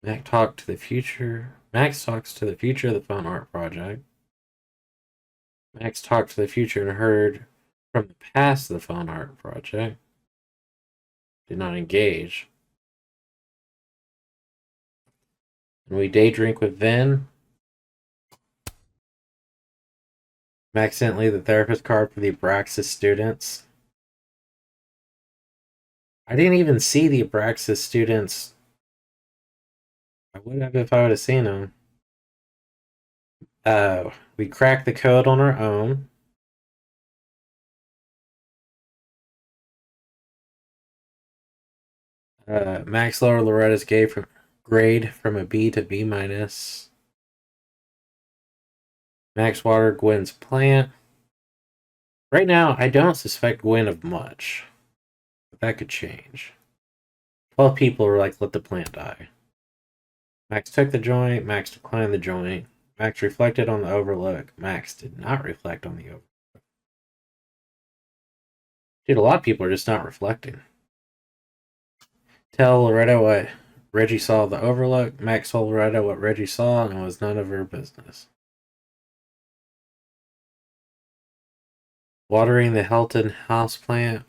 Max talks to the future of the phone art project. Max talked to the future and heard from the past of the phone art project. Did not engage. And we day drink with Vin. Max sent Lee the therapist card for the Abraxas students. I didn't even see the Abraxas students. I would have if I would have seen them. We cracked the code on our own. Max lowered Loretta's grade from a B to B minus. Max watered Gwen's plant. Right now, I don't suspect Gwen of much. But that could change. 12 people were like, let the plant die. Max took the joint. Max declined the joint. Max reflected on the overlook. Max did not reflect on the overlook. Dude, a lot of people are just not reflecting. Tell Loretta what Reggie saw of the overlook. Max told Loretta what Reggie saw, and it was none of her business. Watering the Helton houseplant.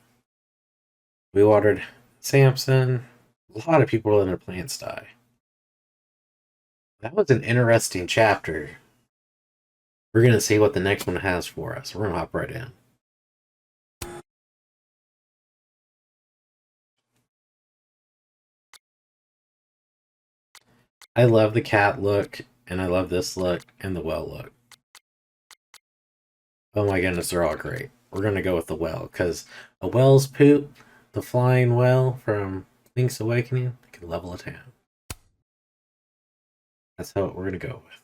We watered Samson. A lot of people letting their plants die. That was an interesting chapter. We're going to see what the next one has for us. We're going to hop right in. I love the cat look, and I love this look, and the well look. Oh my goodness, they're all great. We're going to go with the well, because a well's poop, the flying well from Link's Awakening, can level a town. That's how we're going to go with.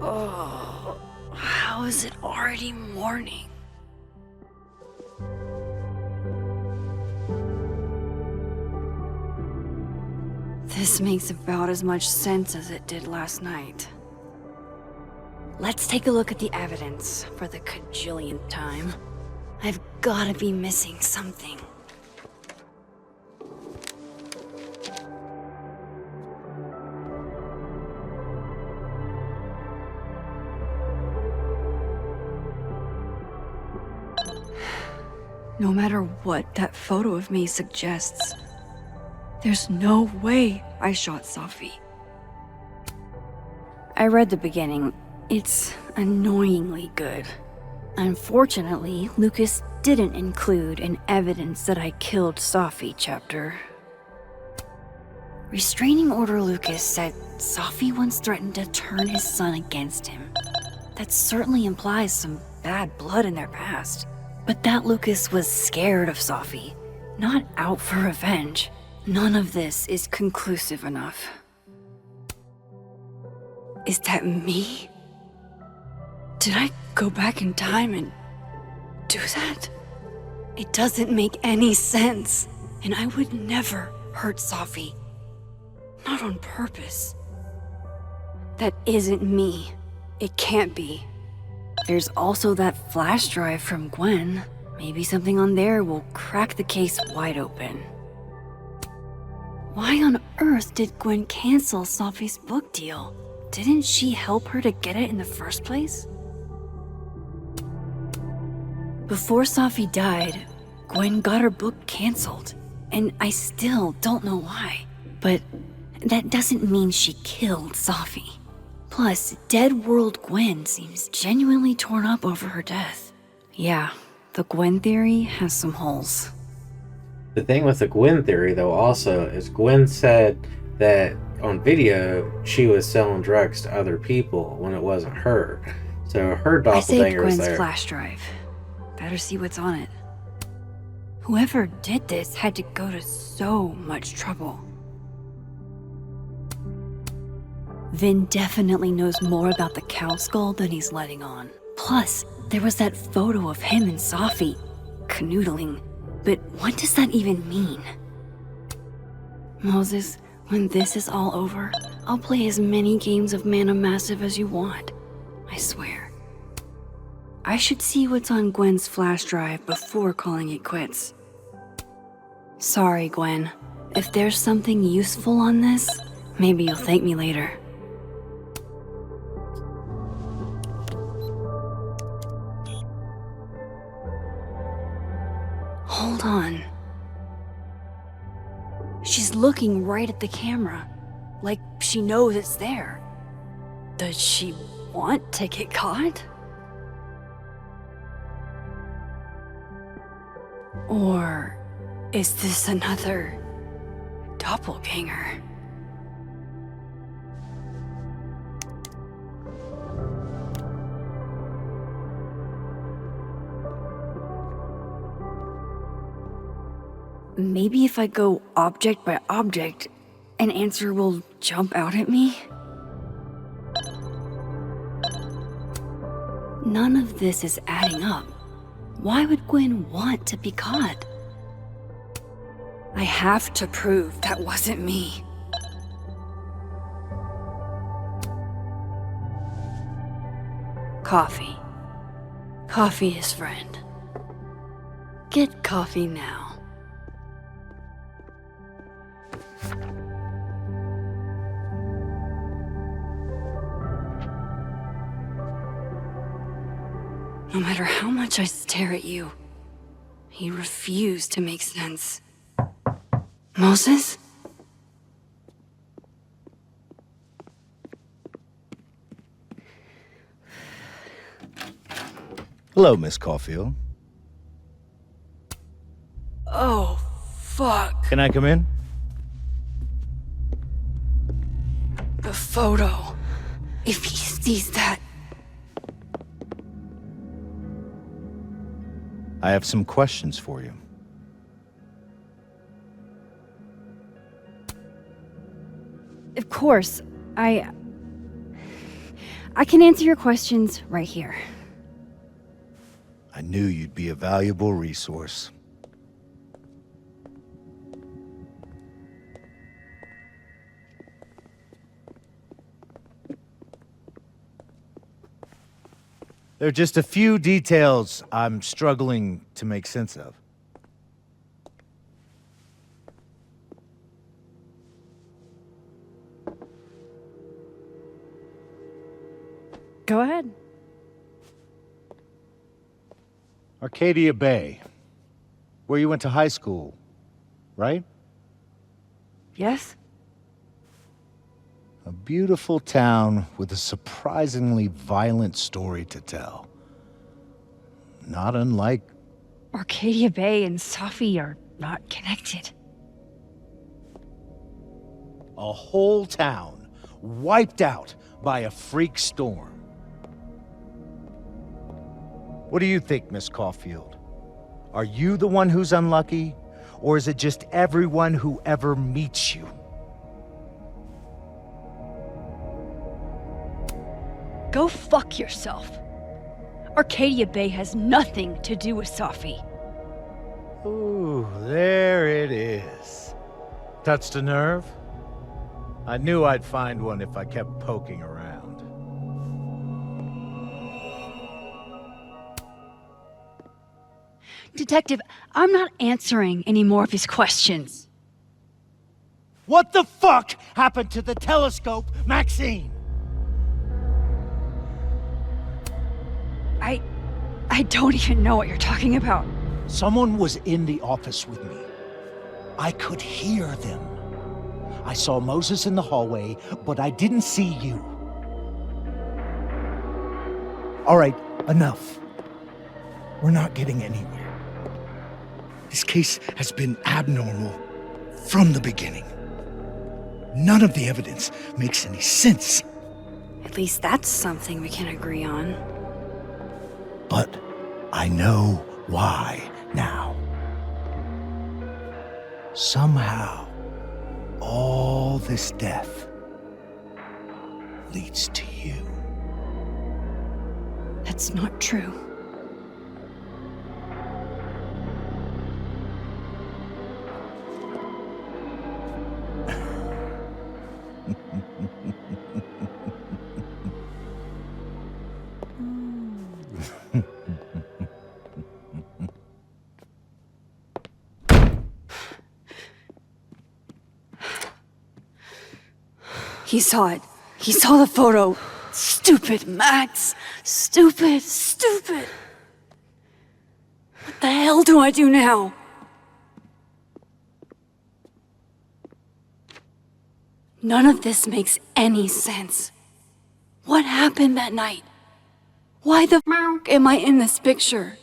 Oh, how is it already morning? This makes about as much sense as it did last night. Let's take a look at the evidence for the cajillionth time. I've gotta be missing something. No matter what that photo of me suggests, there's no way I shot Sophie. I read the beginning. It's annoyingly good. Unfortunately, Lucas didn't include an evidence that I killed Sophie chapter. Restraining Order Lucas said Sophie once threatened to turn his son against him. That certainly implies some bad blood in their past. But that Lucas was scared of Sophie, not out for revenge. None of this is conclusive enough. Is that me? Did I go back in time and do that? It doesn't make any sense. And I would never hurt Sophie. Not on purpose. That isn't me. It can't be. There's also that flash drive from Gwen. Maybe something on there will crack the case wide open. Why on earth did Gwen cancel Sophie's book deal? Didn't she help her to get it in the first place? Before Sophie died, Gwen got her book canceled, and I still don't know why. But that doesn't mean she killed Sophie. Plus, Dead World Gwen seems genuinely torn up over her death. Yeah, the Gwen theory has some holes. The thing with the Gwen theory, though, also, is Gwen said that on video she was selling drugs to other people when it wasn't her. So her I saved doppelganger is Gwen's there. flash drive. Better see what's on it. Whoever did this had to go to so much trouble. Vin definitely knows more about the cow skull than he's letting on. Plus, there was that photo of him and Safi canoodling. But what does that even mean? Moses, when this is all over, I'll play as many games of Mana Massive as you want. I swear. I should see what's on Gwen's flash drive before calling it quits. Sorry, Gwen. If there's something useful on this, maybe you'll thank me later. Hold on. She's looking right at the camera, like she knows it's there. Does she want to get caught? Or is this another doppelganger? Maybe if I go object by object, an answer will jump out at me? None of this is adding up. Why would Gwen want to be caught? I have to prove that wasn't me. Coffee. Coffee is friend. Get coffee now. No matter how much I stare at you, you refuse to make sense. Moses? Hello, Miss Caulfield. Oh, fuck. Can I come in? The photo. If he sees that. I have some questions for you. Of course, I can answer your questions right here. I knew you'd be a valuable resource. There are just a few details I'm struggling to make sense of. Go ahead. Arcadia Bay, where you went to high school, right? Yes? A beautiful town with a surprisingly violent story to tell. Not unlike... Arcadia Bay and Safi are not connected. A whole town wiped out by a freak storm. What do you think, Miss Caulfield? Are you the one who's unlucky, or is it just everyone who ever meets you? Go fuck yourself. Arcadia Bay has nothing to do with Safi. Ooh, there it is. Touched a nerve? I knew I'd find one if I kept poking around. Detective, I'm not answering any more of his questions. What the fuck happened to the telescope, Maxine? I don't even know what you're talking about. Someone was in the office with me. I could hear them. I saw Moses in the hallway, but I didn't see you. All right, enough. We're not getting anywhere. This case has been abnormal from the beginning. None of the evidence makes any sense. At least that's something we can agree on. But I know why now. Somehow, all this death leads to you. That's not true. He saw it. He saw the photo. Stupid Max. Stupid, stupid. What the hell do I do now? None of this makes any sense. What happened that night? Why the f am I in this picture?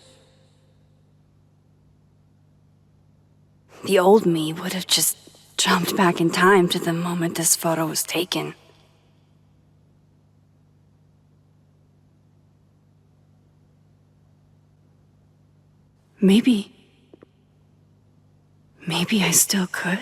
The old me would have just jumped back in time to the moment this photo was taken. Maybe I still could.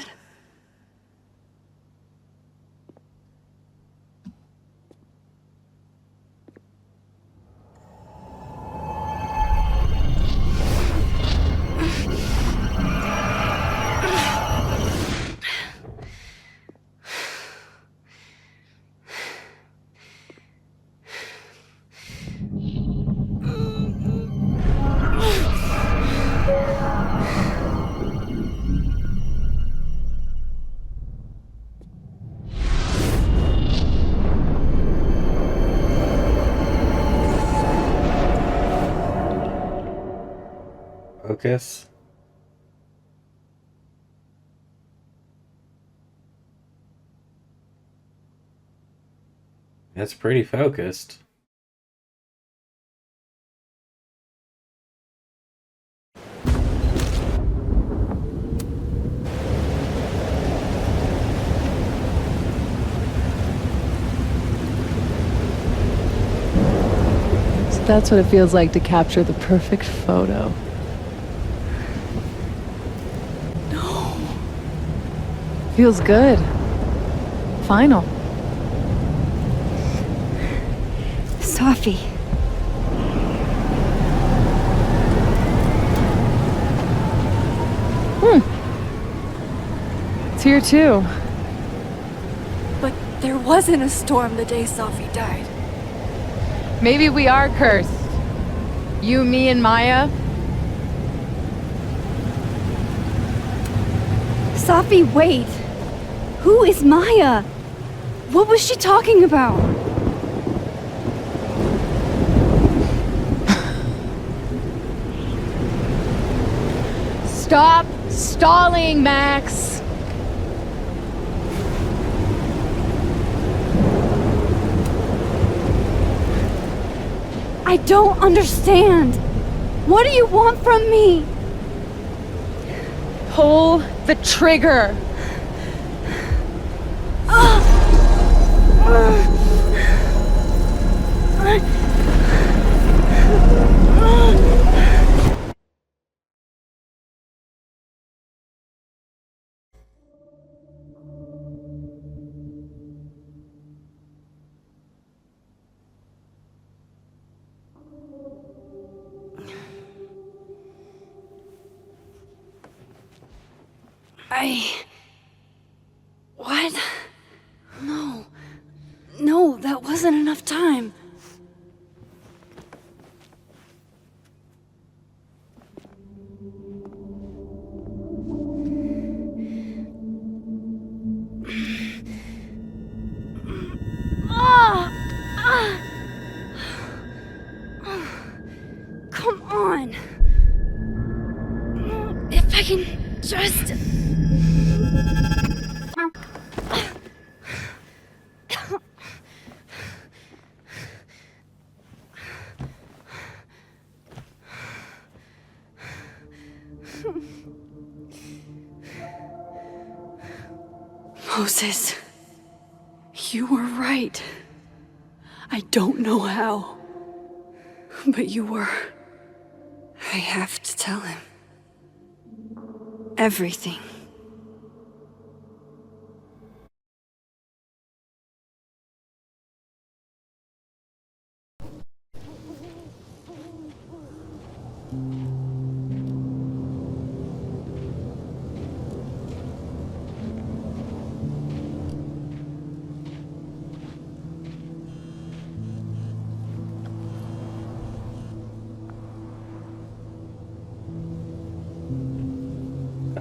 Focus. That's pretty focused. So that's what it feels like to capture the perfect photo. Feels good. Final. Sophie. It's here too. But there wasn't a storm the day Sophie died. Maybe we are cursed. You, me, and Maya. Sophie, wait. Who is Maya? What was she talking about? Stop stalling, Max. I don't understand. What do you want from me? Pull the trigger. What? No, that wasn't enough time. Come on. If I can just... Moses, you were right. I don't know how, but you were. I have to tell him. Everything.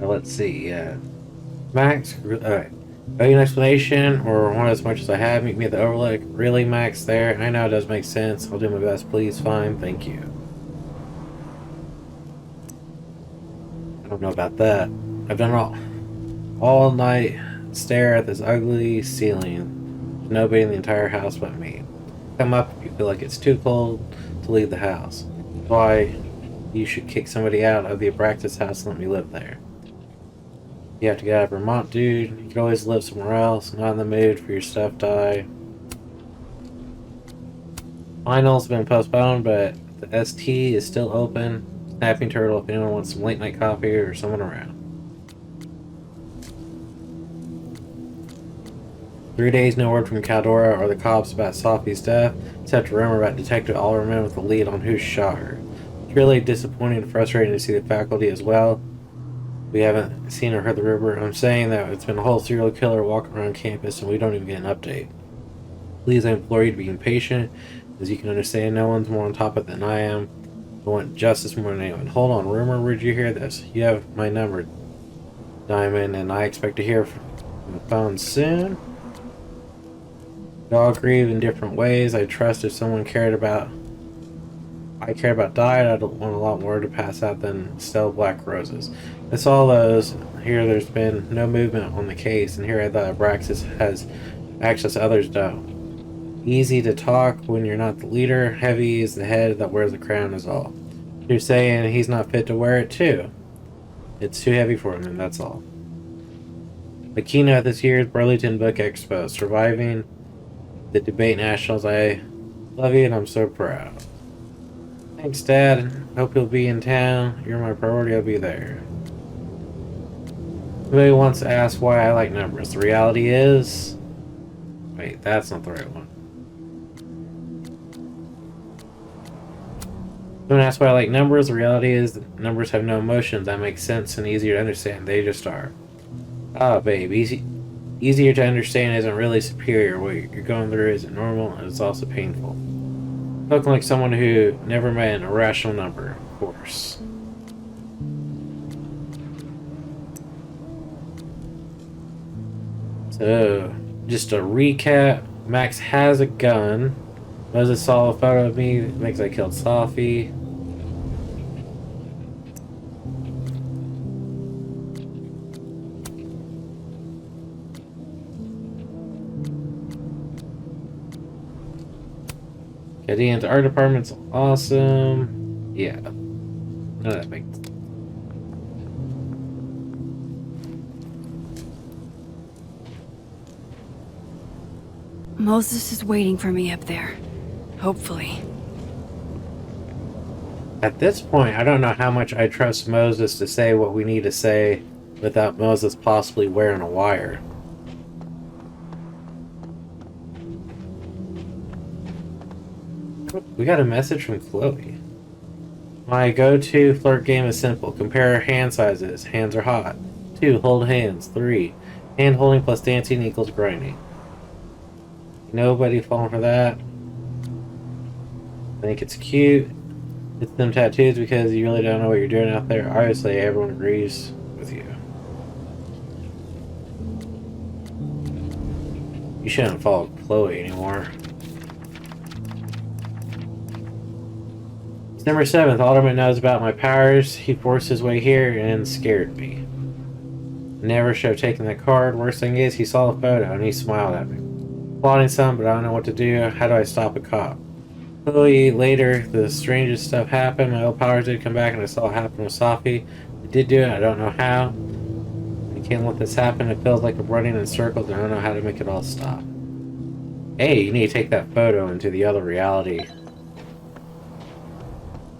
Let's see. Max, alright. Owe you an explanation, or want as much as I have? Meet me at the Overlook. Really, Max? There? I know it does make sense. I'll do my best, please. Fine, thank you. I don't know about that. I've done all night stare at this ugly ceiling. There's nobody in the entire house but me. Come up if you feel like it's too cold to leave the house. Why you should kick somebody out of the Abraxas house and let me live there. You have to get out of Vermont, dude. You can always live somewhere else. Not in the mood for your stuff die. Final's been postponed, but the ST is still open. Snapping Turtle if anyone wants some late night coffee or someone around. 3 days, no word from Caldora or the cops about Sophie's death, except a rumor about Detective Alderman with the lead on who shot her. It's really disappointing and frustrating to see the faculty as well. We haven't seen or heard the rumor. I'm saying that it's been a whole serial killer walking around campus and we don't even get an update. Please, I implore you to be patient. As you can understand, no one's more on top of it than I am. I want justice more than anyone. Hold on, rumor, where'd you hear this? You have my number, Diamond, and I expect to hear from the phone soon. We all grieve in different ways. I trust if someone cared about died, I'd want a lot more to pass out than stale black roses. It's all those. Here there's been no movement on the case, and here I thought Abraxas has access others don't. Easy to talk when you're not the leader. Heavy is the head that wears the crown is all. You're saying he's not fit to wear it too. It's too heavy for him, and that's all. The keynote this year's Burlington Book Expo, Surviving the Debate Nationals. I love you, and I'm so proud. Thanks, Dad. Hope you'll be in town. You're my priority. I'll be there. Somebody wants to ask why I like numbers. The reality is... Wait, that's not the right one. Someone asked why I like numbers. The reality is that numbers have no emotions. That makes sense and easier to understand. They just are. Ah, babe. Easier to understand isn't really superior. What you're going through isn't normal, and it's also painful. Looking like someone who never met an irrational number, of course. So, just a recap. Max has a gun. Moses saw a photo of me. Makes I killed Sophie. Gideon's art department's awesome. Yeah. None of that makes sense. Moses is waiting for me up there. Hopefully. At this point, I don't know how much I trust Moses to say what we need to say without Moses possibly wearing a wire. We got a message from Chloe. My go-to flirt game is simple. Compare hand sizes. Hands are hot. 2. Hold hands. 3. Hand holding plus dancing equals grinding. Nobody falling for that. I think it's cute. It's them tattoos because you really don't know what you're doing out there. Obviously, everyone agrees with you. You shouldn't follow Chloe anymore. December 7th, Alderman knows about my powers. He forced his way here and scared me. Never should have taken that card. Worst thing is, he saw the photo and he smiled at me. Plotting some, but I don't know what to do. How do I stop a cop? Clearly, later, the strangest stuff happened. My old powers did come back and I saw it happen with Safi. I did do it. I don't know how. I Can't let this happen. It feels like I'm running in circles and I don't know how to make it all stop. Hey, you need to take that photo into the other reality.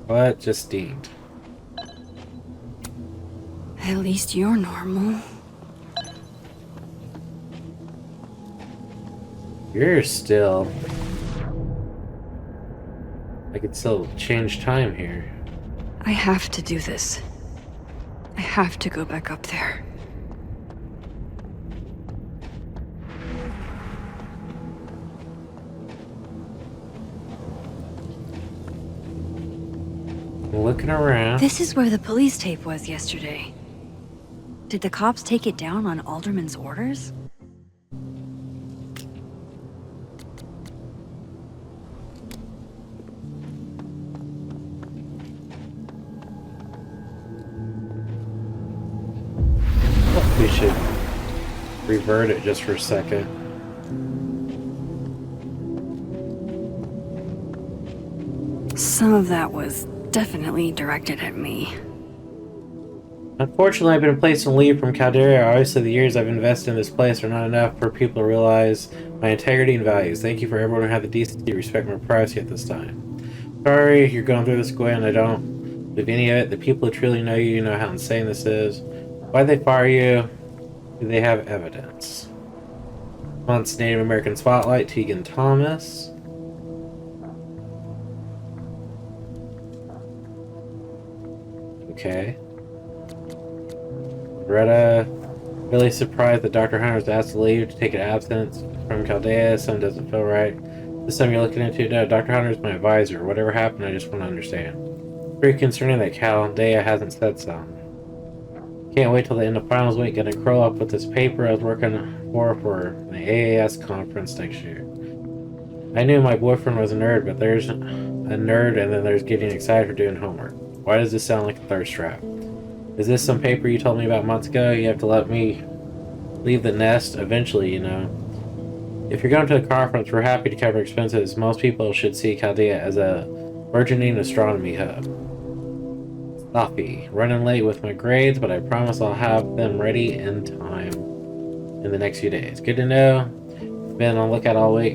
What just dinged? At least you're normal. You're still... I could still change time here. I have to do this. I have to go back up there. Looking around. This is where the police tape was yesterday. Did the cops take it down on Alderman's orders? We should revert it just for a second. Some of that was definitely directed at me. Unfortunately, I've been placed on leave from Caldera. Obviously, the years I've invested in this place are not enough for people to realize my integrity and values. Thank you for everyone who had the decency to respect my privacy at this time. Sorry, you're going through this, Gwen. I don't believe any of it. The people who truly know you know how insane this is. Why'd they fire you? Do they have evidence? Month's Native American Spotlight, Tegan Thomas. Okay. Greta, really surprised that Dr. Hunter was asked to leave to take an absence from Chaldea. Something doesn't feel right. This time you're looking into it. No, Dr. Hunter is my advisor. Whatever happened, I just want to understand. Pretty concerning that Chaldea hasn't said something. Can't wait till the end of finals week. Gonna curl up with this paper I was working for the AAS conference next year. I knew my boyfriend was a nerd, but there's a nerd and then there's getting excited for doing homework. Why does this sound like a thirst trap? Is this some paper you told me about months ago? You have to let me leave the nest eventually, you know. If you're going to a conference, we're happy to cover expenses. Most people should see Chaldea as a burgeoning astronomy hub. Sophie, running late with my grades, but I promise I'll have them ready in time in the next few days. Good to know. Been on the lookout all week.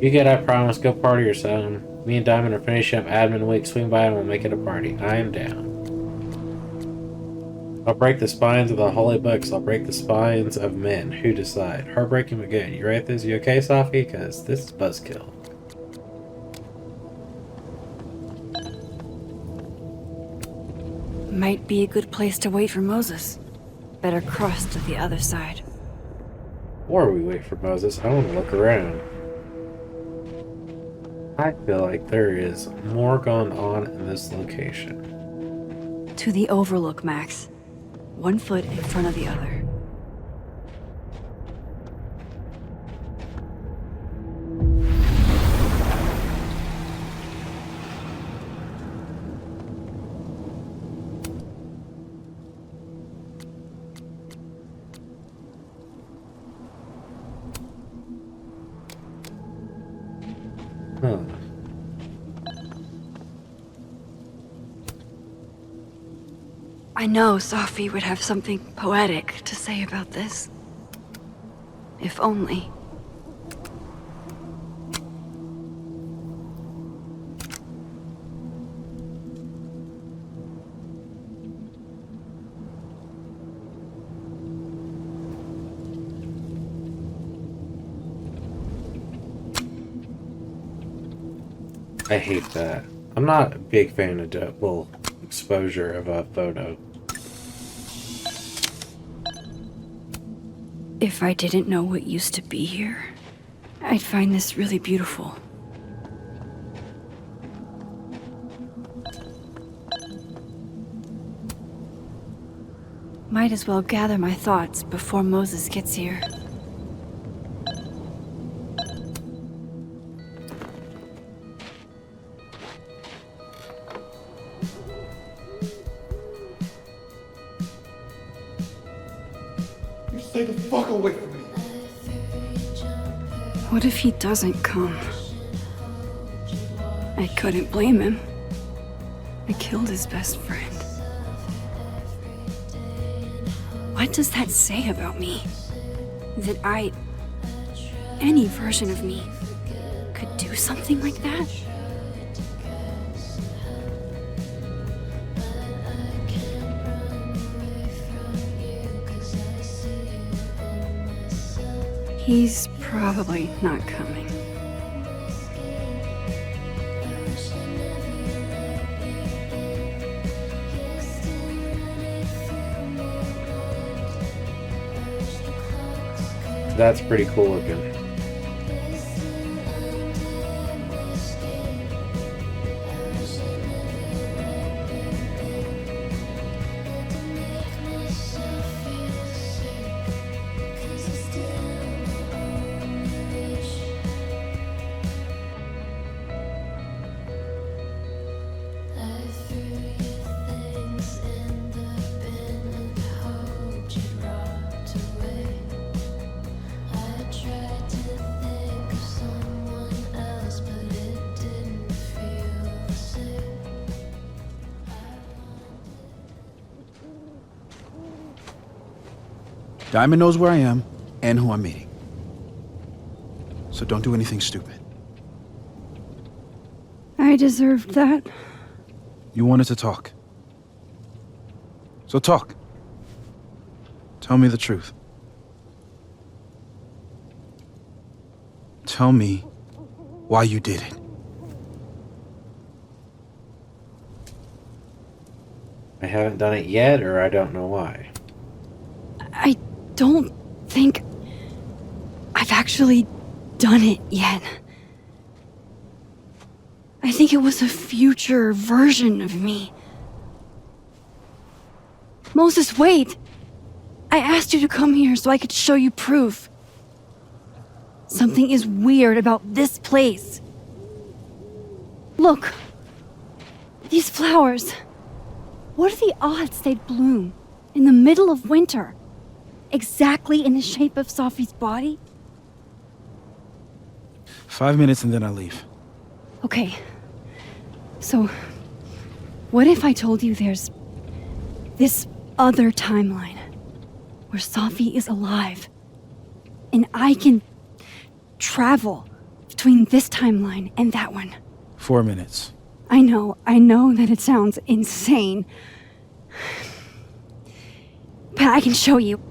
You get, I promise, go party or something. Me and Diamond are finishing up admin week. Swing by and we'll make it a party. I am down. I'll break the spines of the holy books. I'll break the spines of men. Who decide? Heartbreaking but good. You write this? You okay, Sophie? Because this is buzzkill. Might be a good place to wait for Moses. Better cross to the other side. Or we wait for Moses. I want to look around. I feel like there is more going on in this location. To the overlook, Max. 1 foot in front of the other. Huh. I know Sophie would have something poetic to say about this. If only. I hate that. I'm not a big fan of double exposure of a photo. If I didn't know what used to be here, I'd find this really beautiful. Might as well gather my thoughts before Moses gets here. Stay the fuck away from me. What if he doesn't come? I couldn't blame him. I killed his best friend. What does that say about me? That any version of me, could do something like that? He's probably not coming. That's pretty cool looking. Diamond knows where I am and who I'm meeting. So don't do anything stupid. I deserved that. You wanted to talk. So talk. Tell me the truth. Tell me why you did it. I haven't done it yet, or I don't know why. I don't think I've actually done it yet. I think it was a future version of me. Moses, wait! I asked you to come here so I could show you proof. Something is weird about this place. Look. These flowers. What are the odds they'd bloom in the middle of winter? Exactly in the shape of Sophie's body? 5 minutes and then I leave. Okay. So, what if I told you there's this other timeline where Sophie is alive and I can travel between this timeline and that one? 4 minutes. I know that it sounds insane. But I can show you.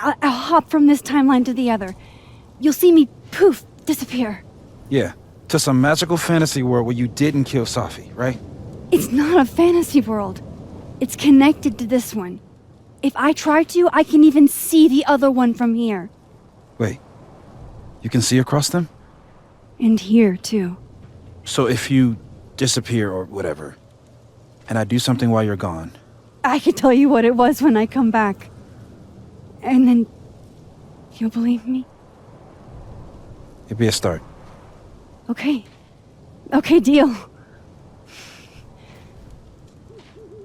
I'll hop from this timeline to the other. You'll see me, poof, disappear. Yeah, to some magical fantasy world where you didn't kill Sophie, right? It's not a fantasy world. It's connected to this one. If I try to, I can even see the other one from here. Wait, you can see across them? And here, too. So if you disappear or whatever, and I do something while you're gone... I can tell you what it was when I come back. And then you'll believe me? It'd be a start. Okay. Okay, deal.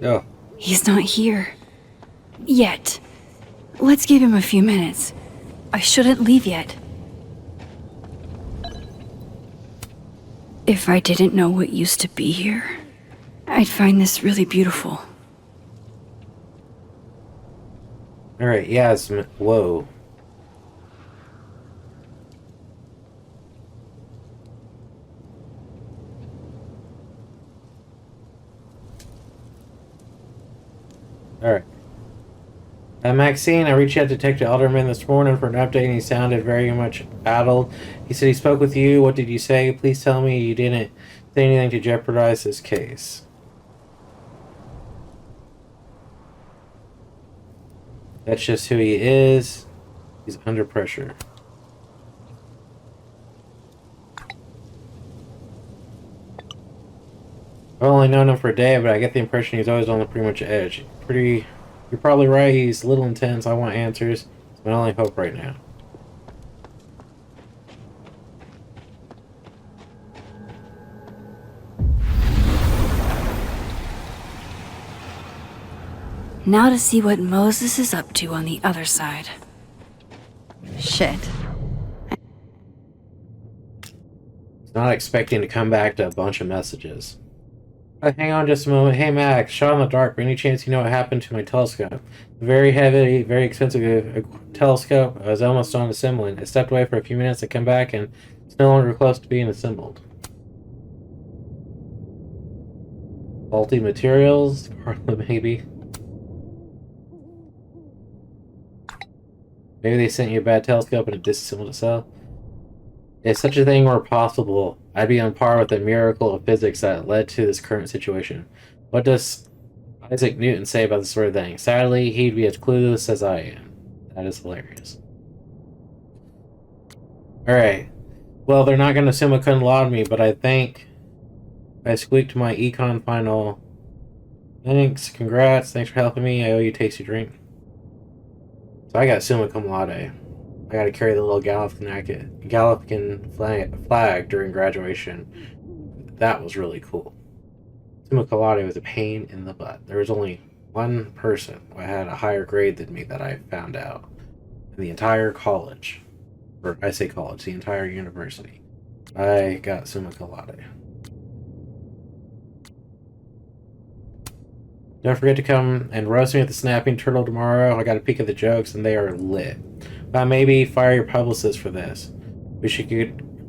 Oh. He's not here. Yet. Let's give him a few minutes. I shouldn't leave yet. If I didn't know what used to be here, I'd find this really beautiful. Alright, Yasmin. Whoa. Alright. Maxine, I reached out to Detective Alderman this morning for an update and he sounded very much addled. He said he spoke with you. What did you say? Please tell me you didn't say anything to jeopardize this case. That's just who he is. He's under pressure. I've only known him for a day, but I get the impression he's always on the pretty much edge. You're probably right, he's a little intense. I want answers. It's my only hope right now. Now to see what Moses is up to on the other side. Shit. He's not expecting to come back to a bunch of messages. Hang on just a moment. Hey Max, shot in the dark. By any chance you know what happened to my telescope? Very heavy, very expensive telescope. I was almost on assembling. I stepped away for a few minutes. I come back and it's no longer close to being assembled. Faulty materials? Carla, maybe. Maybe they sent you a bad telescope and it disassembled itself. If such a thing were possible, I'd be on par with the miracle of physics that led to this current situation. What does Isaac Newton say about this sort of thing? Sadly, he'd be as clueless as I am. That is hilarious. Alright. Well, they're not going to summa cum laude me, but I think I squeaked my econ final. Thanks, congrats, thanks for helping me. I owe you a tasty drink. So I got summa cum laude. I gotta carry the little Gallican flag during graduation. That was really cool. Summa cum laude was a pain in the butt. There was only one person who had a higher grade than me that I found out in the entire college. Or I say college, the entire university. I got summa cum laude. Don't forget to come and roast me at the Snapping Turtle tomorrow. I got a peek at the jokes and they are lit. Maybe fire your publicist for this.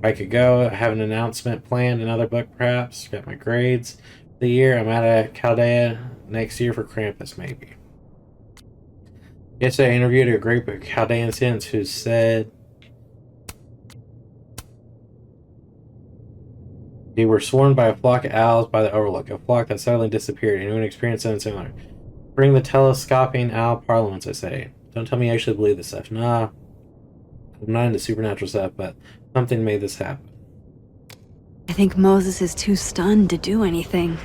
I could go. I have an announcement planned, another book perhaps. Got my grades for the year. I'm at Chaldea next year for Krampus, maybe. Yesterday I interviewed a group of Chaldean students who said they were swarmed by a flock of owls by the Overlook, a flock that suddenly disappeared. Anyone experienced something similar? Bring the telescoping owl parliaments, I say. Don't tell me you actually believe this stuff. Nah, I'm not into supernatural stuff, but something made this happen. I think Moses is too stunned to do anything.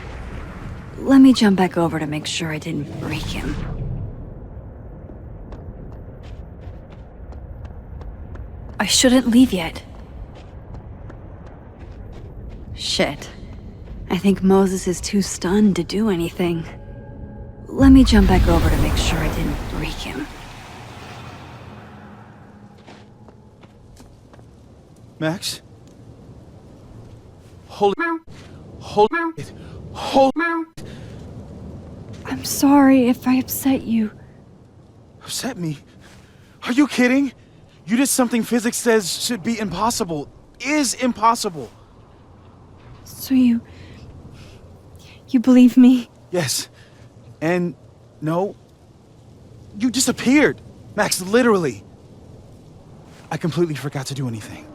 Let me jump back over to make sure I didn't break him. I shouldn't leave yet. Shit. I think Moses is too stunned to do anything. Let me jump back over to make sure I didn't break him. Max? Hold it. I'm sorry if I upset you. Upset me? Are you kidding? You did something physics says should be impossible. Is impossible. So you believe me? Yes. And no. You disappeared. Max, literally. I completely forgot to do anything.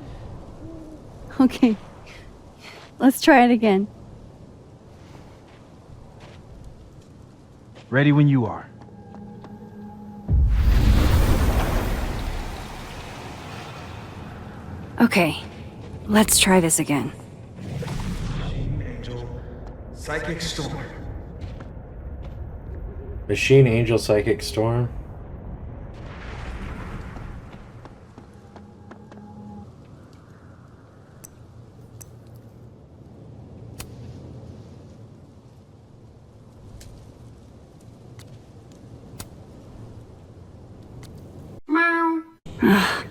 Okay. Let's try it again. Ready when you are. Okay. Let's try this again. Psychic Storm. Machine Angel Psychic Storm.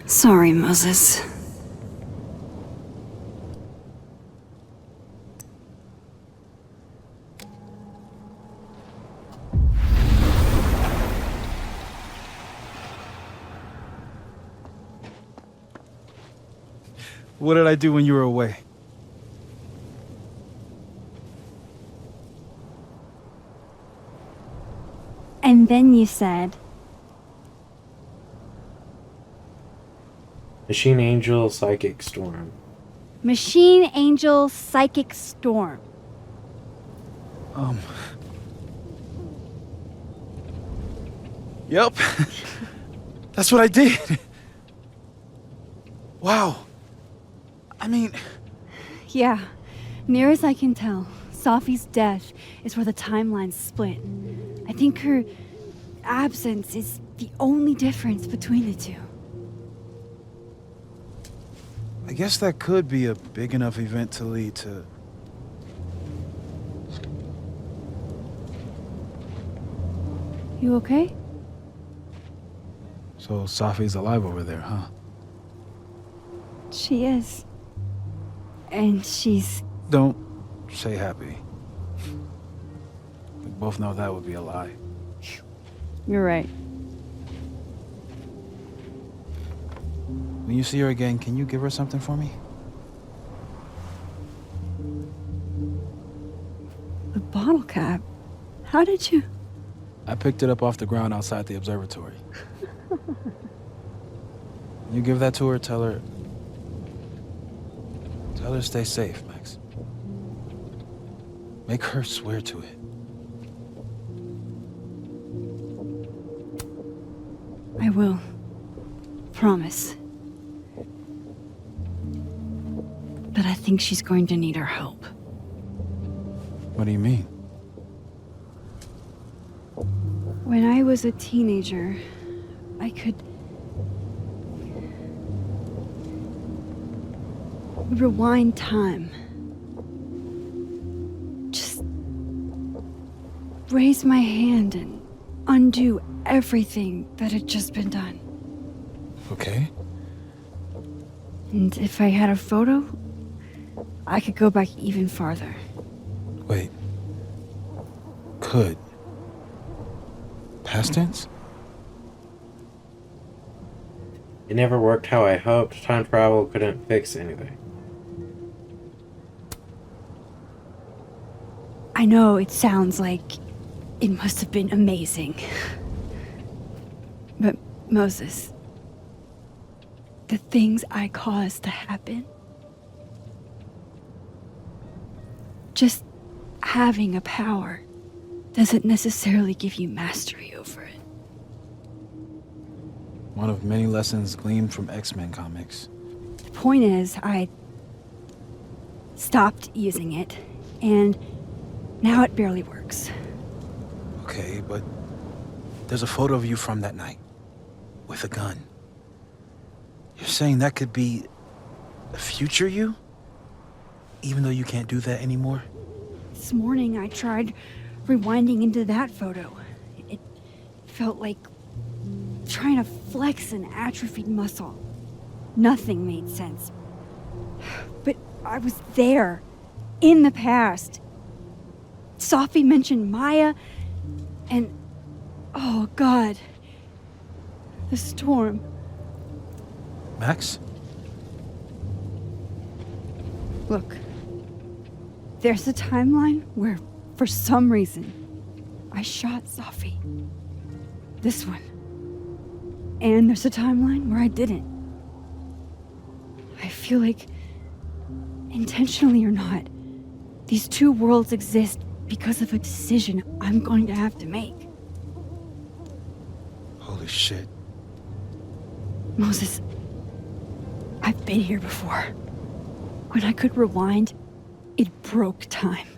Sorry, Moses. What did I do when you were away? And then you said, Machine Angel Psychic Storm. Machine Angel Psychic Storm. Yep. That's what I did. Wow. I mean... Yeah, near as I can tell, Safi's death is where the timelines split. I think her absence is the only difference between the two. I guess that could be a big enough event to lead to... You okay? So Safi's alive over there, huh? She is. And she's... Don't say happy. both know that would be a lie. You're right. When you see her again, can you give her something for me? The bottle cap? How did you? I picked it up off the ground outside the observatory. You give that to her, tell her stay safe, Max. Make her swear to it. I will. Promise. But I think she's going to need our help. What do you mean? When I was a teenager, I could rewind time. Just raise my hand and undo everything that had just been done. Okay. And if I had a photo, I could go back even farther. Wait. Could. Past tense? It never worked how I hoped. Time travel couldn't fix anything. I know it sounds like it must have been amazing. But Moses, the things I caused to happen, just having a power doesn't necessarily give you mastery over it. One of many lessons gleaned from X-Men comics. The point is, I stopped using it, and now it barely works. Okay, but there's a photo of you from that night, with a gun. You're saying that could be a future you? Even though you can't do that anymore? This morning I tried rewinding into that photo. It felt like trying to flex an atrophied muscle. Nothing made sense. But I was there, in the past. Sophie mentioned Maya, and oh God, the storm. Max? Look, there's a timeline where, for some reason, I shot Sophie. This one. And there's a timeline where I didn't. I feel like, intentionally or not, these two worlds exist because of a decision I'm going to have to make. Holy shit. Moses, I've been here before. When I could rewind, it broke time.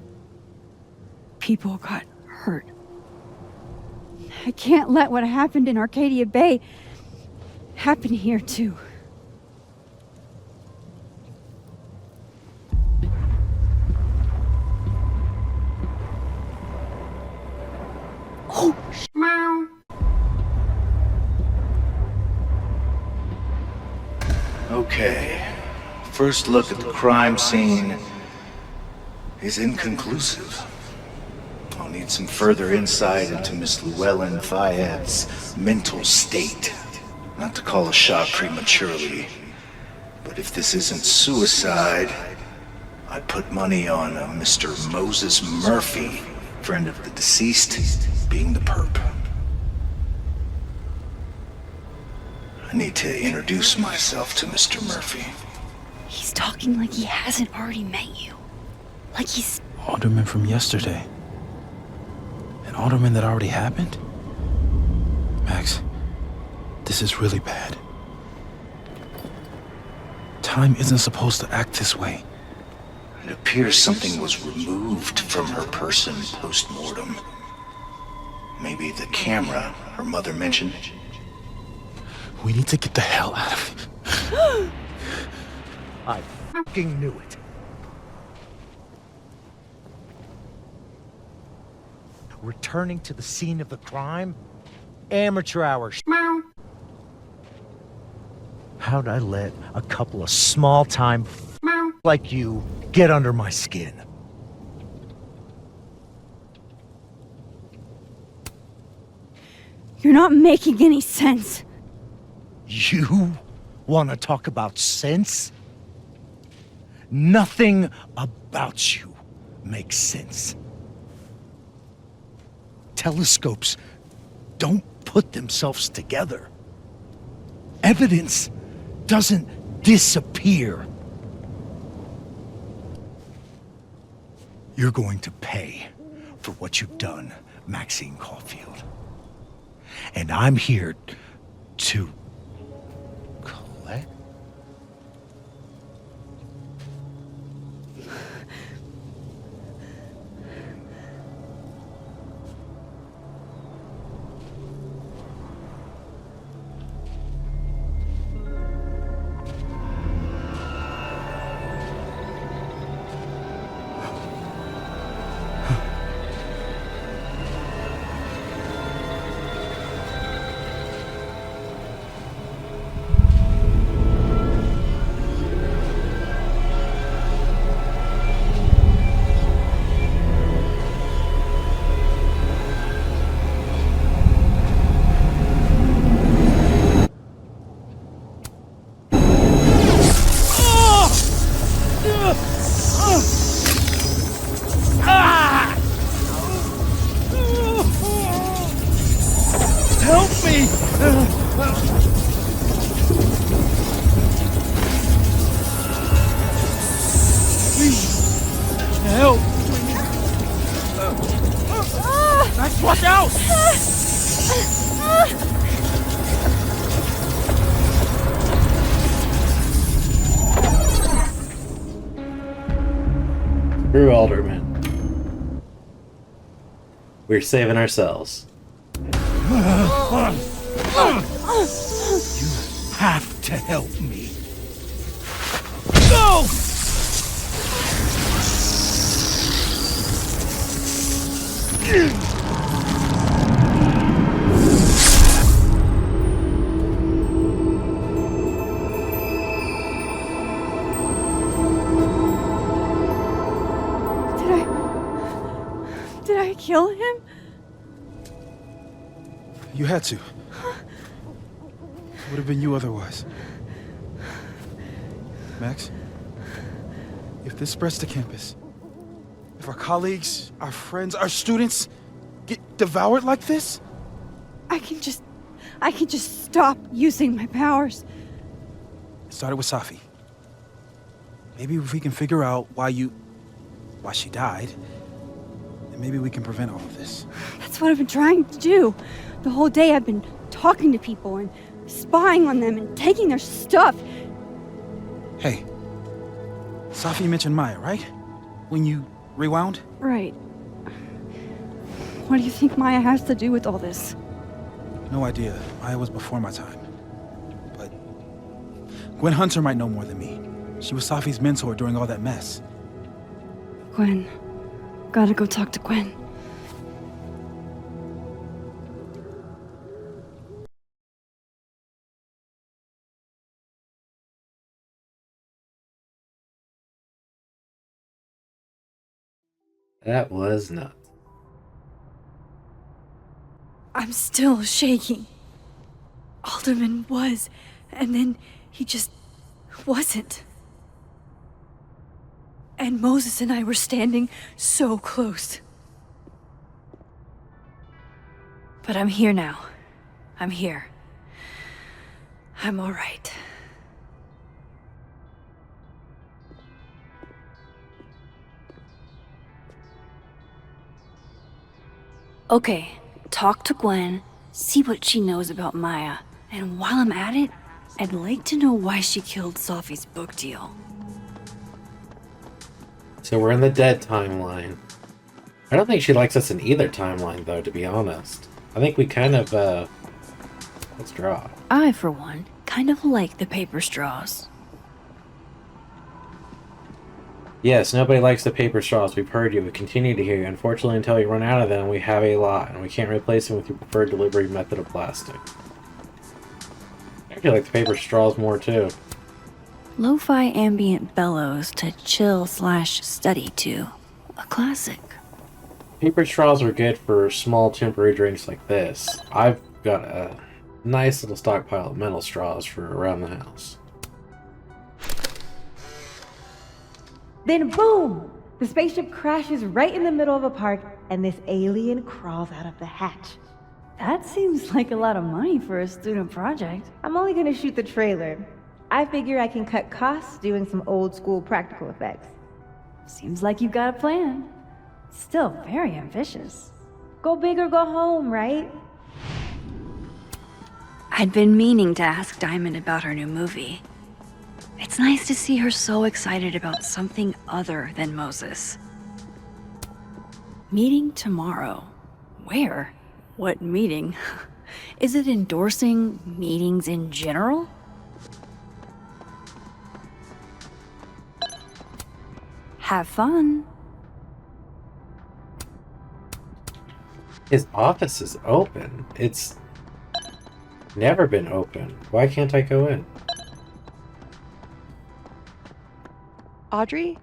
People got hurt. I can't let what happened in Arcadia Bay happen here too. Oh, meow. Okay. First look at the crime scene is inconclusive. I'll need some further insight into Miss Llewellyn Fayette's mental state. Not to call a shot prematurely, but if this isn't suicide, I'd put money on a Mr. Moses Murphy, friend of the deceased, being the perp. I need to introduce myself to Mr. Murphy. He's talking like he hasn't already met you. Like he's... Alderman from yesterday. An alderman that already happened? Max, this is really bad. Time isn't supposed to act this way. It appears something was removed from her person post-mortem. Maybe the camera her mother mentioned. We need to get the hell out of here. I fucking knew it. Returning to the scene of the crime? Amateur hour. How'd I let a couple of small-time like you get under my skin? You're not making any sense. You want to talk about sense? Nothing about you makes sense. Telescopes don't put themselves together. Evidence doesn't disappear. You're going to pay for what you've done, Maxine Caulfield. And I'm here to collect. Help me! Please, help! Max, watch out! Screw Alderman. We're saving ourselves. You have to help me. Go! Did I kill him? You had to. It would have been you otherwise. Max, if this spreads to campus, if our colleagues, our friends, our students get devoured like this, I can just stop using my powers. it started with Safi. Maybe if we can figure out why she died, then maybe we can prevent all of this. That's what I've been trying to do. The whole day I've been talking to people and spying on them and taking their stuff. Hey, Safi mentioned Maya, right? When you rewound? Right. What do you think Maya has to do with all this? No idea. Maya was before my time. But Gwen Hunter might know more than me. She was Safi's mentor during all that mess. Gwen. Gotta go talk to Gwen. That was nuts. I'm still shaking. Alderman was, and then he just wasn't. And Moses and I were standing so close. But I'm here now. I'm here. I'm all right. Okay, talk to Gwen, see what she knows about Maya, and while I'm at it, I'd like to know why she killed Safi's book deal. So we're in the dead timeline. I don't think she likes us in either timeline, though, to be honest. I think we kind of, let's draw. I, for one, kind of like the paper straws. Yes, nobody likes the paper straws. We've heard you. We continue to hear you. Unfortunately, until you run out of them, we have a lot, and we can't replace them with your preferred delivery method of plastic. I actually like the paper straws more, too. Lo-fi ambient bellows to chill/study to. A classic. Paper straws are good for small temporary drinks like this. I've got a nice little stockpile of metal straws for around the house. Then boom! The spaceship crashes right in the middle of a park, and this alien crawls out of the hatch. That seems like a lot of money for a student project. I'm only gonna shoot the trailer. I figure I can cut costs doing some old school practical effects. Seems like you've got a plan. Still very ambitious. Go big or go home, right? I'd been meaning to ask Diamond about her new movie. It's nice to see her so excited about something other than Moses. Meeting tomorrow. Where? What meeting? Is it endorsing meetings in general? Have fun. His office is open. It's never been open. Why can't I go in? Audrey?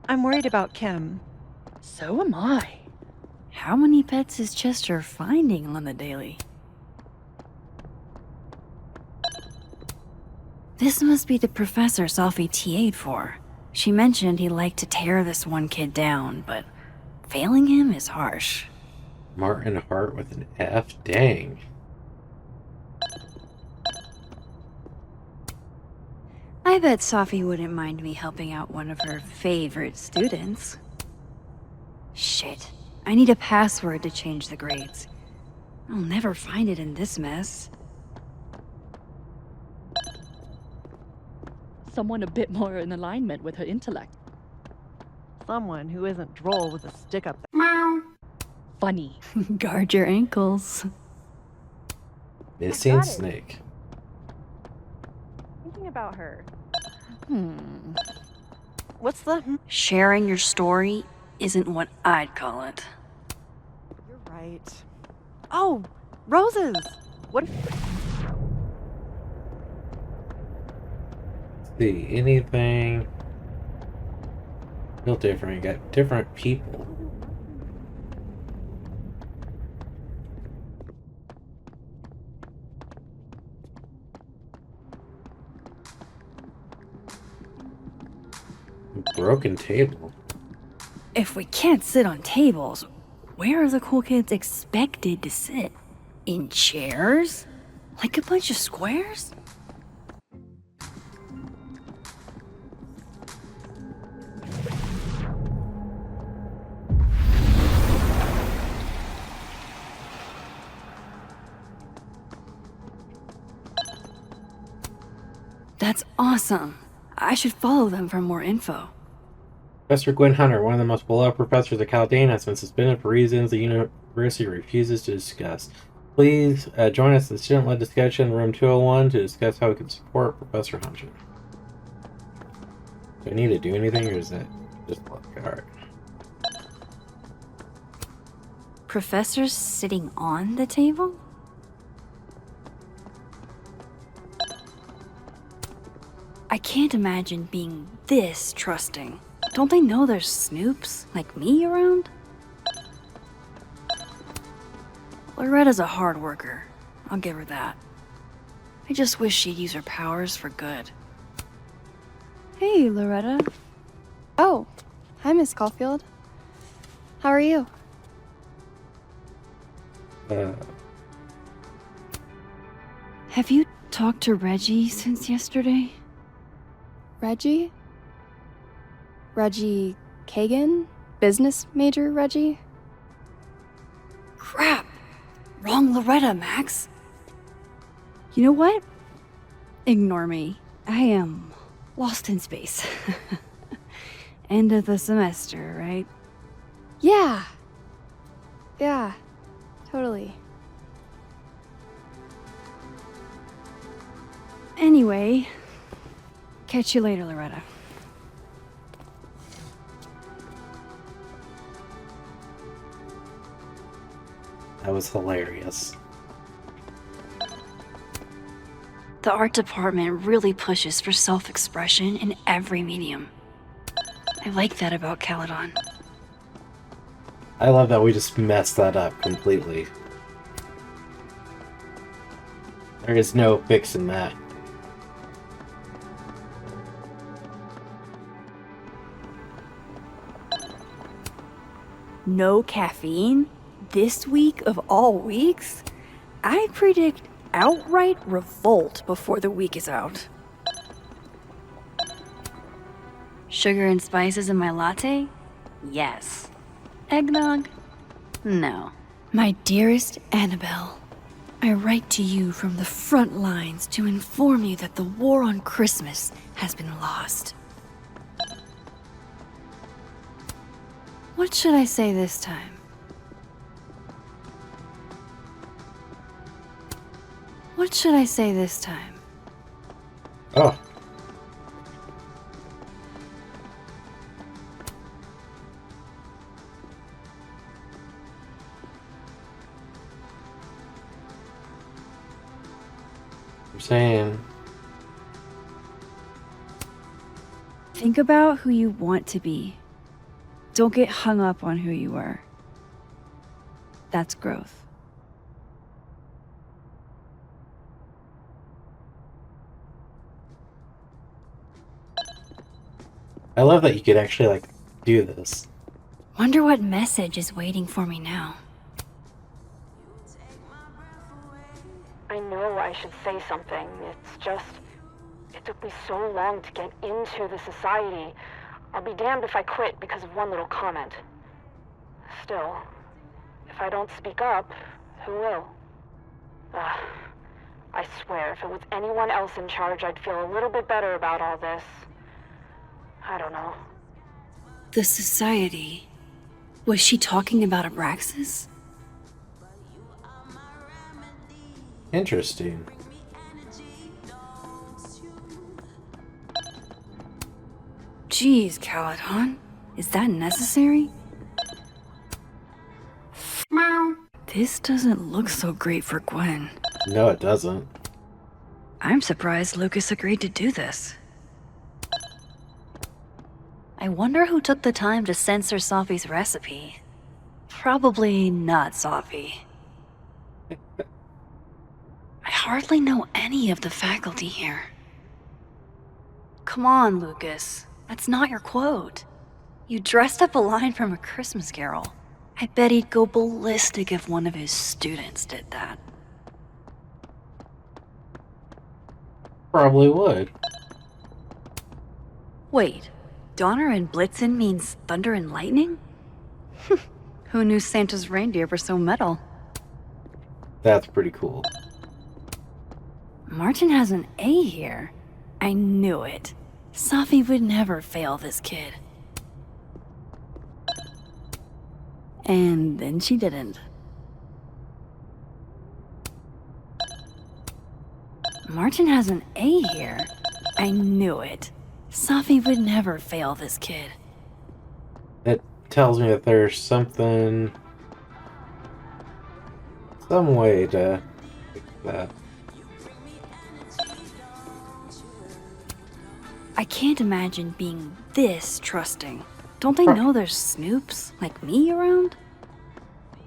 I'm worried about Kim. So am I. How many pets is Chester finding on the daily? This must be the professor Sophie TA'd for. She mentioned he liked to tear this one kid down, but failing him is harsh. Martin Hart with an F? Dang. I bet Sophie wouldn't mind me helping out one of her favorite students. Shit. I need a password to change the grades. I'll never find it in this mess. Someone a bit more in alignment with her intellect. Someone who isn't droll with a stick up there. Meow. Funny. Guard your ankles. Missing snake. Thinking about her. What's the... Sharing your story isn't what I'd call it. You're right. Oh, roses! What if... See, anything... Feel different. You got different people. Broken table. If we can't sit on tables, where are the cool kids expected to sit? In chairs? Like a bunch of squares? That's awesome. I should follow them for more info. Professor Gwen Hunter, one of the most beloved professors at Caldana, has been suspended for reasons the university refuses to discuss. Please join us in the student-led discussion in room 201 to discuss how we can support Professor Hunter. Do I need to do anything, or is that just luck? Alright. Professors sitting on the table? I can't imagine being this trusting. Don't they know there's snoops like me around? Loretta's a hard worker. I'll give her that. I just wish she'd use her powers for good. Hey, Loretta. Oh, hi, Miss Caulfield. How are you? Have you talked to Reggie since yesterday? Reggie? Reggie Kagan? Business major Reggie? Crap! Wrong Loretta, Max. You know what? Ignore me. I am lost in space. End of the semester, right? Yeah. Yeah, totally. Anyway, catch you later, Loretta. That was hilarious. The art department really pushes for self-expression in every medium. I like that about Caledon. I love that we just messed that up completely. There is no fixing that. No caffeine? This week of all weeks? I predict outright revolt before the week is out. Sugar and spices in my latte? Yes. Eggnog? No. My dearest Annabelle, I write to you from the front lines to inform you that the war on Christmas has been lost. What should I say this time? What should I say this time? Oh. I'm saying. Think about who you want to be. Don't get hung up on who you were. That's growth. I love that you could actually, like, do this. Wonder what message is waiting for me now. I know I should say something. It's just... it took me so long to get into the society. I'll be damned if I quit because of one little comment. Still, if I don't speak up, who will? I swear, if it was anyone else in charge, I'd feel a little bit better about all this. I don't know. The society. Was she talking about Abraxas? Interesting. Jeez, Caladon. Is that necessary? This doesn't look so great for Gwen. No, it doesn't. I'm surprised Lucas agreed to do this. I wonder who took the time to censor Sophie's recipe. Probably not Sophie. I hardly know any of the faculty here. Come on, Lucas. That's not your quote. You dressed up a line from A Christmas Carol. I bet he'd go ballistic if one of his students did that. Probably would. Wait, Donner and Blitzen means thunder and lightning? Who knew Santa's reindeer were so metal? That's pretty cool. Martin has an A here. I knew it. Sophie would never fail this kid. And then she didn't. Martin has an A here. I knew it. Sophie would never fail this kid. It tells me that there's something... some way to fix that. I can't imagine being this trusting. Don't they know there's snoops like me around?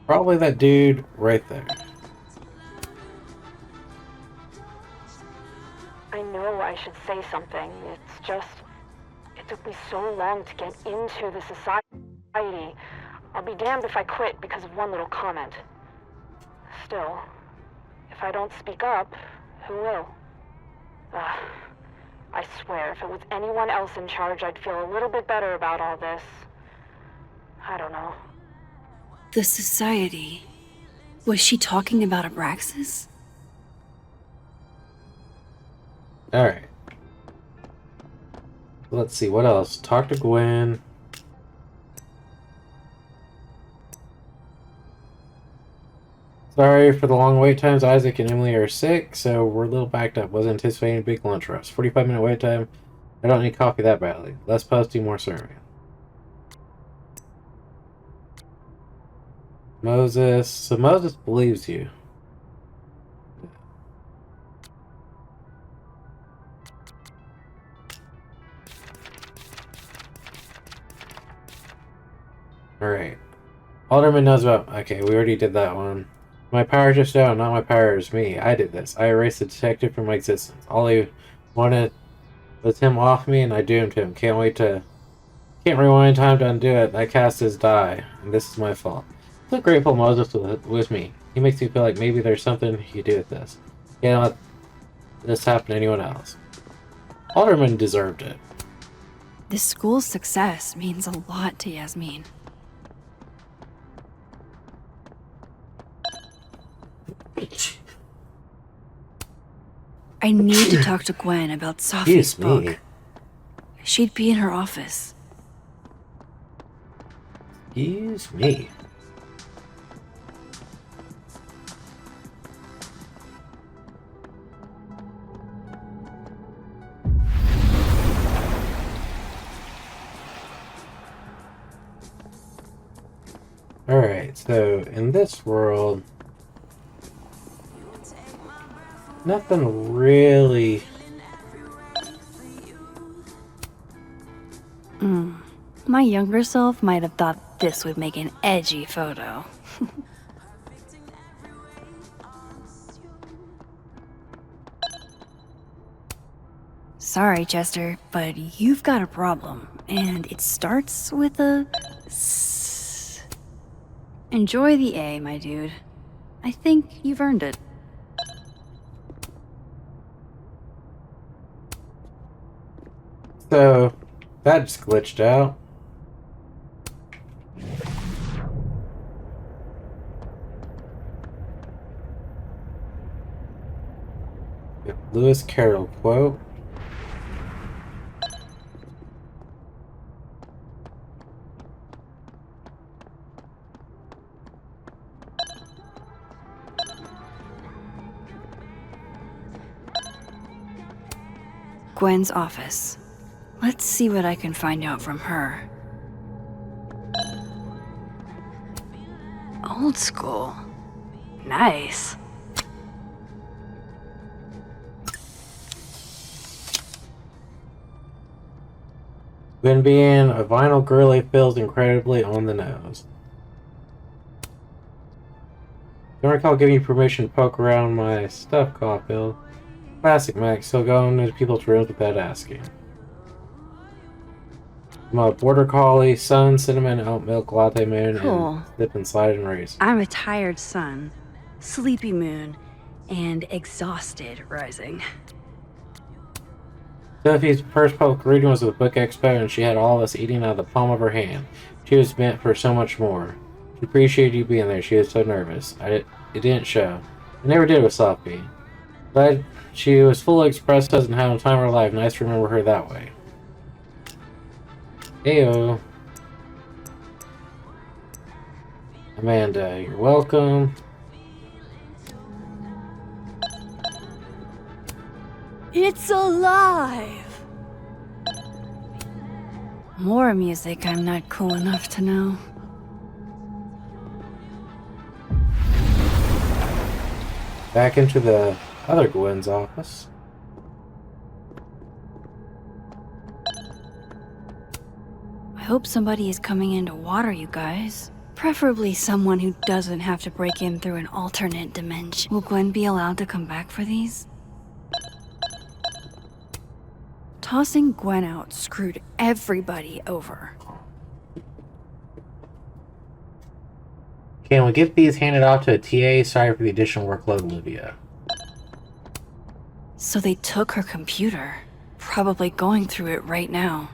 Probably that dude right there. I know I should say something. It's just... it took me so long to get into the society. I'll be damned if I quit because of one little comment. Still, if I don't speak up, who will? I swear, if it was anyone else in charge, I'd feel a little bit better about all this. I don't know. The society. Was she talking about Abraxas? Alright. Let's see, what else? Talk to Gwen. Sorry for the long wait times. Isaac and Emily are sick, so we're a little backed up. Wasn't anticipating a big lunch rush. 45-minute wait time. I don't need coffee that badly. Less posting, more serving. Moses. So Moses believes you. Alright. Alderman knows about... okay, we already did that one. My power just out, not my power is me. I did this. I erased the detective from my existence. All he wanted was him off me, and I doomed him. Can't rewind time to undo it. That cast is die, and this is my fault. I'm so grateful Moses was with me. He makes me feel like maybe there's something he could do with this. Can't let this happen to anyone else. Alderman deserved it. This school's success means a lot to Yasmin. I need to talk to Gwen about Sophie's book. She'd be in her office. Excuse me. Alright, so in this world, nothing really... My younger self might have thought this would make an edgy photo. Sorry, Chester, but you've got a problem, and it starts with a S. Enjoy the A, my dude. I think you've earned it. So, that just glitched out. Lewis Carroll quote. Gwen's office. Let's see what I can find out from her. Old school. Nice. When being a vinyl girly feels incredibly on the nose. Don't recall giving you permission to poke around my stuff, Caulfield. Classic, Max. Still going into people's rooms without asking. I'm a border collie, sun, cinnamon, oat milk, latte moon, Cool. and slip and slide and race. I'm a tired sun, sleepy moon, and exhausted rising. Sophie's first public reading was at the Book Expo, and she had all of us eating out of the palm of her hand. She was meant for so much more. She appreciated you being there. She was so nervous. It didn't show. It never did with Sophie. But she was fully expressed, doesn't have a time of her life. Nice to remember her that way. Heyo. Amanda, you're welcome. It's alive! More music I'm not cool enough to know. Back into the other Gwen's office. I hope somebody is coming in to water you guys. Preferably someone who doesn't have to break in through an alternate dimension. Will Gwen be allowed to come back for these? Tossing Gwen out screwed everybody over. Can we get these handed off to a TA? Sorry for the additional workload, Olivia. So they took her computer. Probably going through it right now.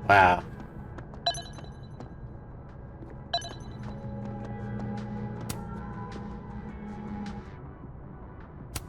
Wow.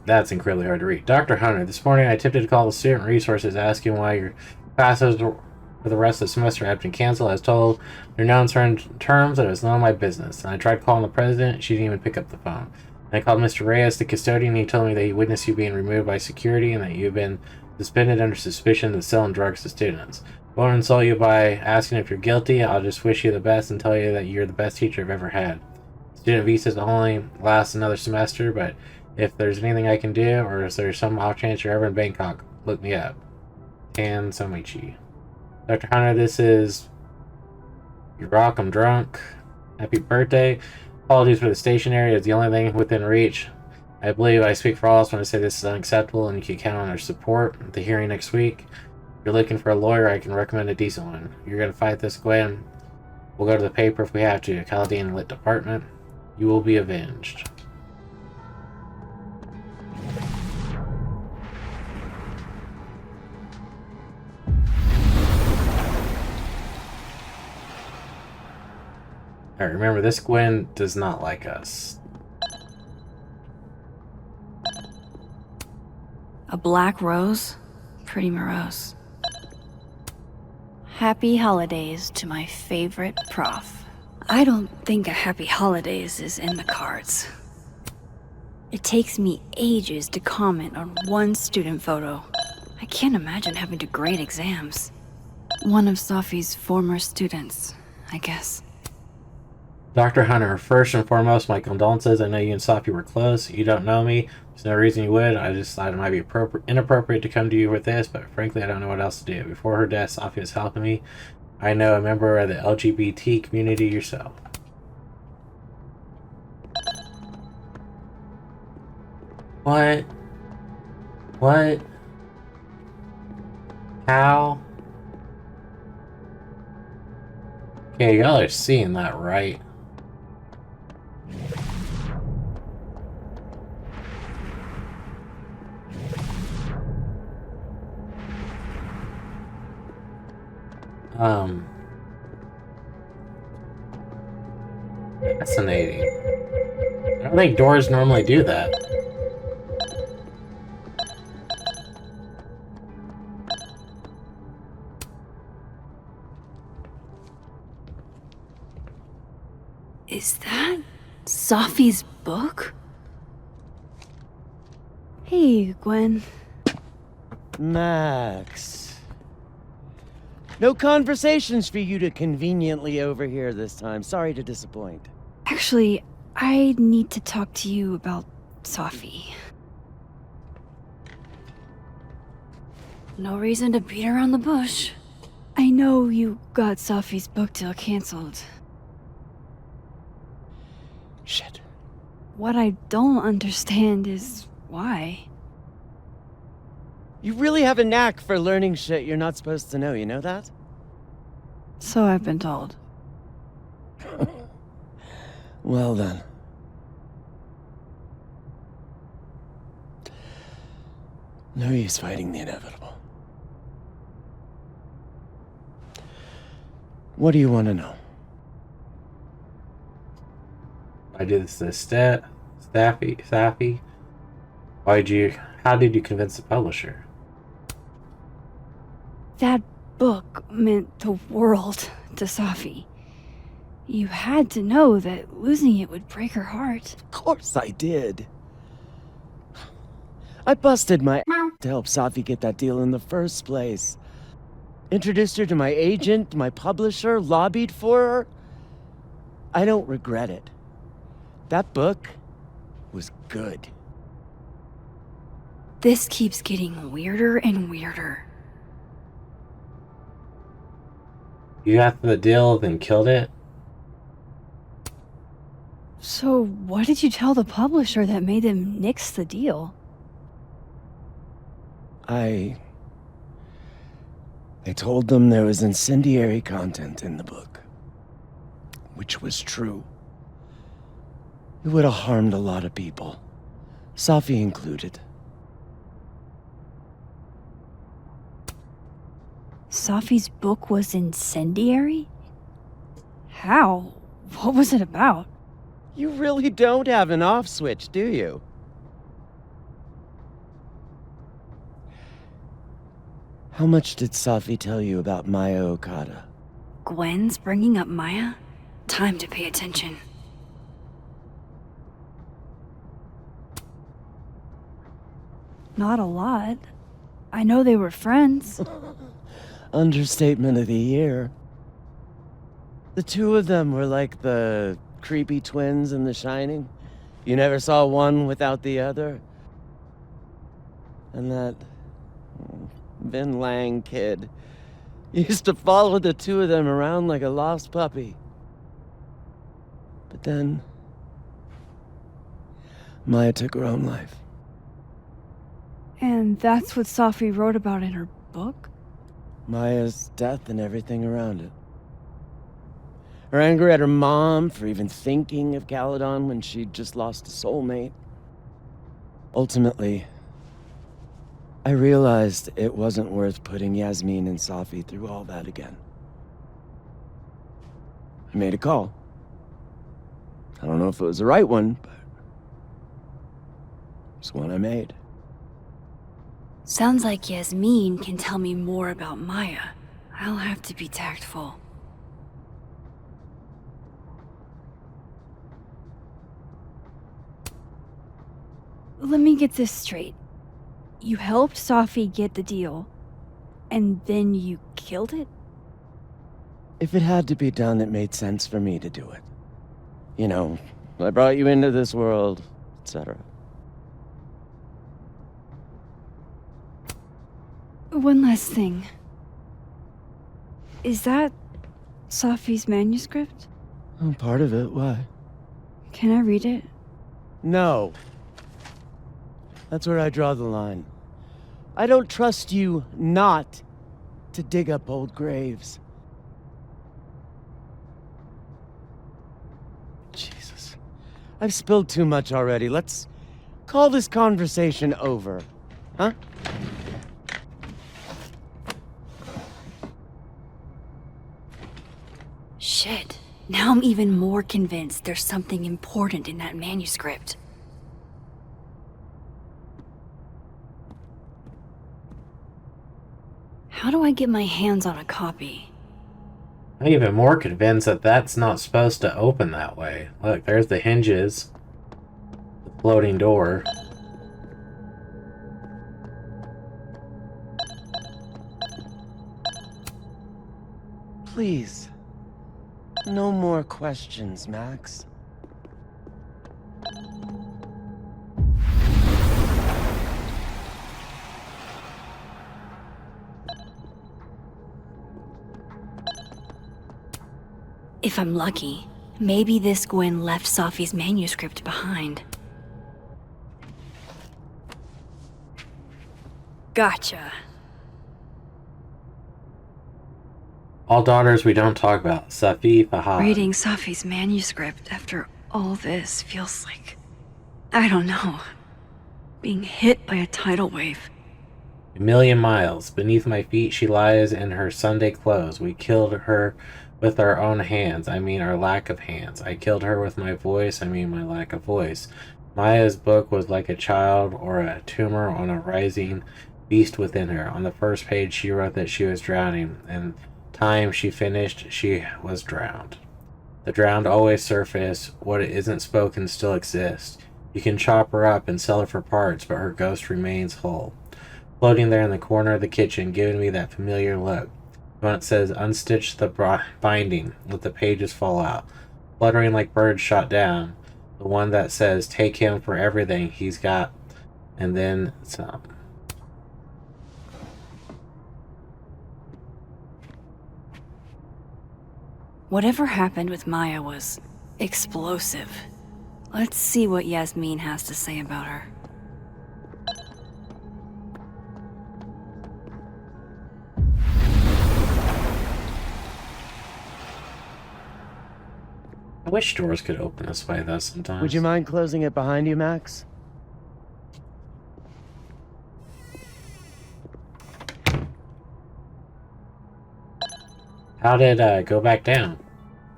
That's incredibly hard to read. Dr. Hunter, this morning I attempted to call the student resources asking why your classes for the rest of the semester had been canceled. I was told under no uncertain terms that it was none of my business. And I tried calling the president. She didn't even pick up the phone. And I called Mr. Reyes, the custodian. He told me that he witnessed you being removed by security and that you had been suspended under suspicion of selling drugs to students. I won't insult you by asking if you're guilty. I'll just wish you the best and tell you that you're the best teacher I've ever had. Student visas only last another semester, but if there's anything I can do, or if there's some off chance you're ever in Bangkok, look me up. Tan Somichi. Dr. Hunter, this is... You rock, I'm drunk. Happy birthday. Apologies for the stationery. It's the only thing within reach. I believe I speak for all of us when I say this is unacceptable and you can count on our support at the hearing next week. If you're looking for a lawyer, I can recommend a decent one. You're going to fight this, Gwen. We'll go to the paper if we have to. Chaldean Lit Department. You will be avenged. Alright, remember, this Gwen does not like us. A black rose? Pretty morose. Happy holidays to my favorite prof. I don't think a happy holidays is in the cards. It takes me ages to comment on one student photo. I can't imagine having to grade exams. One of Sophie's former students, I guess. Dr. Hunter, first and foremost, my condolences. I know you and Sophie were close. You don't know me. There's no reason you would. I just thought it might be inappropriate to come to you with this, but frankly, I don't know what else to do. Before her death, Sophie was helping me. I know a member of the LGBT community yourself. What? What? How? Okay, y'all are seeing that, right? Fascinating. I don't think doors normally do that. Is that Sophie's book? Hey, Gwen. Max. No conversations for you to conveniently overhear this time. Sorry to disappoint. Actually, I need to talk to you about Sophie. No reason to beat around the bush. I know you got Sophie's book deal canceled. Shit. What I don't understand is why. You really have a knack for learning shit you're not supposed to know, you know that? So I've been told. Well then. No use fighting the inevitable. What do you want to know? I did this to Staffy. How did you convince the publisher? That book meant the world to Sophie. You had to know that losing it would break her heart. Of course I did. I busted my ass to help Sophie get that deal in the first place. Introduced her to my agent, my publisher, lobbied for her. I don't regret it. That book was good. This keeps getting weirder and weirder. You got the deal, then killed it? So what did you tell the publisher that made them nix the deal? I told them there was incendiary content in the book. Which was true. It would have harmed a lot of people. Sophie included. Sophie's book was incendiary? How? What was it about? You really don't have an off switch, do you? How much did Sophie tell you about Maya Okada? Gwen's bringing up Maya? Time to pay attention. Not a lot. I know they were friends. Understatement of the year. The two of them were like the creepy twins in The Shining. You never saw one without the other. And that Vin Lang kid used to follow the two of them around like a lost puppy. But then, Maya took her own life. And that's what Safi wrote about in her book? Maya's death and everything around it. Her anger at her mom for even thinking of Caledon when she'd just lost a soulmate. Ultimately, I realized it wasn't worth putting Yasmin and Safi through all that again. I made a call. I don't know if it was the right one, but it's one I made. Sounds like Yasmin can tell me more about Maya. I'll have to be tactful. Let me get this straight. You helped Safi get the deal, and then you killed it? If it had to be done, it made sense for me to do it. You know, I brought you into this world, etc. One last thing. Is that Safi's manuscript? Oh, part of it, why? Can I read it? No. That's where I draw the line. I don't trust you not to dig up old graves. Jesus. I've spilled too much already. Let's call this conversation over. Huh? Shit. Now I'm even more convinced there's something important in that manuscript. How do I get my hands on a copy? I'm even more convinced that that's not supposed to open that way. Look, there's the hinges. The floating door. Please. No more questions, Max. If I'm lucky, maybe this Gwen left Safi's manuscript behind. Gotcha. All daughters we don't talk about. Safi Fahad. Reading Safi's manuscript after all this feels like, I don't know, being hit by a tidal wave. A million miles. Beneath my feet she lies in her Sunday clothes. We killed her with our own hands. I mean our lack of hands. I killed her with my voice. I mean my lack of voice. Maya's book was like a child or a tumor on a rising beast within her. On the first page she wrote that she was drowning, and time she finished she was drowned. The drowned always surface. What isn't spoken still exists. You can chop her up and sell her for parts, but her ghost remains whole. Floating there in the corner of the kitchen, giving me that familiar look. The one that says, unstitch the binding, let the pages fall out. Fluttering like birds shot down. The one that says, take him for everything he's got, and then some. Whatever happened with Maya was explosive. Let's see what Yasmin has to say about her. I wish doors could open this way, though, sometimes. Would you mind closing it behind you, Max? How did it go back down?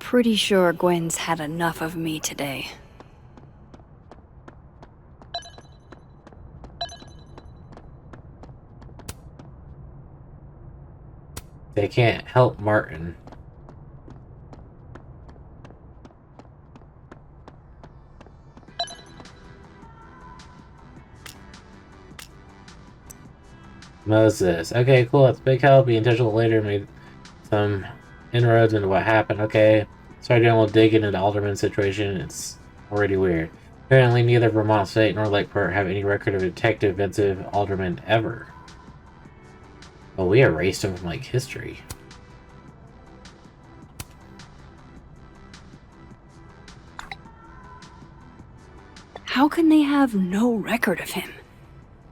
Pretty sure Gwen's had enough of me today. They can't help Martin. Moses. Okay, cool. That's a big help. Be in touch with later. Made some inroads into what happened. Okay. Sorry, doing a little digging into the Alderman situation. It's already weird. Apparently, neither Vermont State nor Lakeport have any record of Detective Vincent Alderman ever. Well, we erased him from, like, history. How can they have no record of him?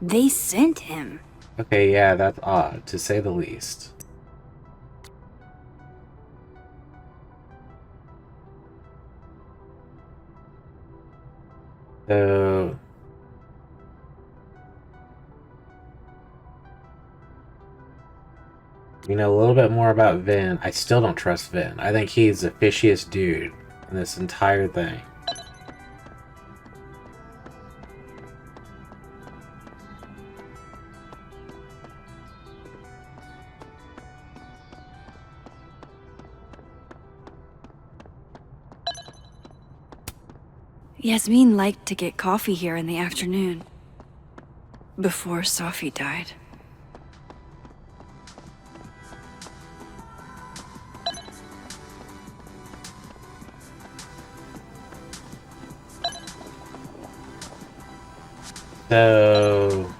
They sent him. Okay, yeah, that's odd, to say the least. So... you know a little bit more about Vin. I still don't trust Vin. I think he's the fishiest dude in this entire thing. Yasmin liked to get coffee here in the afternoon. Before Sophie died. So...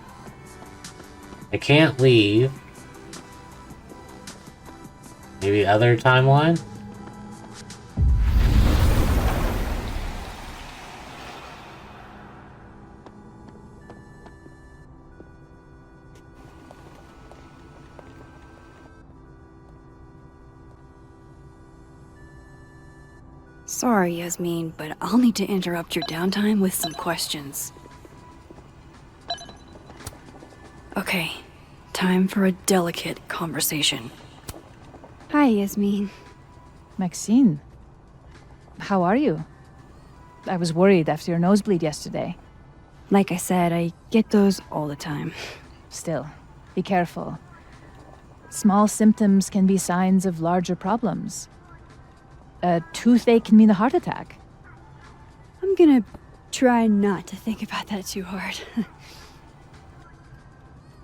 I can't leave. Maybe other timeline? Sorry, Yasmin, but I'll need to interrupt your downtime with some questions. Okay, time for a delicate conversation. Hi, Yasmin. Maxine, how are you? I was worried after your nosebleed yesterday. Like I said, I get those all the time. Still, be careful. Small symptoms can be signs of larger problems. A toothache can mean a heart attack. I'm gonna try not to think about that too hard.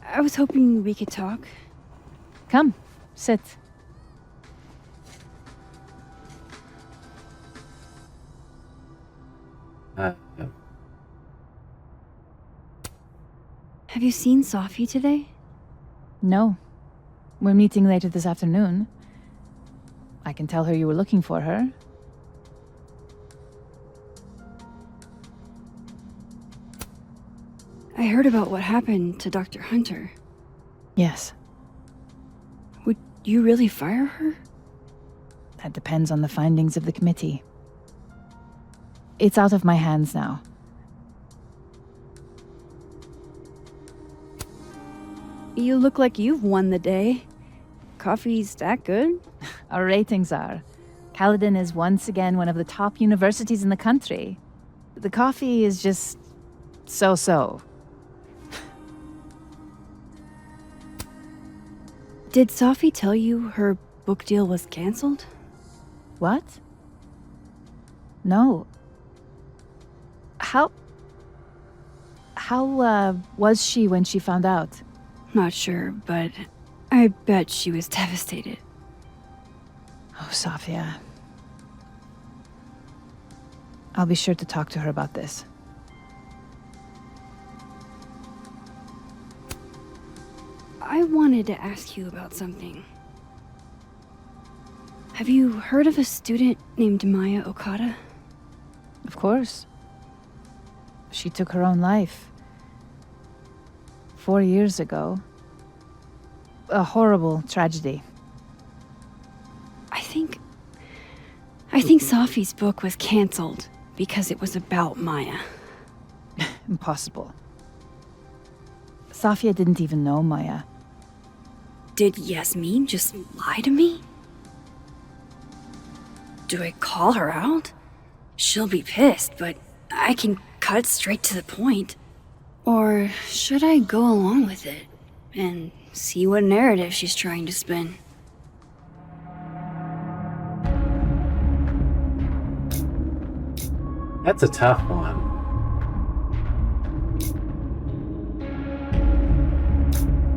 I was hoping we could talk. Come, sit. Have you seen Sophie today? No. We're meeting later this afternoon. I can tell her you were looking for her. I heard about what happened to Dr. Hunter. Yes. Would you really fire her? That depends on the findings of the committee. It's out of my hands now. You look like you've won the day. Coffee's that good? Our ratings are. Caledon is once again one of the top universities in the country. The coffee is just so-so. Did Sophie tell you her book deal was canceled? What? No. How was she when she found out? Not sure, but I bet she was devastated. Oh, Sophia. I'll be sure to talk to her about this. I wanted to ask you about something. Have you heard of a student named Maya Okada? Of course. She took her own life. 4 years ago. A horrible tragedy. I think Sophie's book was canceled because it was about Maya. Impossible. Sophia didn't even know Maya. Did Yasmin just lie to me? Do I call her out? She'll be pissed, but I can cut straight to the point. Or should I go along with it and see what narrative she's trying to spin? That's a tough one.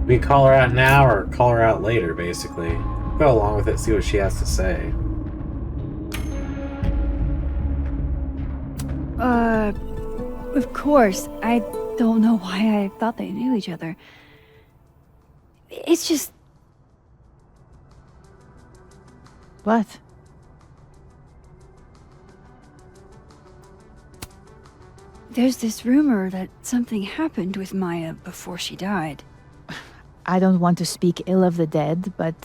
We call her out now or call her out later, basically. Go along with it, see what she has to say. Of course. I don't know why I thought they knew each other. It's just... There's this rumor that something happened with Maya before she died. I don't want to speak ill of the dead, but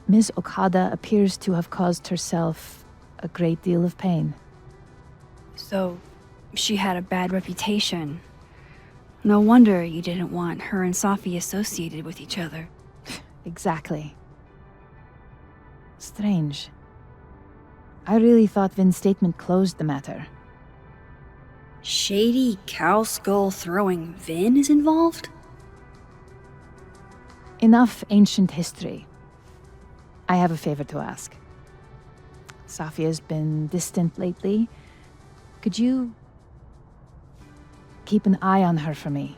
Ms. Okada appears to have caused herself a great deal of pain. So, she had a bad reputation. No wonder you didn't want her and Safi associated with each other. Exactly. Strange. I really thought Vin's statement closed the matter. Shady cow skull throwing Vin is involved? Enough ancient history. I have a favor to ask. Safia's been distant lately. Could you keep an eye on her for me?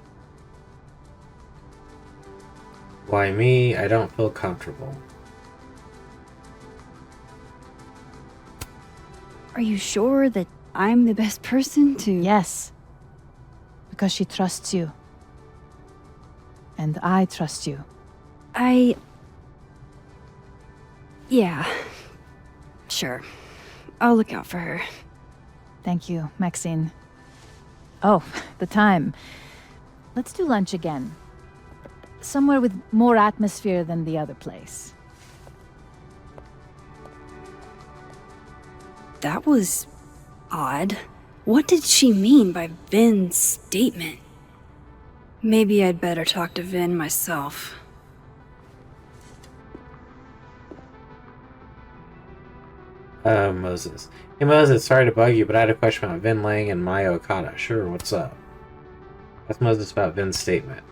Why me? I don't feel comfortable. Are you sure that I'm the best person to... Yes. Because she trusts you. And I trust you. Yeah. Sure. I'll look out for her. Thank you, Maxine. Oh, the time. Let's do lunch again. Somewhere with more atmosphere than the other place. That was odd. What did she mean by Vin's statement? Maybe I'd better talk to Vin myself. Moses. Hey Moses, sorry to bug you, but I had a question about Vin Lang and Maya Okada. Sure, what's up? Ask Moses about Vin's statement.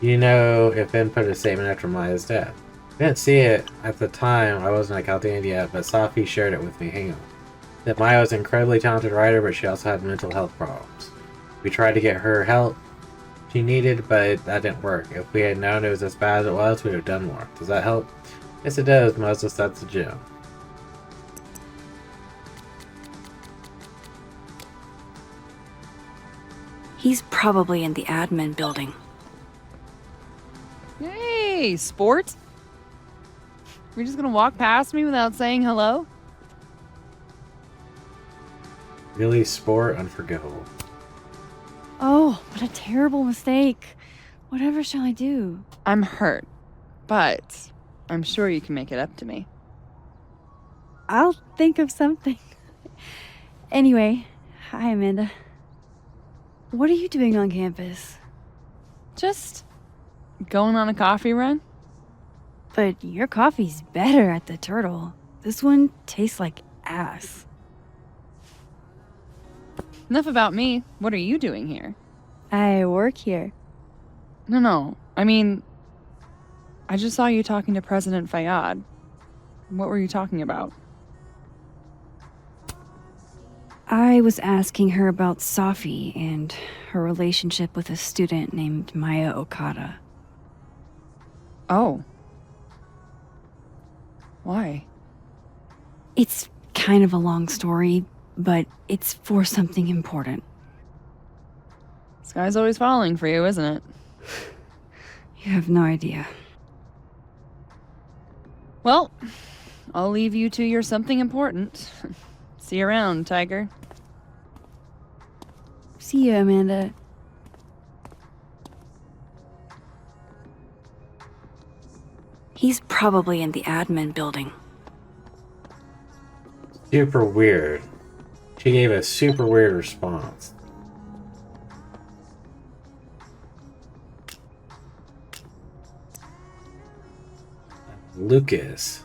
You know if Vin put a statement after Maya's death. I didn't see it at the time, I wasn't at Chaldean yet, but Safi shared it with me. Hang on. That Maya was an incredibly talented writer, but she also had mental health problems. We tried to get her help she needed, but that didn't work. If we had known it was as bad as it was, we'd have done more. Does that help? Yes, it does, Moses. That's the gem. He's probably in the admin building. Hey, sport. You're just gonna walk past me without saying hello? Really, sport? Unforgivable. Oh, what a terrible mistake. Whatever shall I do? I'm hurt, but I'm sure you can make it up to me. I'll think of something. Anyway, hi Amanda. What are you doing on campus? Just going on a coffee run? But your coffee's better at the Turtle. This one tastes like ass. Enough about me. What are you doing here? I work here. No. I mean, I just saw you talking to President Fayyad. What were you talking about? I was asking her about Safi and her relationship with a student named Maya Okada. Oh. Why? It's kind of a long story, but it's for something important. Sky's always falling for you, isn't it? You have no idea. Well, I'll leave you to your something important. See you around, Tiger. See you, Amanda. He's probably in the admin building. Super weird. She gave a super weird response. Lucas.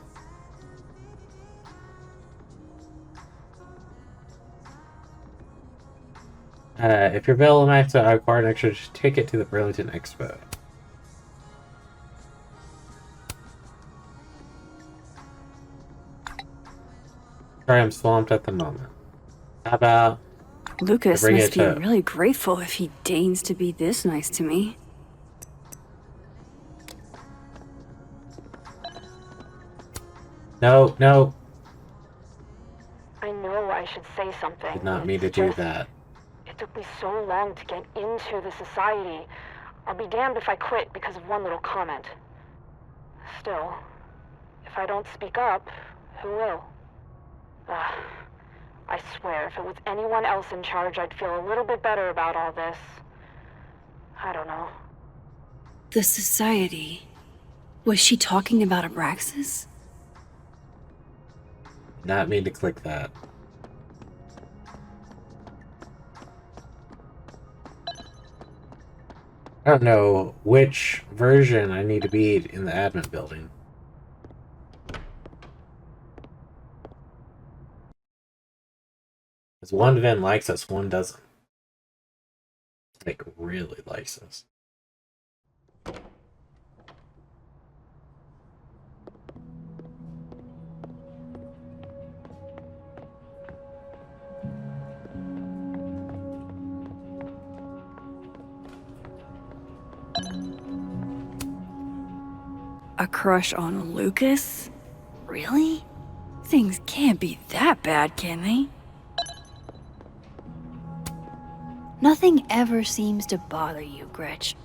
If you're available, Max, I acquired an extra ticket to the Burlington Expo. Sorry, I'm swamped at the moment. How about Lucas must be really grateful if he deigns to be this nice to me. No. I know I should say something. Did not mean to do that. It took me so long to get into the society. I'll be damned if I quit because of one little comment. Still, if I don't speak up, who will? I swear, if it was anyone else in charge, I'd feel a little bit better about all this. I don't know. The society. Was she talking about Abraxas? Not mean to click that. I don't know which version I need to be in the admin building. Because one Vin likes us, one doesn't. Like, really likes us. A crush on Lucas? Really? Things can't be that bad, can they? Nothing ever seems to bother you, Gretch.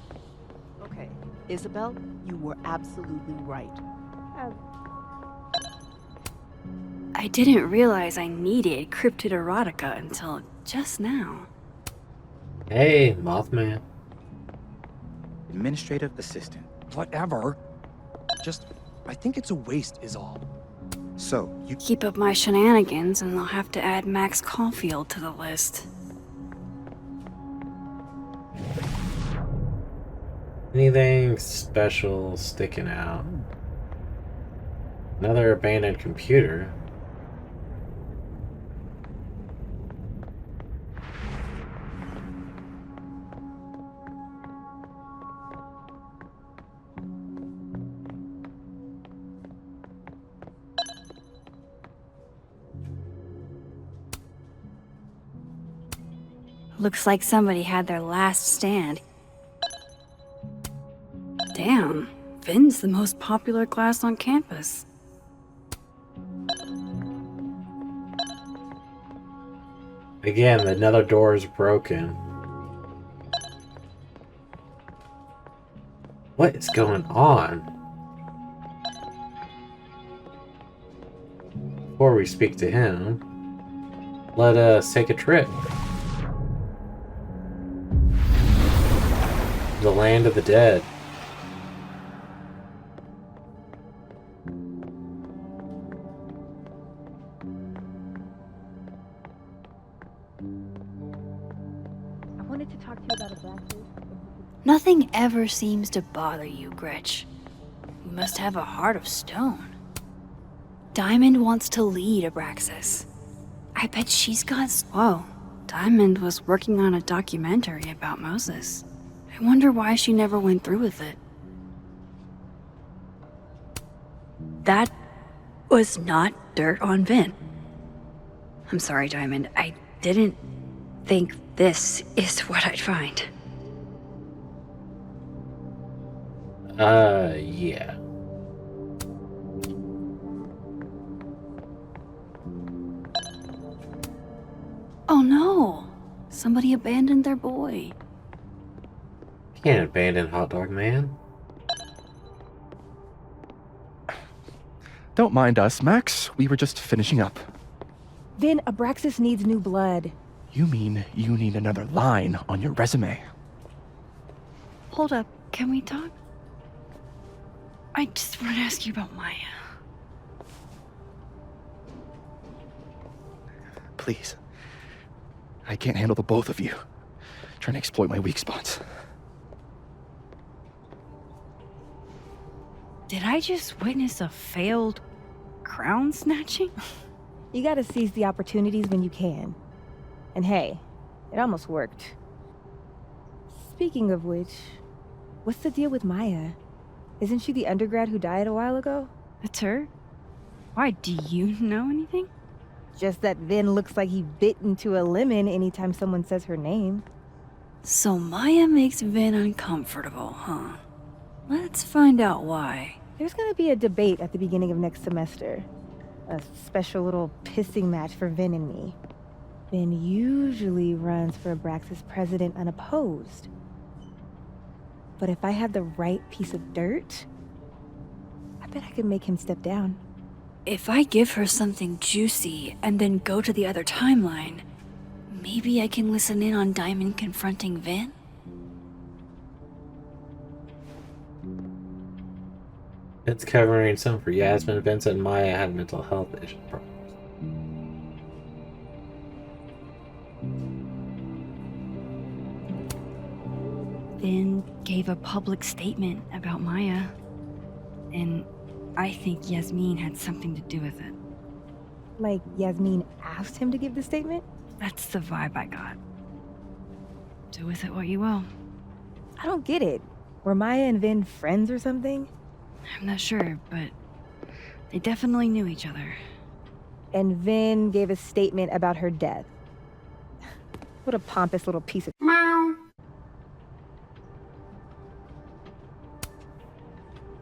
Okay, Isabel, you were absolutely right. I didn't realize I needed cryptid erotica until just now. Hey, Mothman. Administrative assistant. Whatever. Just, I think it's a waste is all. So, you Keep up my shenanigans and I'll have to add Max Caulfield to the list. Anything special sticking out? Another abandoned computer. Looks like somebody had their last stand. Damn, Vin's the most popular class on campus. Again, another door is broken. What is going on? Before we speak to him, let us take a trip. The land of the dead. I wanted to talk to you about Abraxas. Nothing ever seems to bother you, Gretch. You must have a heart of stone. Diamond wants to lead Abraxas. I bet she's got... Whoa, Diamond was working on a documentary about Moses. I wonder why she never went through with it. That was not dirt on Vin. I'm sorry, Diamond. I didn't think this is what I'd find. Yeah. Oh no! Somebody abandoned their boy. Can't abandon Hot Dog Man. Don't mind us, Max. We were just finishing up. Vin, Abraxas needs new blood. You mean you need another line on your resume? Hold up, can we talk? I just want to ask you about Maya. Please. I can't handle the both of you. Trying to exploit my weak spots. Did I just witness a failed crown snatching? You gotta seize the opportunities when you can. And hey, it almost worked. Speaking of which, what's the deal with Maya? Isn't she the undergrad who died a while ago? That's her? Why, do you know anything? Just that Vin looks like he bit into a lemon anytime someone says her name. So Maya makes Vin uncomfortable, huh? Let's find out why. There's gonna be a debate at the beginning of next semester. A special little pissing match for Vin and me. Vin usually runs for Abraxas president unopposed. But if I had the right piece of dirt, I bet I could make him step down. If I give her something juicy and then go to the other timeline, maybe I can listen in on Diamond confronting Vin? It's covering some for Yasmin. Vince and Maya had mental health issues. Vin gave a public statement about Maya, and I think Yasmin had something to do with it. Like Yasmin asked him to give the statement? That's the vibe I got. Do with it what you will. I don't get it. Were Maya and Vin friends or something? I'm not sure, but they definitely knew each other. And Vin gave a statement about her death. What a pompous little piece of...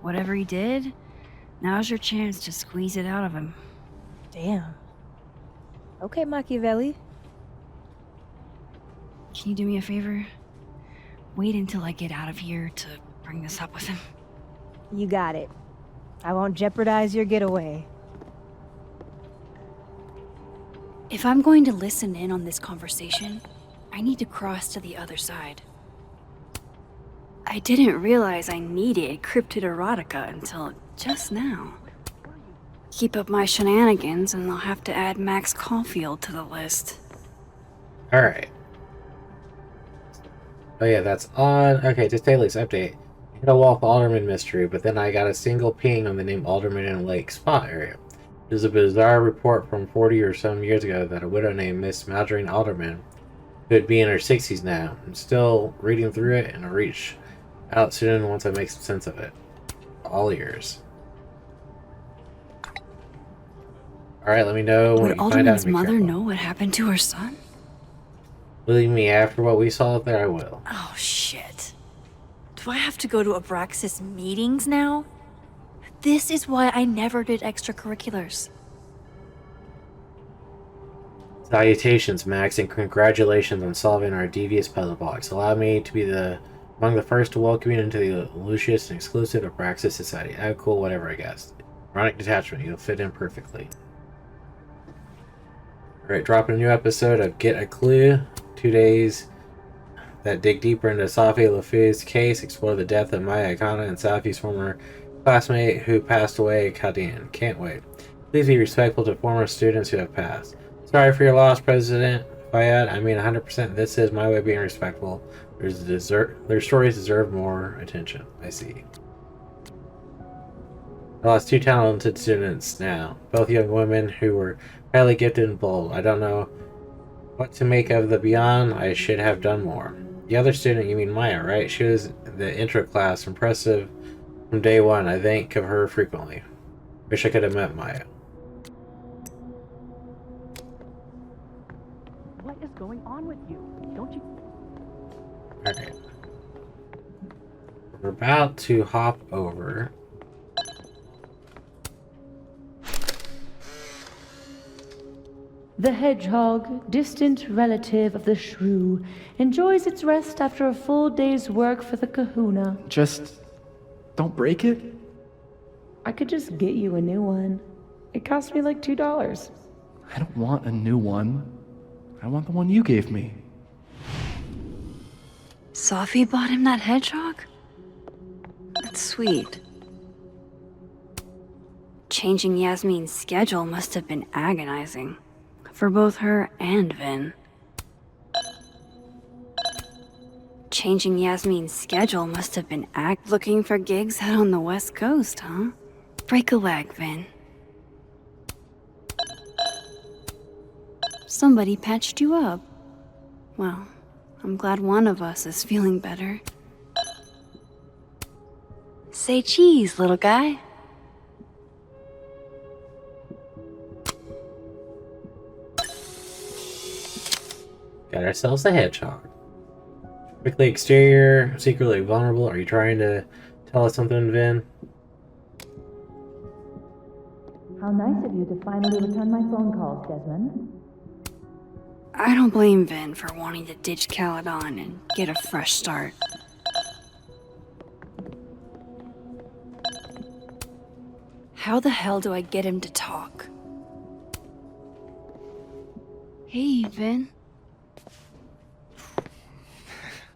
Whatever he did, now's your chance to squeeze it out of him. Damn. Okay, Machiavelli. Can you do me a favor? Wait until I get out of here to bring this up with him. You got it. I won't jeopardize your getaway. If I'm going to listen in on this conversation, I need to cross to the other side. I didn't realize I needed cryptid erotica until just now. Keep up my shenanigans and I'll have to add Max Caulfield to the list. Alright. Oh yeah, that's on. Okay, just Daly's update. Hit a Wolf Alderman mystery, but then I got a single ping on the name Alderman in Lake Spot area. There's a bizarre report from 40 or some years ago that a widow named Miss Marjorie Alderman could be in her 60s now. I'm still reading through it and I'll reach out soon once I make some sense of it. All ears. Alright, let me know when Would you find out. Alderman's mother know what happened to her son? Believe me, after what we saw up there, I will. Oh, shit. Do I have to go to Abraxas meetings now? This is why I never did extracurriculars. Salutations, Max, and congratulations on solving our devious puzzle box. Allow me to be among the first to welcome you into the Lucius and exclusive Abraxas Society. Oh, cool, whatever, I guess. Ironic detachment, you'll fit in perfectly. Alright, dropping a new episode of Get a Clue. 2 days that dig deeper into Safi Lafay's case, explore the death of Maya Akana and Safi's former classmate who passed away, Kadin. Can't wait. Please be respectful to former students who have passed. Sorry for your loss, President Fayad. I mean 100% this is my way of being respectful. Their stories deserve more attention. I see. I lost 2 talented students now. Both young women who were highly gifted and bold. I don't know what to make of the beyond. I should have done more. The other student, you mean Maya, right? She was the intro class. Impressive from day one. I think of her frequently. Wish I could have met Maya. What is going on with you? Don't you... Alright. We're about to hop over. The hedgehog, distant relative of the shrew, enjoys its rest after a full day's work for the kahuna. Just don't break it? I could just get you a new one. It cost me like $2. I don't want a new one. I want the one you gave me. Safi bought him that hedgehog? That's sweet. Changing Yasmin's schedule must have been agonizing. For both her and Vin. Changing Yasmin's schedule must have been looking for gigs out on the West Coast, huh? Break a leg, Vin. Somebody patched you up. Well, I'm glad one of us is feeling better. Say cheese, little guy. Got ourselves a hedgehog. Quickly exterior, secretly vulnerable. Are you trying to tell us something, Vin? How nice of you to finally return my phone calls, Desmond. I don't blame Vin for wanting to ditch Caledon and get a fresh start. How the hell do I get him to talk? Hey, Vin.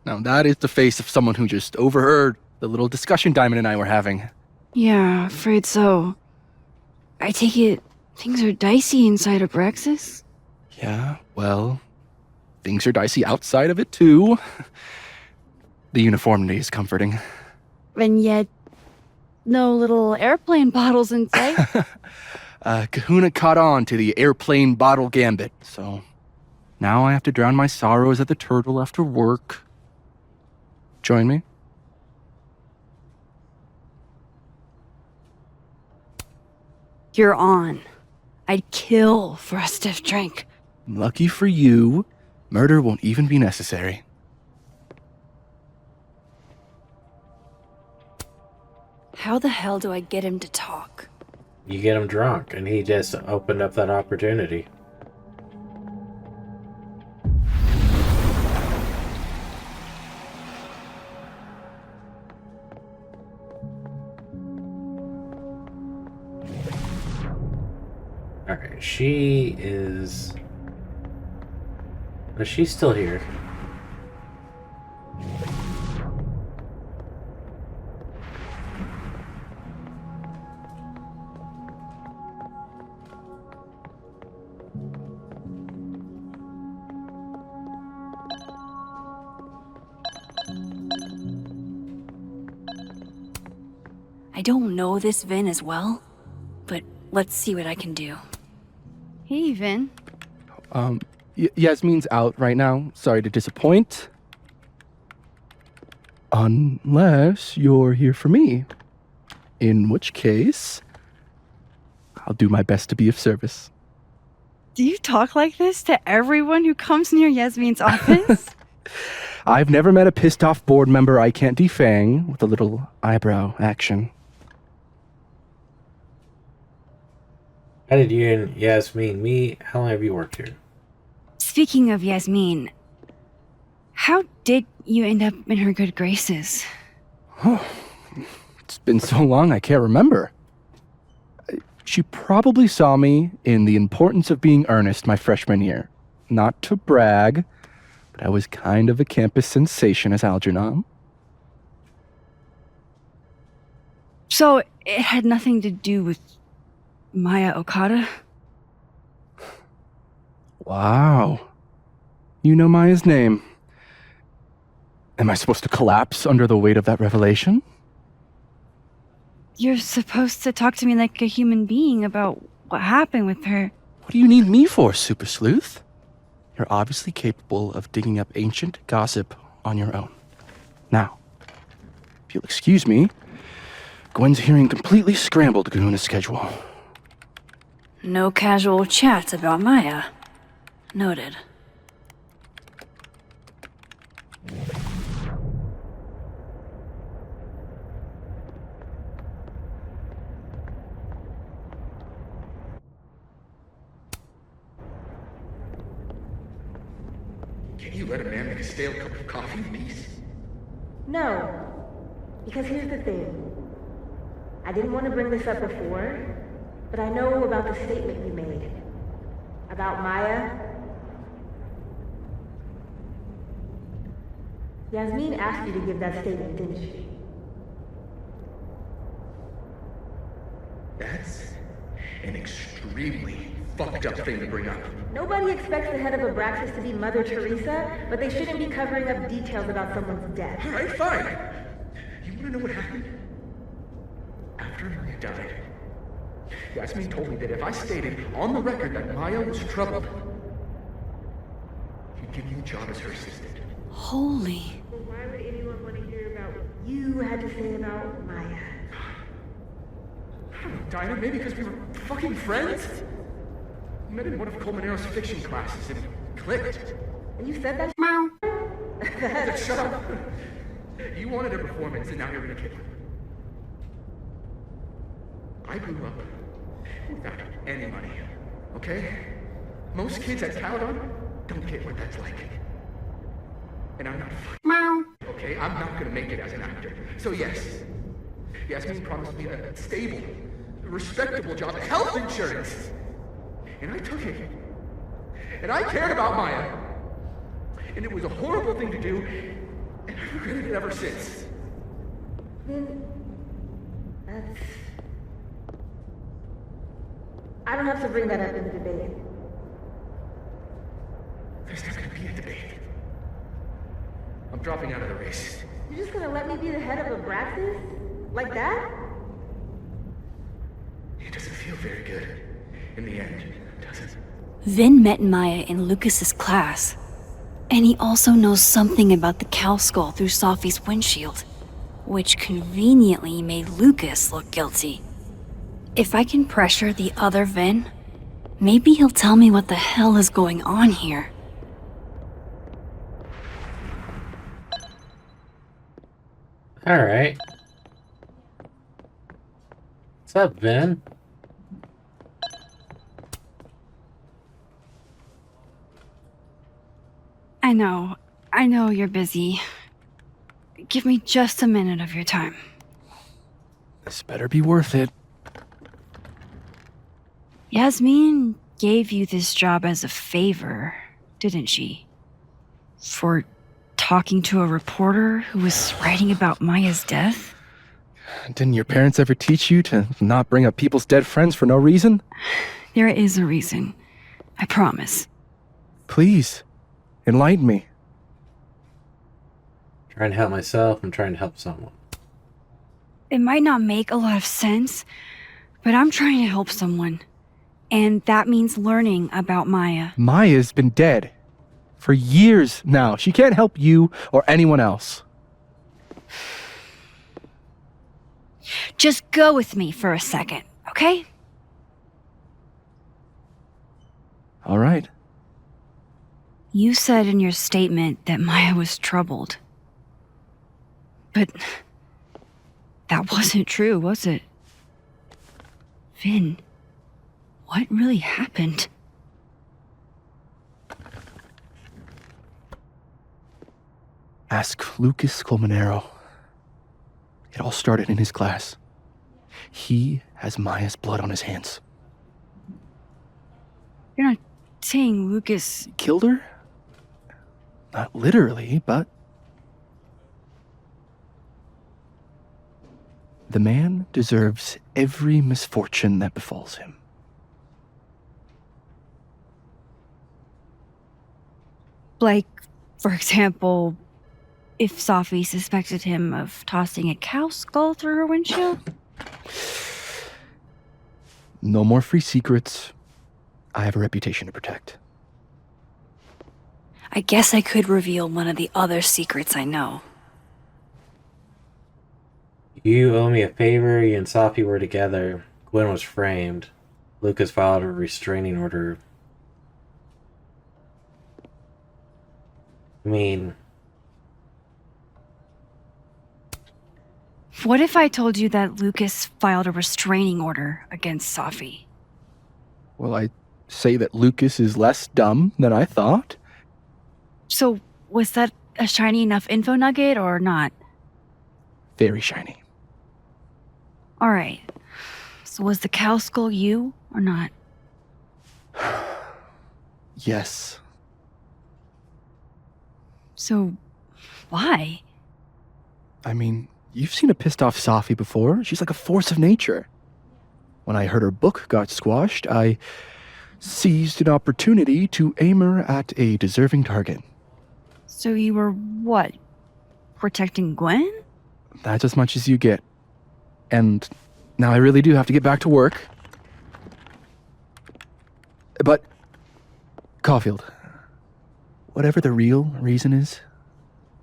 Now that is the face of someone who just overheard the little discussion Diamond and I were having. Yeah, afraid so. I take it things are dicey inside of Braxis? Yeah, well, things are dicey outside of it too. The uniformity is comforting. And yet, no little airplane bottles in sight. Kahuna caught on to the airplane bottle gambit, so now I have to drown my sorrows at the turtle after work. Join me? You're on. I'd kill for a stiff drink. Lucky for you, murder won't even be necessary. How the hell do I get him to talk? You get him drunk, and he just opened up that opportunity. Alright, she is... Oh, she's still here. I don't know this Vin as well, but let's see what I can do. Hey, Vin. Yasmin's out right now. Sorry to disappoint. Unless you're here for me. In which case, I'll do my best to be of service. Do you talk like this to everyone who comes near Yasmin's office? I've never met a pissed off board member I can't defang with a little eyebrow action. How did you and Yasmin meet? How long have you worked here? Speaking of Yasmin, how did you end up in her good graces? Oh, it's been so long I can't remember. She probably saw me in The Importance of Being Earnest my freshman year. Not to brag, but I was kind of a campus sensation as Algernon. So it had nothing to do with Maya Okada? Wow. You know Maya's name. Am I supposed to collapse under the weight of that revelation? You're supposed to talk to me like a human being about what happened with her. What do you need me for, Super Sleuth? You're obviously capable of digging up ancient gossip on your own. Now, if you'll excuse me, Gwen's hearing completely scrambled Kahuna's schedule. No casual chats about Maya. Noted. Can't you let a man make a stale cup of coffee in peace? No. Because here's the thing. I didn't want to bring this up before, but I know about the statement you made. About Maya. Yasmin asked you to give that statement, didn't she? That's an extremely fucked up thing to bring up. Nobody expects the head of Abraxas to be Mother Teresa, but they shouldn't be covering up details about someone's death. Alright, fine. You wanna know what happened? After Maya died, Yasmin told me that if I stated on the record that Maya was troubled, she'd give you a job as her assistant. Holy. Well, why would anyone want to hear about what you had to say about Maya? I don't know, Dinah, maybe because we were fucking friends? We met in one of Colmenaro's fiction classes and clicked. And you said that? Shut up. You wanted a performance and now you're gonna kill her. I grew up without any money, okay? Most kids at Caledon don't get what that's like. And I'm not okay? I'm not gonna make it as an actor. So yes, Yasmin promised me a stable, respectable job, health insurance. And I took it. And I cared about Maya. And it was a horrible thing to do, and I've regretted it ever since. Then that's... I don't have to bring that up in the debate. There's not gonna be a debate. I'm dropping out of the race. You're just gonna let me be the head of Abraxas? Like that? It doesn't feel very good. In the end, does it? Vin met Maya in Lucas's class. And he also knows something about the cow skull through Sophie's windshield, which conveniently made Lucas look guilty. If I can pressure the other Vin, maybe he'll tell me what the hell is going on here. Alright. What's up, Vin? I know you're busy. Give me just a minute of your time. This better be worth it. Yasmin gave you this job as a favor, didn't she? For talking to a reporter who was writing about Maya's death? Didn't your parents ever teach you to not bring up people's dead friends for no reason? There is a reason. I promise. Please, enlighten me. Trying to help myself, I'm trying to help someone. It might not make a lot of sense, but I'm trying to help someone. And that means learning about Maya. Maya's been dead for years now. She can't help you or anyone else. Just go with me for a second, okay? All right. You said in your statement that Maya was troubled. But that wasn't true, was it? Vin, what really happened? Ask Lucas Colmenero. It all started in his class. He has Maya's blood on his hands. You're not saying Lucas Killed her? Not literally, but... The man deserves every misfortune that befalls him. Like, for example, if Sophie suspected him of tossing a cow skull through her windshield? No more free secrets. I have a reputation to protect. I guess I could reveal one of the other secrets I know. You owe me a favor. You and Sophie were together. Gwen was framed. Lucas filed a restraining order. I mean... What if I told you that Lucas filed a restraining order against Sophie? Will I say that Lucas is less dumb than I thought? So, was that a shiny enough info nugget or not? Very shiny. Alright. So was the cow skull you or not? Yes. So, why? I mean, you've seen a pissed off Sophie before. She's like a force of nature. When I heard her book got squashed, I seized an opportunity to aim her at a deserving target. So you were what? Protecting Gwen? That's as much as you get. And now I really do have to get back to work. But, Caulfield, whatever the real reason is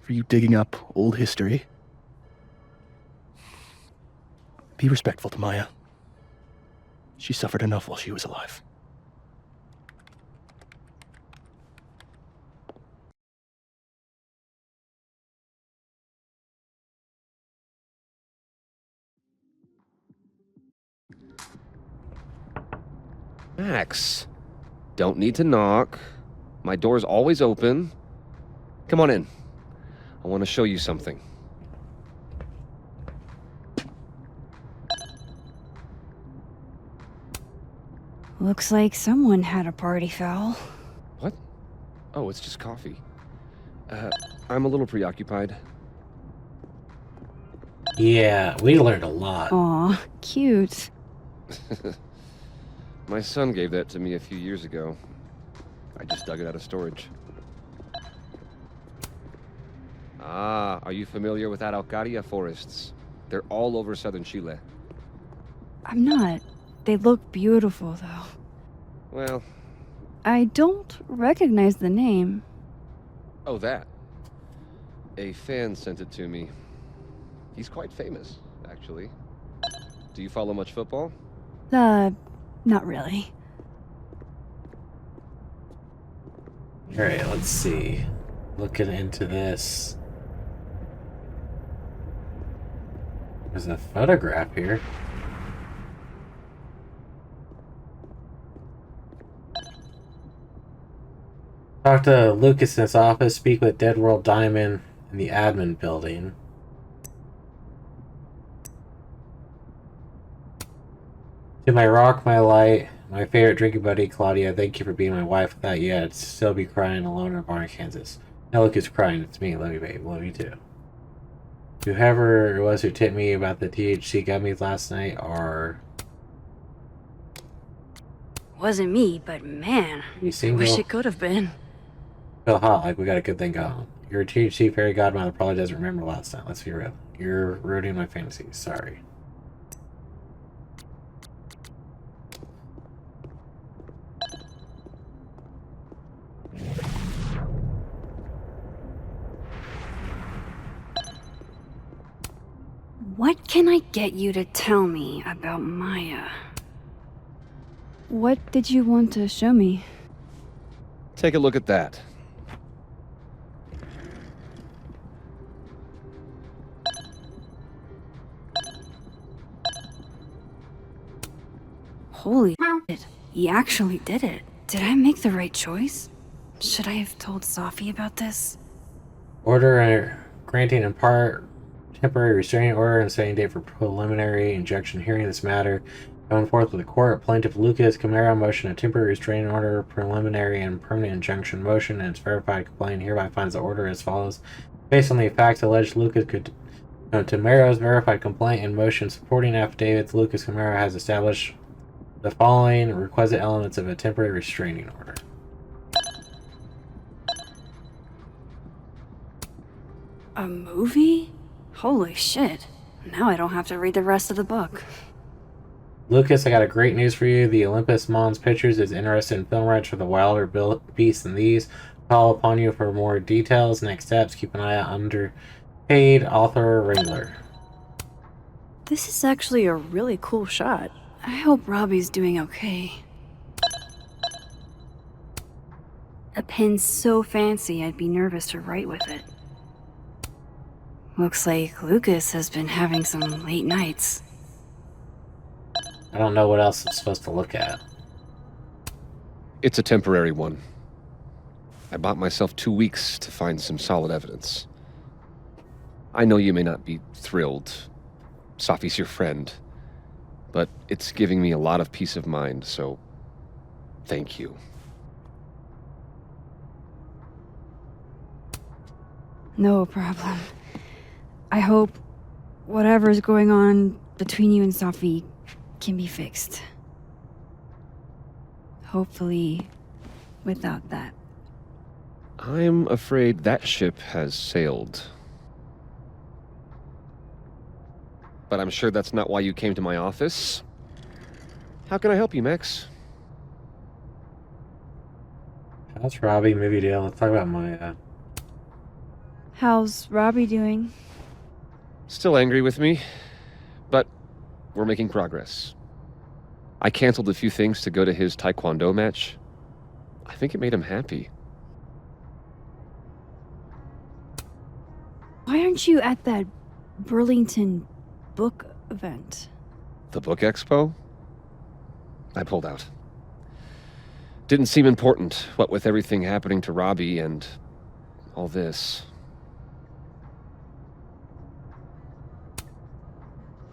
for you digging up old history, be respectful to Maya. She suffered enough while she was alive. Max, don't need to knock. My door's always open. Come on in. I want to show you something. Looks like someone had a party foul. What? Oh, it's just coffee. I'm a little preoccupied. Yeah, we learned a lot. Aw, cute. My son gave that to me a few years ago. I just dug it out of storage. Ah, are you familiar with Araucaria forests? They're all over southern Chile. I'm not. They look beautiful, though. Well... I don't recognize the name. Oh, that. A fan sent it to me. He's quite famous, actually. Do you follow much football? Not really. Alright, let's see. Looking into this. There's a photograph here. Talk to Lucas in his office. Speak with Dead World Diamond in the admin building. To my rock, my light, my favorite drinking buddy, Claudia, thank you for being my wife. Without you, I'd still be crying alone in a barn in Kansas. Now Lucas crying. It's me. Love you, babe. Love you too. Whoever it was who tipped me about the THC gummies last night are... Wasn't me, but man, You I single? wish it could have been. Feel hot, like we got a good thing going. Your THC fairy godmother probably doesn't remember last night. Let's be real. You're ruining my fantasies. Sorry. What can I get you to tell me about Maya? What did you want to show me? Take a look at that. Holy shit, he actually did it. Did I make the right choice? Should I have told Safi about this? Order granting in part temporary restraining order and setting date for preliminary injunction hearing this matter. Going forth with the court, plaintiff Lucas Camara motion a temporary restraining order, preliminary and permanent injunction motion, and its verified complaint hereby finds the order as follows. Based on the facts alleged, Lucas could Tamaro's verified complaint and motion supporting affidavits, Lucas Camara has established the following requisite elements of a temporary restraining order. A movie? Holy shit. Now I don't have to read the rest of the book. Lucas, I got a great news for you. The Olympus Mons Pictures is interested in film rights for the wilder beasts than these. Call upon you for more details. Next steps, keep an eye out under paid author Wrangler. This is actually a really cool shot. I hope Robbie's doing okay. A pen so fancy I'd be nervous to write with it. Looks like Lucas has been having some late nights. I don't know what else I'm supposed to look at. It's a temporary one. I bought myself 2 weeks to find some solid evidence. I know you may not be thrilled. Safi's your friend. But it's giving me a lot of peace of mind, so thank you. No problem. I hope whatever's going on between you and Safi can be fixed. Hopefully, without that. I'm afraid that ship has sailed. But I'm sure that's not why you came to my office. How can I help you, Max? How's Robbie? Movie deal. Let's talk about Maya. How's Robbie doing? Still angry with me, but we're making progress. I canceled a few things to go to his taekwondo match. I think it made him happy. Why aren't you at that Burlington book event? The book expo? I pulled out. Didn't seem important, what with everything happening to Robbie and all this.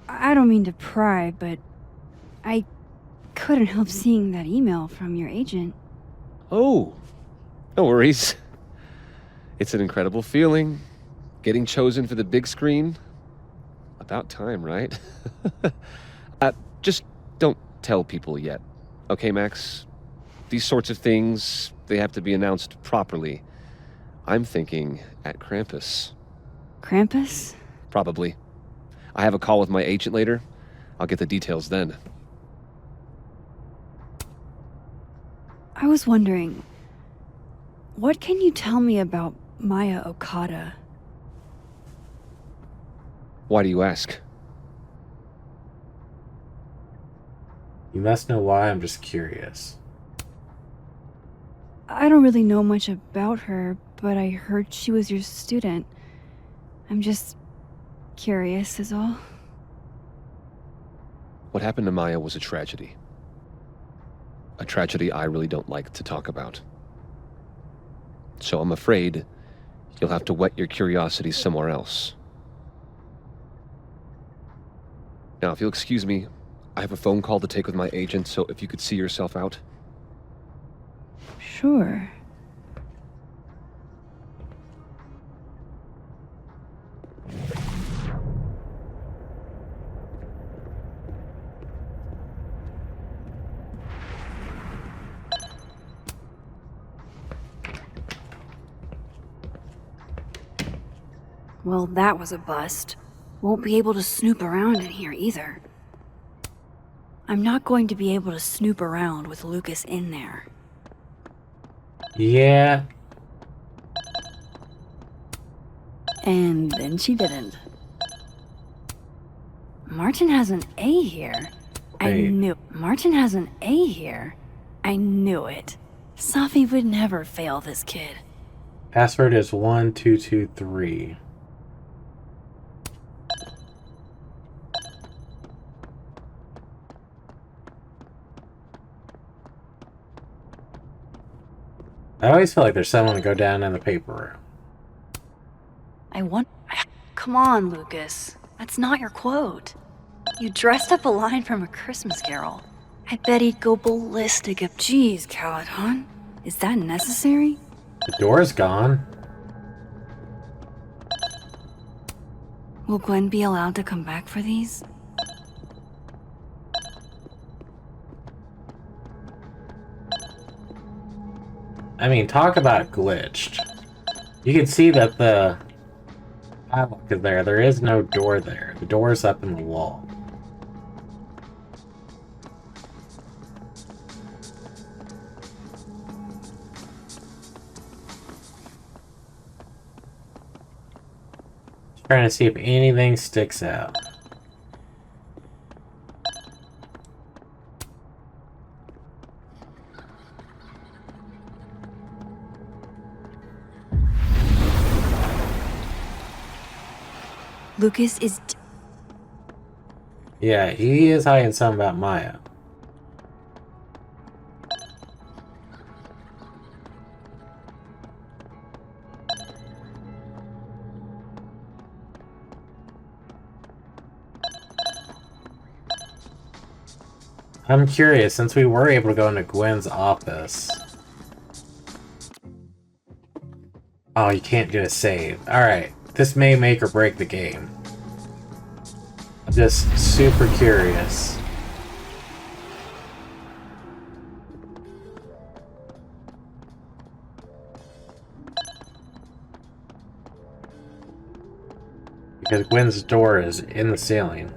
I don't mean to pry, but I couldn't help seeing that email from your agent. Oh, no worries. It's an incredible feeling. Getting chosen for the big screen. About time, right? Just don't tell people yet. Okay, Max? These sorts of things, they have to be announced properly. I'm thinking at Krampus. Krampus? Probably. I have a call with my agent later. I'll get the details then. I was wondering, what can you tell me about Maya Okada? Why do you ask? You must know why, I'm just curious. I don't really know much about her, but I heard she was your student. I'm just curious is all. What happened to Maya was a tragedy. A tragedy I really don't like to talk about. So I'm afraid you'll have to whet your curiosity somewhere else. Now, if you'll excuse me, I have a phone call to take with my agent, so if you could see yourself out. Sure. Well, that was a bust. Won't be able to snoop around in here either. I'm not going to be able to snoop around with Lucas in there. Yeah. And then she didn't. Martin has an A here. Martin has an A here. I knew it. Safi would never fail this kid. Password is 1223. I always feel like there's someone to go down in the paper room. Come on, Lucas. That's not your quote. You dressed up a line from A Christmas Carol. I bet he'd go ballistic if... Jeez, Caladon. Is that necessary? The door's gone. Will Gwen be allowed to come back for these? I mean, talk about glitched. You can see that the padlock is there. There is no door there. The door's up in the wall. Just trying to see if anything sticks out. Lucas is... Yeah, he is hiding something about Maya. I'm curious, since we were able to go into Gwen's office. Oh, you can't do a save. Alright, this may make or break the game. I'm just super curious. Because Gwen's door is in the ceiling.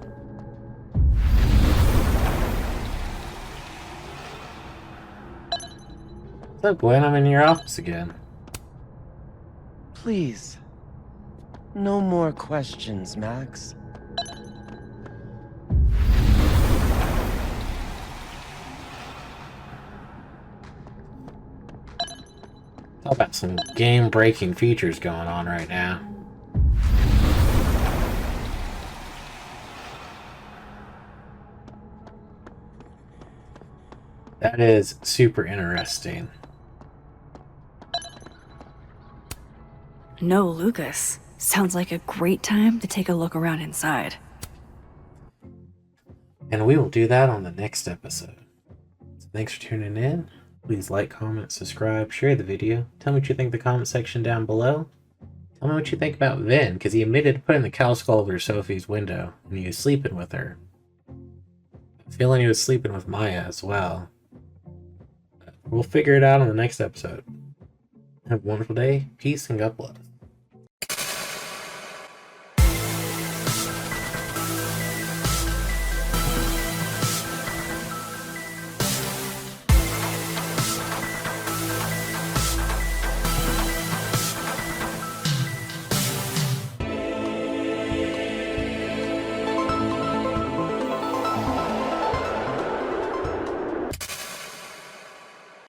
What's up, Gwen? I'm in your office again. Please. No more questions, Max. Talk about some game-breaking features going on right now. That is super interesting. No, Lucas. Sounds like a great time to take a look around inside. And we will do that on the next episode. Thanks for tuning in. Please like, comment, subscribe, share the video. Tell me what you think in the comment section down below. Tell me what you think about Vin, because he admitted to putting the cow skull over Sophie's window, and he was sleeping with her. I'm feeling he was sleeping with Maya as well. But we'll figure it out on the next episode. Have a wonderful day. Peace and God bless.